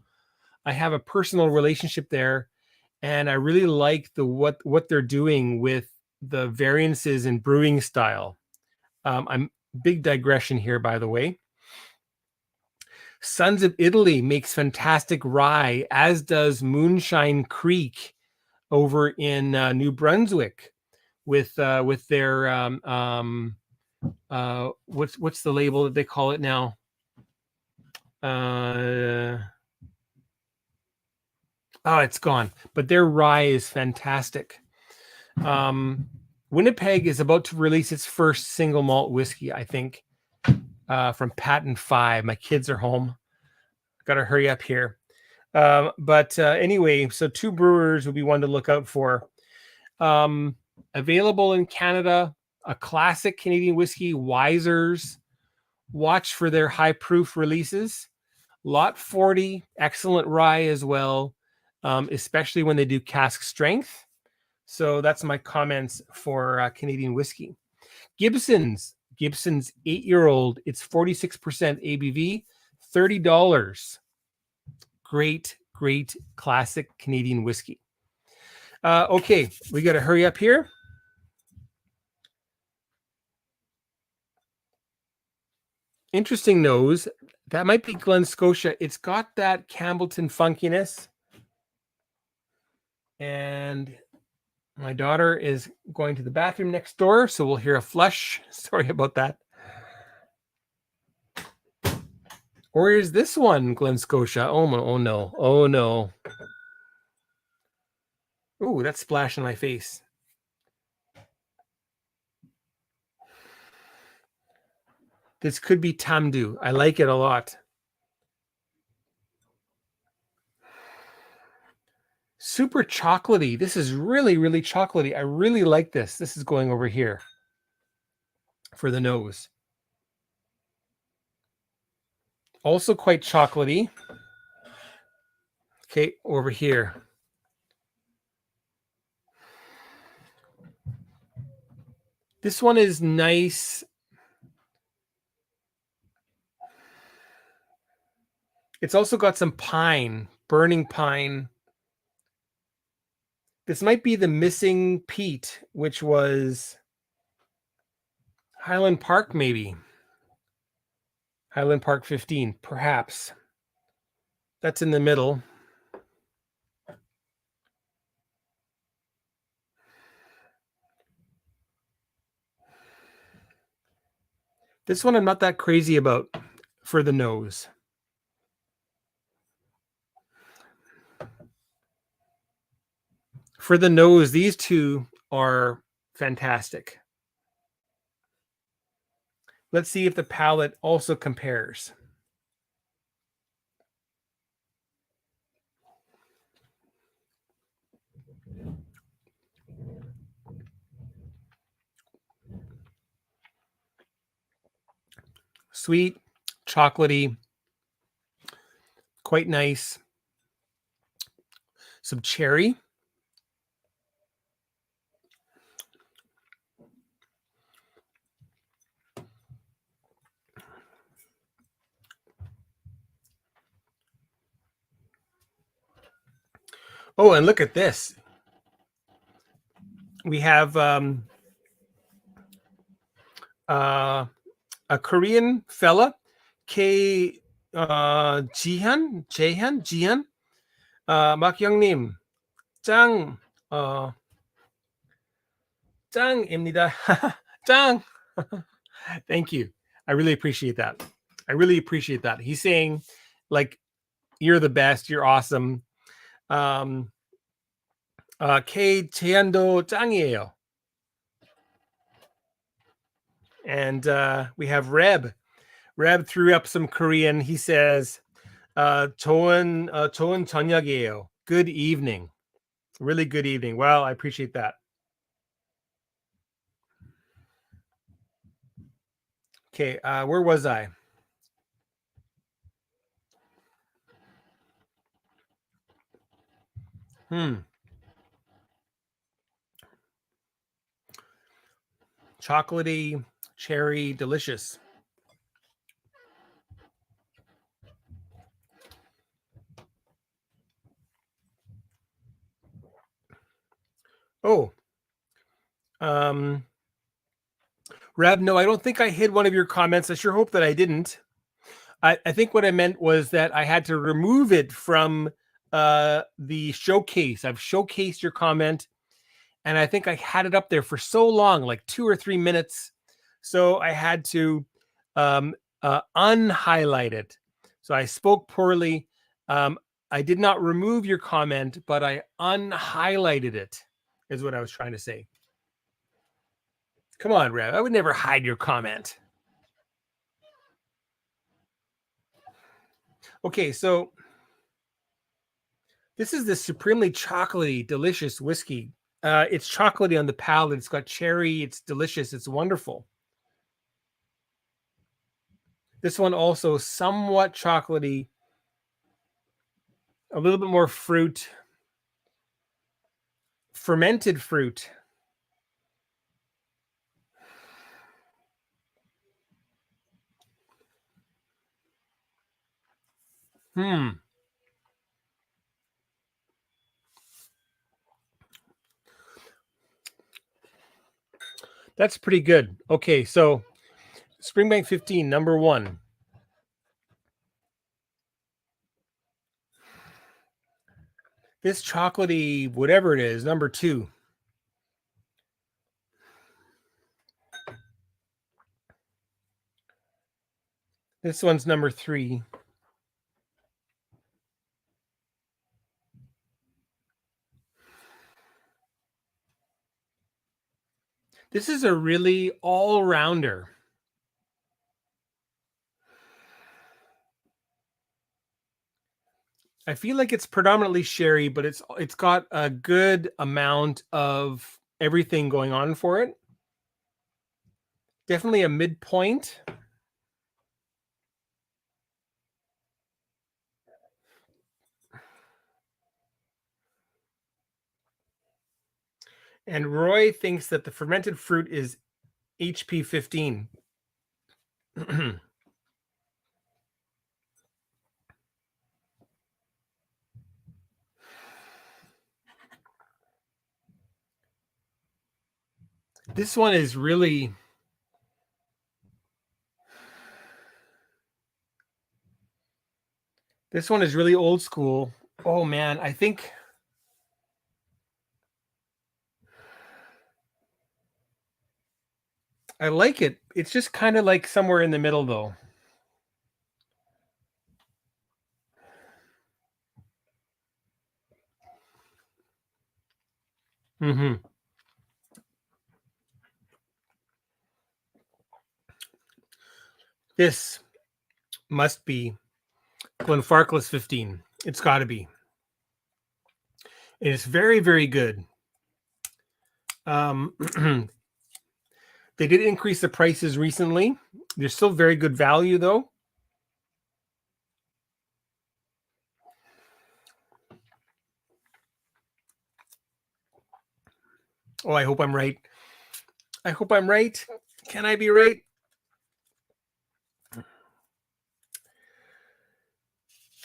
I have a personal relationship there, and I really like what they're doing with the variances in brewing style. I'm big digression here, by the way. Sons of Italy makes fantastic rye, as does Moonshine Creek over in New Brunswick with their what's the label that they call it now? It's gone. But their rye is fantastic. Winnipeg is about to release its first single malt whiskey, I think, from Patent 5. My kids are home. Got to hurry up here. But anyway, so Two Brewers will be one to look out for. Available in Canada, a classic Canadian whiskey, Wiser's. Watch for their high proof releases. Lot 40, excellent rye as well, especially when they do cask strength. So that's my comments for Canadian whiskey. Gibson's 8-year-old. It's 46% ABV, $30. Great classic Canadian whiskey. Okay, we got to hurry up here. Interesting nose. That might be Glen Scotia. It's got that Campbellton funkiness. And my daughter is going to the bathroom next door, so we'll hear a flush. Sorry about that. Or is this one Glen Scotia? Oh no. Ooh, that splash in my face. This could be Tamdoo. I like it a lot. Super chocolatey. This is really chocolatey. I really like this. This is going over here for the nose. Also quite chocolatey. Okay, over here. This one is nice. It's also got some pine, burning pine. This might be the missing peat, which was Highland Park, maybe. Highland Park 15, perhaps. That's in the middle. This one I'm not that crazy about for the nose. For the nose, these two are fantastic. Let's see if the palate also compares. Sweet, chocolatey, quite nice. Some cherry. Oh, and look at this. We have a Korean fella, K Jihan, 막 형님, 짱, 짱입니다. 짱. Thank you. I really appreciate that. He's saying, like, you're the best, you're awesome. K 제안도 짱이에요. And we have Reb. Reb threw up some Korean. He says, 좋은 저녁이에요. Good evening. Really good evening. Well, I appreciate that. Okay, where was I? Chocolatey, cherry, delicious. Oh, Reb, no, I don't think I hid one of your comments. I sure hope that I didn't. I think what I meant was that I had to remove it from the showcase. I've showcased your comment, and I think I had it up there for so long, like 2 or 3 minutes. So I had to unhighlight it. So I spoke poorly. I did not remove your comment, but I unhighlighted it, is what I was trying to say. Come on, Rev. I would never hide your comment. Okay, so this is the supremely chocolatey, delicious whiskey. It's chocolatey on the palate. It's got cherry. It's delicious. It's wonderful. This one also somewhat chocolatey, a little bit more fruit, fermented fruit. That's pretty good. Okay, so Springbank 15, number 1. This chocolatey, whatever it is, number 2. This one's number 3. This is a really all-rounder. I feel like it's predominantly sherry, but it's got a good amount of everything going on for it. Definitely a midpoint. And Roy thinks that the fermented fruit is HP 15. This one is really... This one is really old school. Oh, man, I think... I like it. It's just kind of like somewhere in the middle, though. Mm-hmm. This must be Farkless 15. It's got to be. It's very, very good. They did increase the prices recently. They're still very good value, though. Oh, I hope I'm right. I hope I'm right. Can I be right?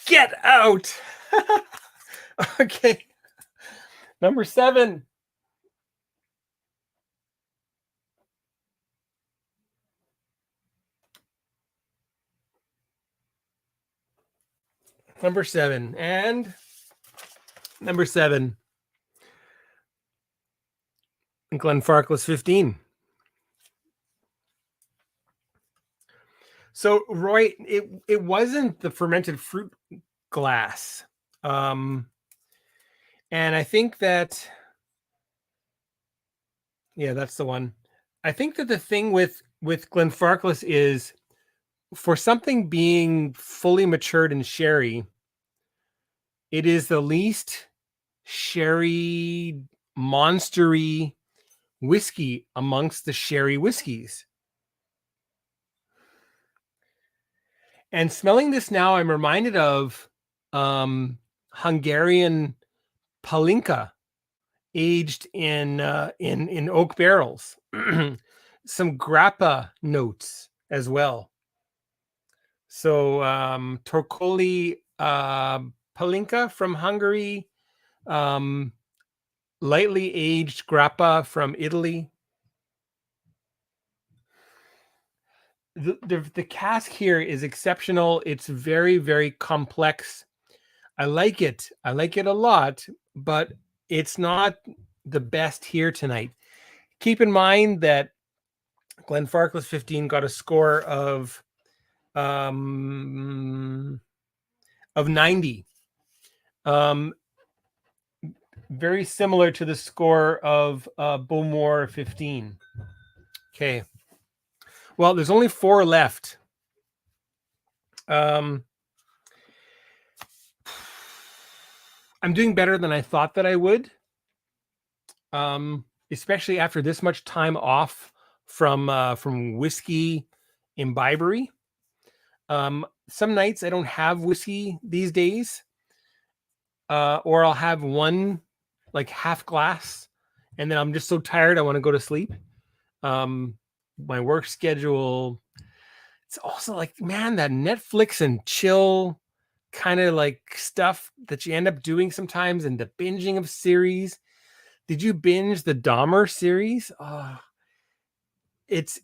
Get out. Okay. Number 7. Number 7. And number 7. Farkless 15. So, Roy, it wasn't the fermented fruit glass. And I think that, yeah, that's the one. I think that the thing with Farkless is, for something being fully matured in sherry, it is the least sherry monstery whiskey amongst the sherry whiskeys. And smelling this now, I'm reminded of Hungarian Palinka, aged in oak barrels. Some grappa notes as well. So Torcoli Palinka from Hungary, lightly aged grappa from Italy. The cask here is exceptional. It's very, very complex. I like it. I like it a lot, but it's not the best here tonight. Keep in mind that Farkless 15 got a score of 90. Very similar to the score of Bowmore 15. Okay. Well, there's only 4 left. I'm doing better than I thought that I would. Especially after this much time off from whiskey imbibery. Some nights I don't have whiskey these days, or I'll have one like half glass, and then I'm just so tired I want to go to sleep. My work schedule, it's also like, man, that Netflix and chill kind of like stuff that you end up doing sometimes, and the binging of series. Did you binge the Dahmer series? It's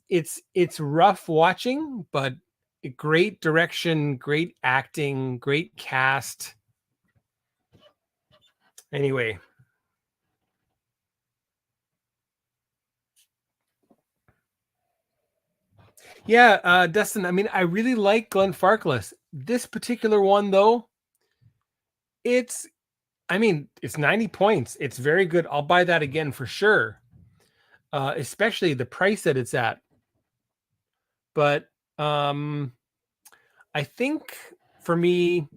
rough watching, but great direction, great acting, great cast. Anyway. Yeah, Dustin, I mean, I really like Farkless. This particular one, though, it's 90 points. It's very good. I'll buy that again for sure. Especially the price that it's at. But I think for me,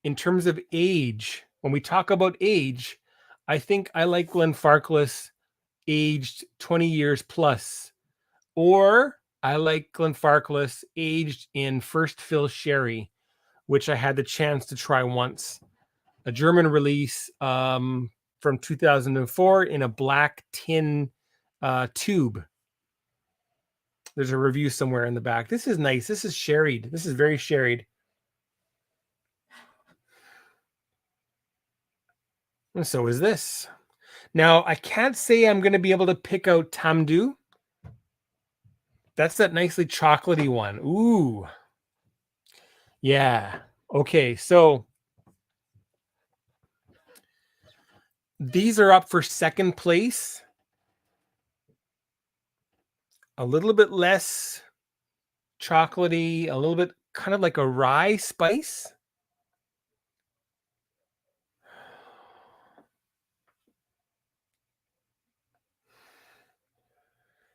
in terms of age, when we talk about age, I think I like Farkless aged 20 years plus, or I like Farkless aged in first fill sherry, which I had the chance to try once. A German release from 2004 in a black tin tube. There's a review somewhere in the back. This is nice. This is sherried. This is very sherried. And so is this. Now, I can't say I'm going to be able to pick out Tamdoo. That's that nicely chocolatey one. Ooh. Yeah. Okay, so these are up for second place. A little bit less chocolatey, a little bit kind of like a rye spice.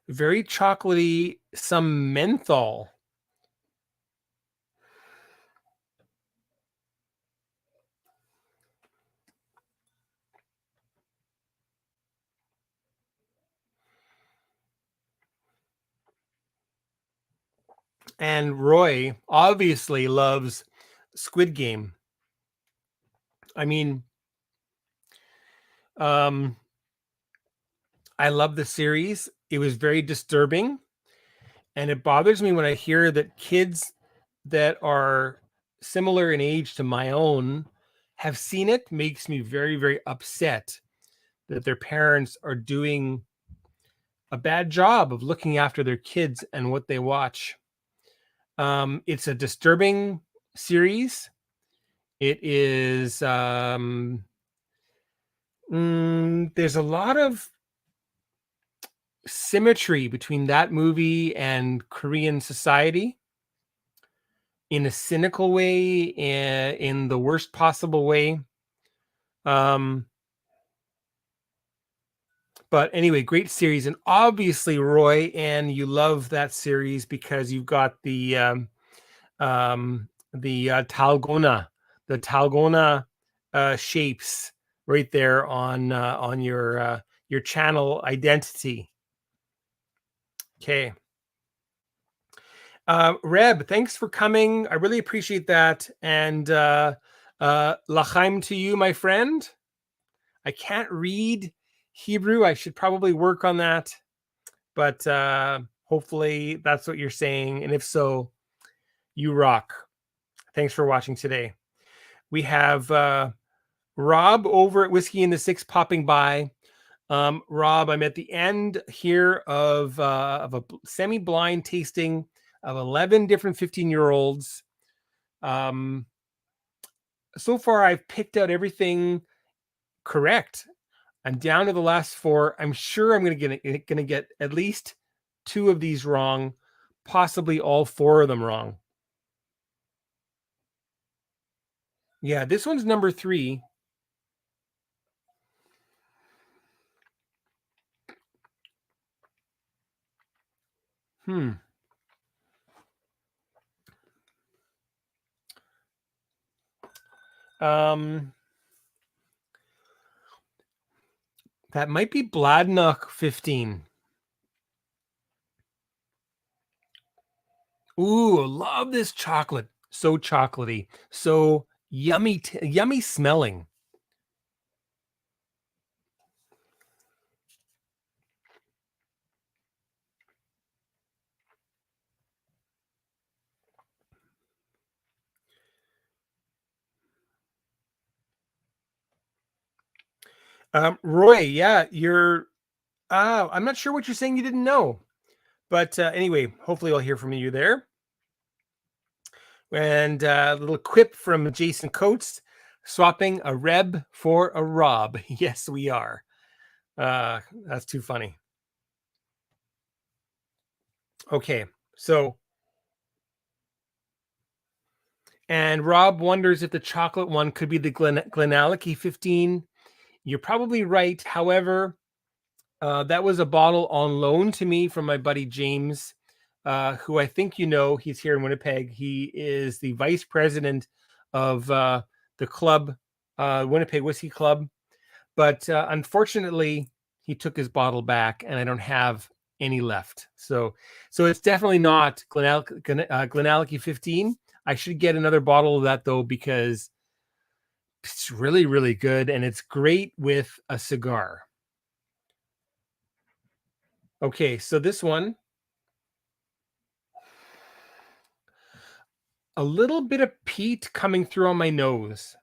Very chocolatey, some menthol And Roy obviously loves Squid Game. I mean, I love the series. It was very disturbing. And it bothers me when I hear that kids that are similar in age to my own have seen it. Makes me very, very upset that their parents are doing a bad job of looking after their kids and what they watch. It's a disturbing series. It is, there's a lot of symmetry between that movie and Korean society in a cynical way, in the worst possible way. But anyway, great series. And obviously, Roy, and you love that series because you've got the Talgona, shapes right there on your channel identity. Okay. Reb, thanks for coming. I really appreciate that. And Lachaim to you, my friend. I can't read Hebrew. I should probably work on that. But hopefully that's what you're saying. And if so, you rock. Thanks for watching today. We have Rob over at Whiskey in the Six popping by. Rob, I'm at the end here of a semi-blind tasting of 11 different 15-year-olds. So far, I've picked out everything correct. I'm down to the last 4. I'm sure I'm going to get at least 2 of these wrong, possibly all 4 of them wrong. Yeah, this one's number 3. That might be Bladnoch 15. Ooh, love this chocolate. So chocolatey, so yummy, yummy smelling. Roy, yeah, you're. I'm not sure what you're saying. You didn't know, but anyway, hopefully I'll hear from you there. And a little quip from Jason Coates, swapping a Reb for a Rob. Yes, we are. That's too funny. Okay, so. And Rob wonders if the chocolate one could be the Glenallachie 15. You're probably right. However, that was a bottle on loan to me from my buddy James, who I think you know. He's here in Winnipeg. He is the vice president of the club, Winnipeg Whiskey Club. But unfortunately, he took his bottle back, and I don't have any left. So it's definitely not Glenallachie 15. I should get another bottle of that, though, because it's really, really good, and it's great with a cigar. Okay, so this one, a little bit of peat coming through on my nose.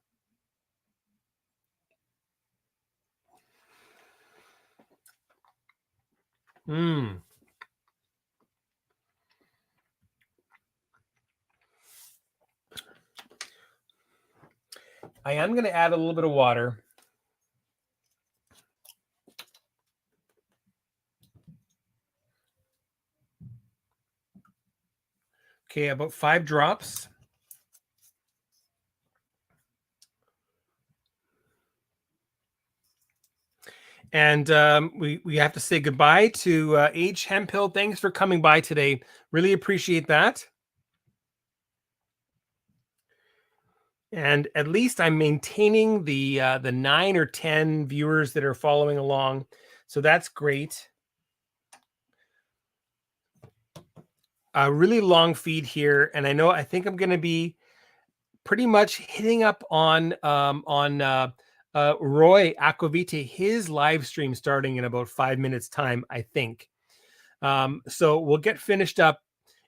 I am going to add a little bit of water. Okay, about 5 drops. And we have to say goodbye to H. Hemphill. Thanks for coming by today. Really appreciate that. And at least I'm maintaining the 9 or 10 viewers that are following along. So that's great. a really long feed here, and I think I'm going to be pretty much hitting up on Roy Aquavite, his live stream starting in about 5 minutes time, I think. So we'll get finished up,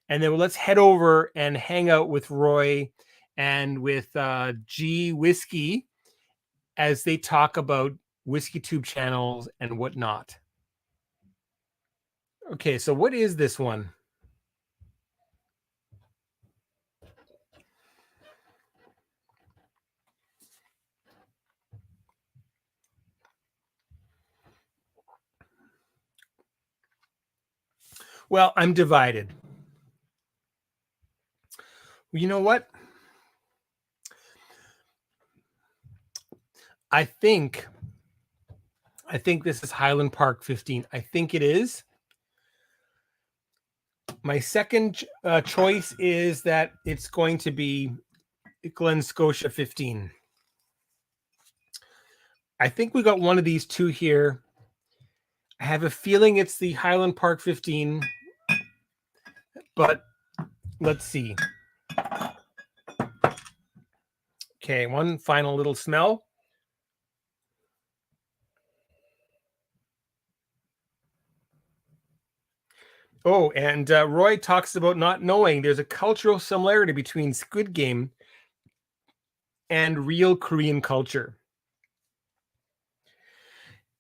and then let's head over and hang out with Roy and with G Whiskey as they talk about WhiskyTube channels and whatnot. Okay, so what is this one? Well, I'm divided. You know what? I think this is Highland Park 15. I think it is. My second choice is that it's going to be Glen Scotia 15. I think we got one of these two here. I have a feeling it's the Highland Park 15, but let's see. Okay, one final little smell. Oh, and Roy talks about not knowing there's a cultural similarity between Squid Game and real Korean culture.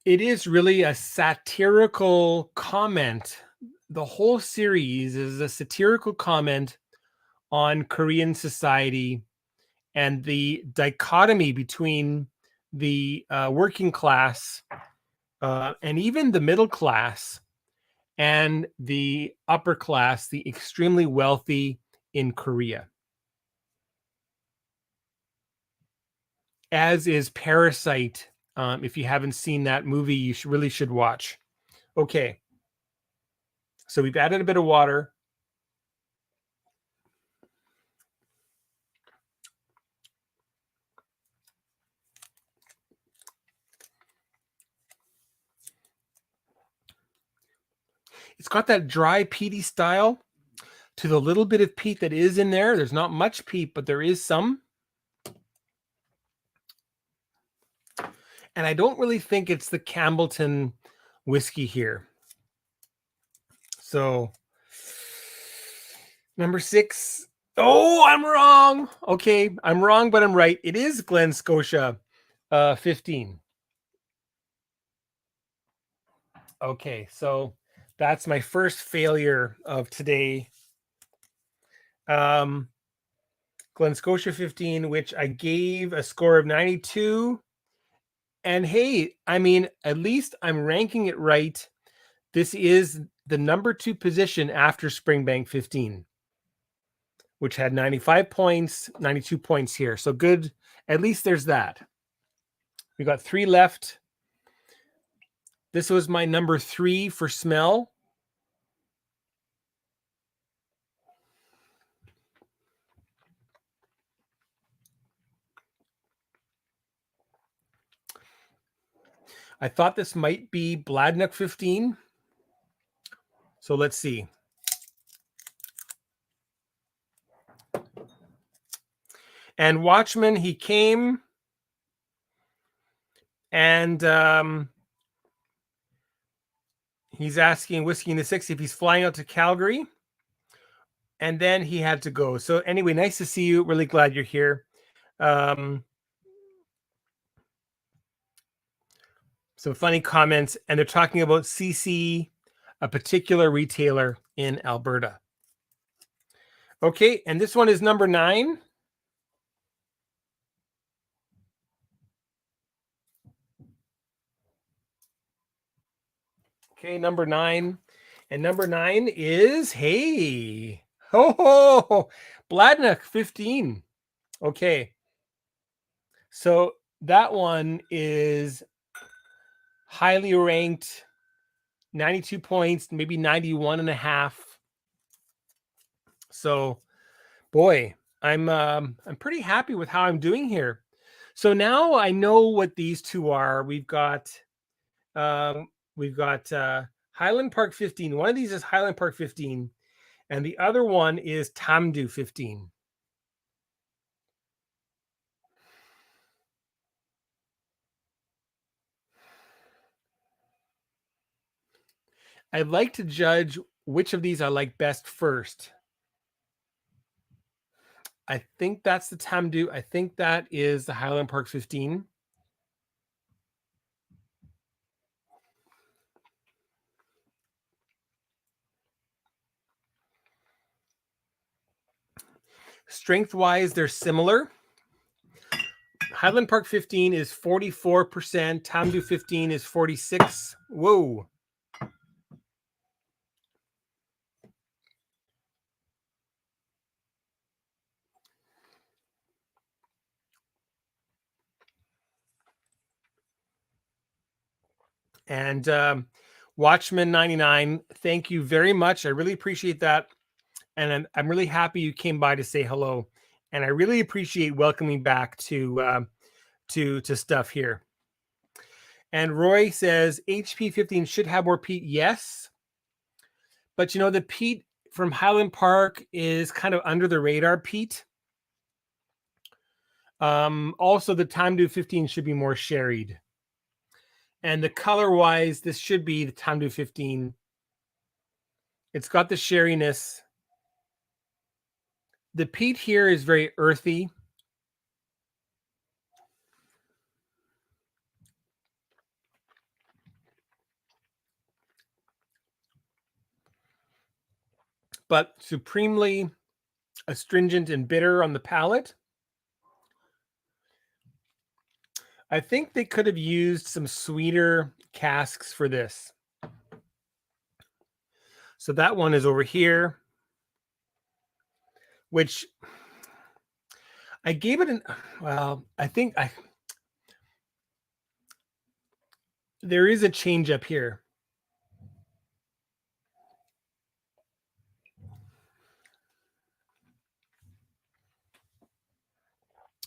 It is really a satirical comment. The whole series is a satirical comment on Korean society and the dichotomy between the working class and even the middle class and the upper class, the extremely wealthy in Korea. As is Parasite. If you haven't seen that movie, you really should watch. Okay. So we've added a bit of water. It's got that dry peaty style to the little bit of peat that is in there. There's not much peat, but there is some. And I don't really think it's the Campbellton whiskey here. So number 6. Oh, I'm wrong. Okay, I'm wrong, but I'm right. It is Glen Scotia 15. Okay, so that's my first failure of today. Glen Scotia 15, which I gave a score of 92. And hey, I mean, at least I'm ranking it right. This is the number 2 position after Springbank 15, which had 95 points, 92 points here. So good. At least there's that. We got 3 left. This was my number 3 for smell. I thought this might be Bladnoch 15. So let's see. And Watchman, he came and he's asking Whiskey in the 6 if he's flying out to Calgary. And then he had to go. So anyway, nice to see you. Really glad you're here. Some funny comments. And they're talking about CC, a particular retailer in Alberta. Okay, and this one is number 9. Okay, number 9. And number 9 is, hey, Bladnoch 15. Okay. So that one is highly ranked, 92 points, maybe 91 and a half. So, boy, I'm pretty happy with how I'm doing here. So now I know what these two are. We've got Highland Park 15. One of these is Highland Park 15, And the other one is Tamdoo 15. I'd like to judge which of these I like best first. I think that's the Tamdoo. I think that is the Highland Park 15. Strength-wise, they're similar. Highland Park 15 is 44%. Tamdoo 15 is 46. Whoa. And Watchman 99, thank you very much. I really appreciate that. And I'm really happy you came by to say hello. And I really appreciate welcoming back to stuff here. And Roy says HP 15 should have more peat. Yes. But you know, the peat from Highland Park is kind of under the radar peat. Also, the Tamdoo 15 should be more sherried. And the color-wise, this should be the Tamdoo 15. It's got the sherriness. The peat here is very earthy. But supremely astringent and bitter on the palate. I think they could have used some sweeter casks for this. So that one is over here, which I gave it there is a change up here.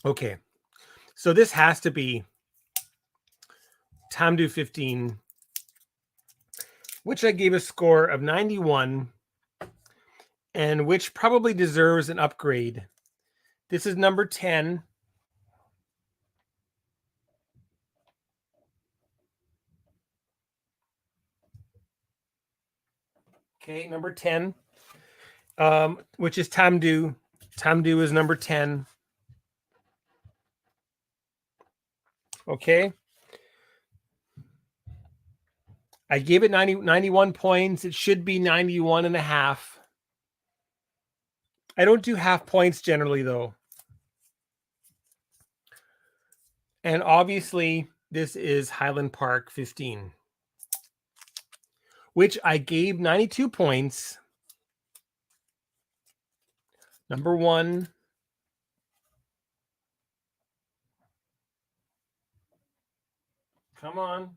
Okay. So this has to be Tamdoo 15, which I gave a score of 91, and which probably deserves an upgrade. This is number 10. Okay, number 10, which is Tamdoo. Tamdoo is number 10. Okay. I gave it 91 points. It should be 91 and a half. I don't do half points generally, though. And obviously, this is Highland Park 15, which I gave 92 points. Number 1. Come on.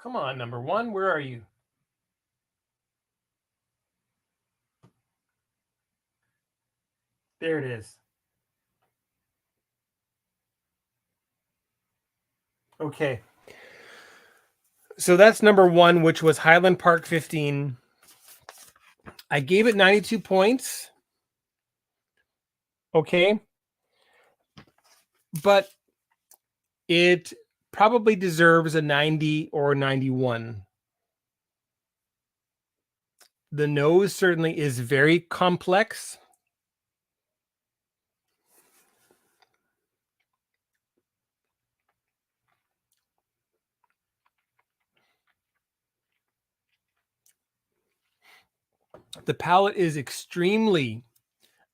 Come on, number 1. Where are you? There it is. Okay. So that's number 1, which was Highland Park 15. I gave it 92 points. Okay. But it probably deserves a 90 or 91. The nose certainly is very complex. The palate is extremely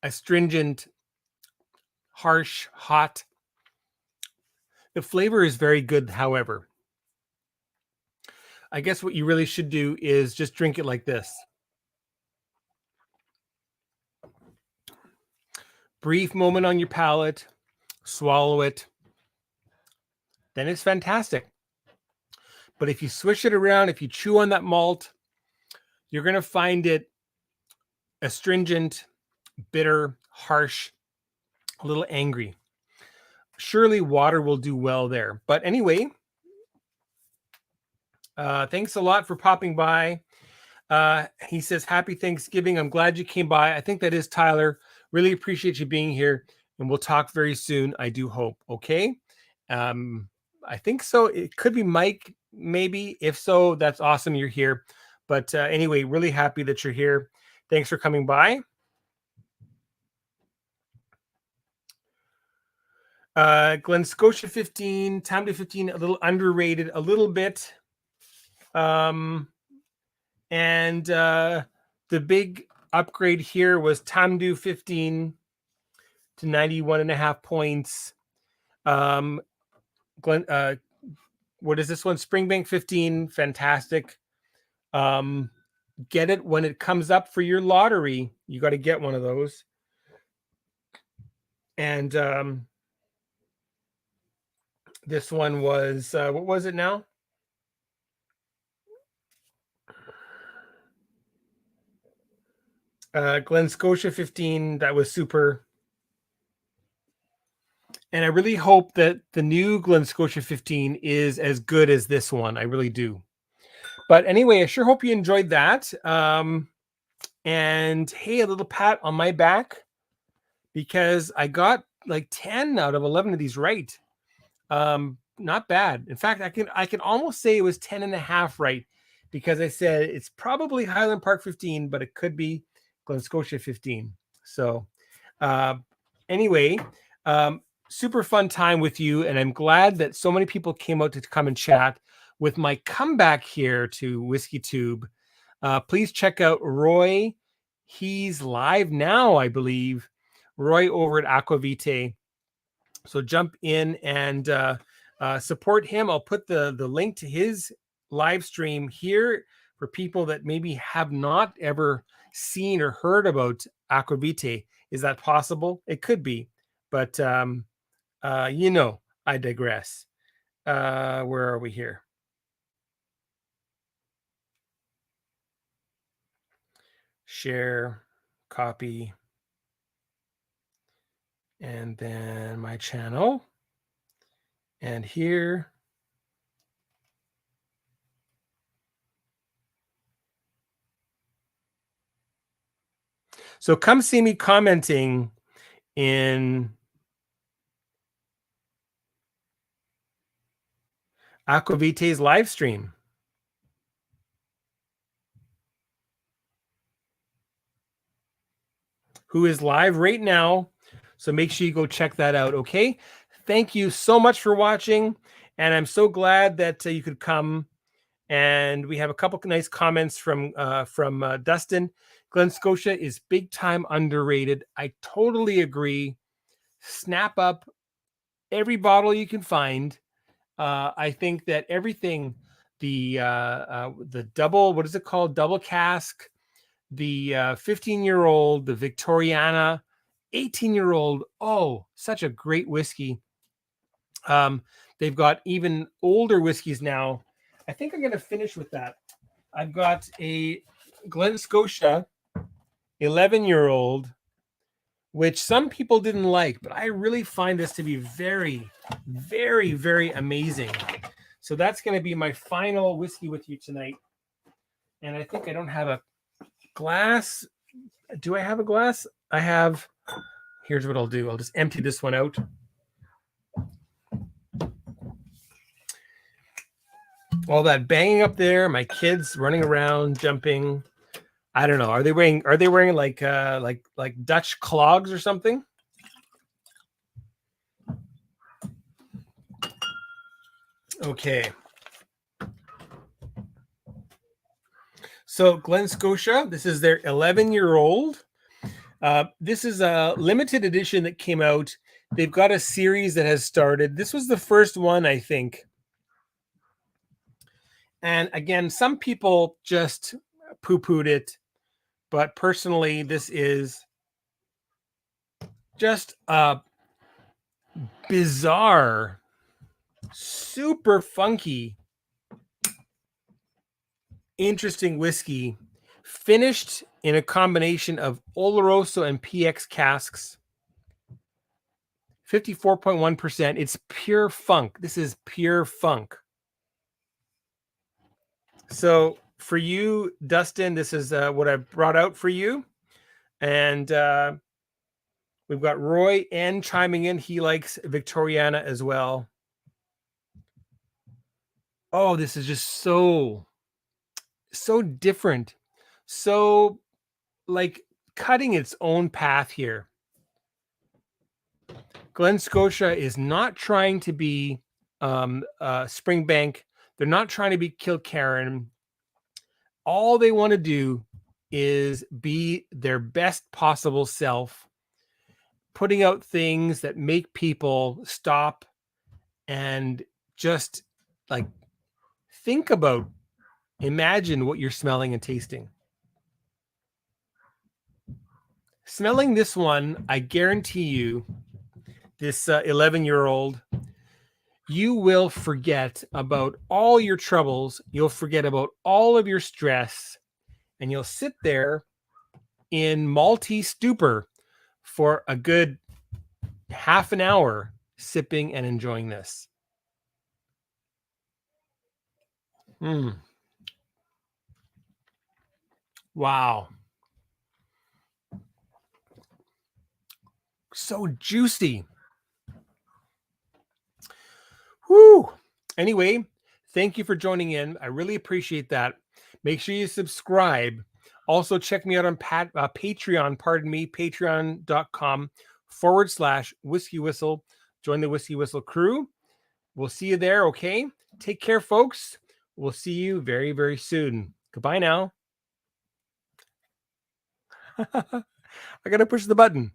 astringent, harsh, hot. The flavor is very good, however. I guess what you really should do is just drink it like this. Brief moment on your palate, swallow it, then it's fantastic. But if you switch it around, if you chew on that malt, you're going to find it astringent, bitter, harsh, a little angry. Surely water will do well there. But anyway, Thanks a lot for popping by. He says, Happy Thanksgiving. I'm glad you came by. I think that is Tyler. Really appreciate you being here. And we'll talk very soon. I do hope. Okay. I think so. It could be Mike, maybe. If so, that's awesome. You're here. But anyway, really happy that you're here. Thanks for coming by. Glen Scotia 15, Tamdoo 15, a little underrated, a little bit. And the big upgrade here was Tamdoo 15 to 91.5 points. What is this one? Springbank 15, fantastic. Get it when it comes up for your lottery. You got to get one of those. And this one was, what was it now? Glen Scotia 15, that was super. And I really hope that the new Glen Scotia 15 is as good as this one. I really do. But anyway, I sure hope you enjoyed that. And hey, a little pat on my back because I got like 10 out of 11 of these right. Not bad. In fact, I can almost say it was 10 and a half right because I said it's probably Highland Park 15, but it could be Glen Scotia 15. So anyway, super fun time with you. And I'm glad that so many people came out to come and chat with my comeback here to WhiskyTube. Please check out Roy. He's live now, I believe. Roy over at Aquavite. So jump in and support him. I'll put the link to his live stream here for people that maybe have not ever seen or heard about Aquavite. Is that possible? It could be, but I digress. Where are we here? Share, copy, and then my channel. And here. So come see me commenting in Aquavite's live stream. Who is live right now. So make sure you go check that out, okay? Thank you so much for watching. And I'm so glad that you could come. And we have a couple of nice comments from Dustin. Glen Scotia is big time underrated. I totally agree. Snap up every bottle you can find. I think that everything, the double, what is it called? Double cask, the 15-year-old, the Victoriana, 18-year-old. Oh, such a great whiskey. They've got even older whiskeys now. I think I'm going to finish with that. I've got a Glen Scotia 11-year-old, which some people didn't like, but I really find this to be very, very, very amazing. So that's going to be my final whiskey with you tonight. And I think I don't have a glass. Do I have a glass? I have. Here's what I'll do. I'll just empty this one out. All that banging up there, my kids running around, jumping. I don't know. Are they wearing like Dutch clogs or something? Okay. So Glen Scotia, this is their 11-year-old. This is a limited edition that came out. They've got a series that has started. This was the first one, I think. And again, some people just poo-pooed it. But personally, this is just a bizarre, super funky, interesting whiskey finished in a combination of Oloroso and PX casks. 54.1%. It's pure funk. This is pure funk. So for you, Dustin, this is what I brought out for you. And we've got Roy N chiming in. He likes Victoriana as well. Oh, this is just so different. So like cutting its own path here. Glen Scotia is not trying to be Springbank. They're not trying to be Kilkerran. All they want to do is be their best possible self, putting out things that make people stop and just like think about, imagine what you're smelling and tasting. Smelling this one, I guarantee you, this 11-year-old, you will forget about all your troubles. You'll forget about all of your stress, and you'll sit there in malty stupor for a good half an hour, sipping and enjoying this. Wow. So juicy. Whoo. Anyway, thank you for joining in. I really appreciate that. Make sure you subscribe. Also, check me out on Patreon, patreon.com/Whisky Whistle. Join the Whisky Whistle crew. We'll see you there, okay? Take care, folks. We'll see you very, very soon. Goodbye now. I got to push the button.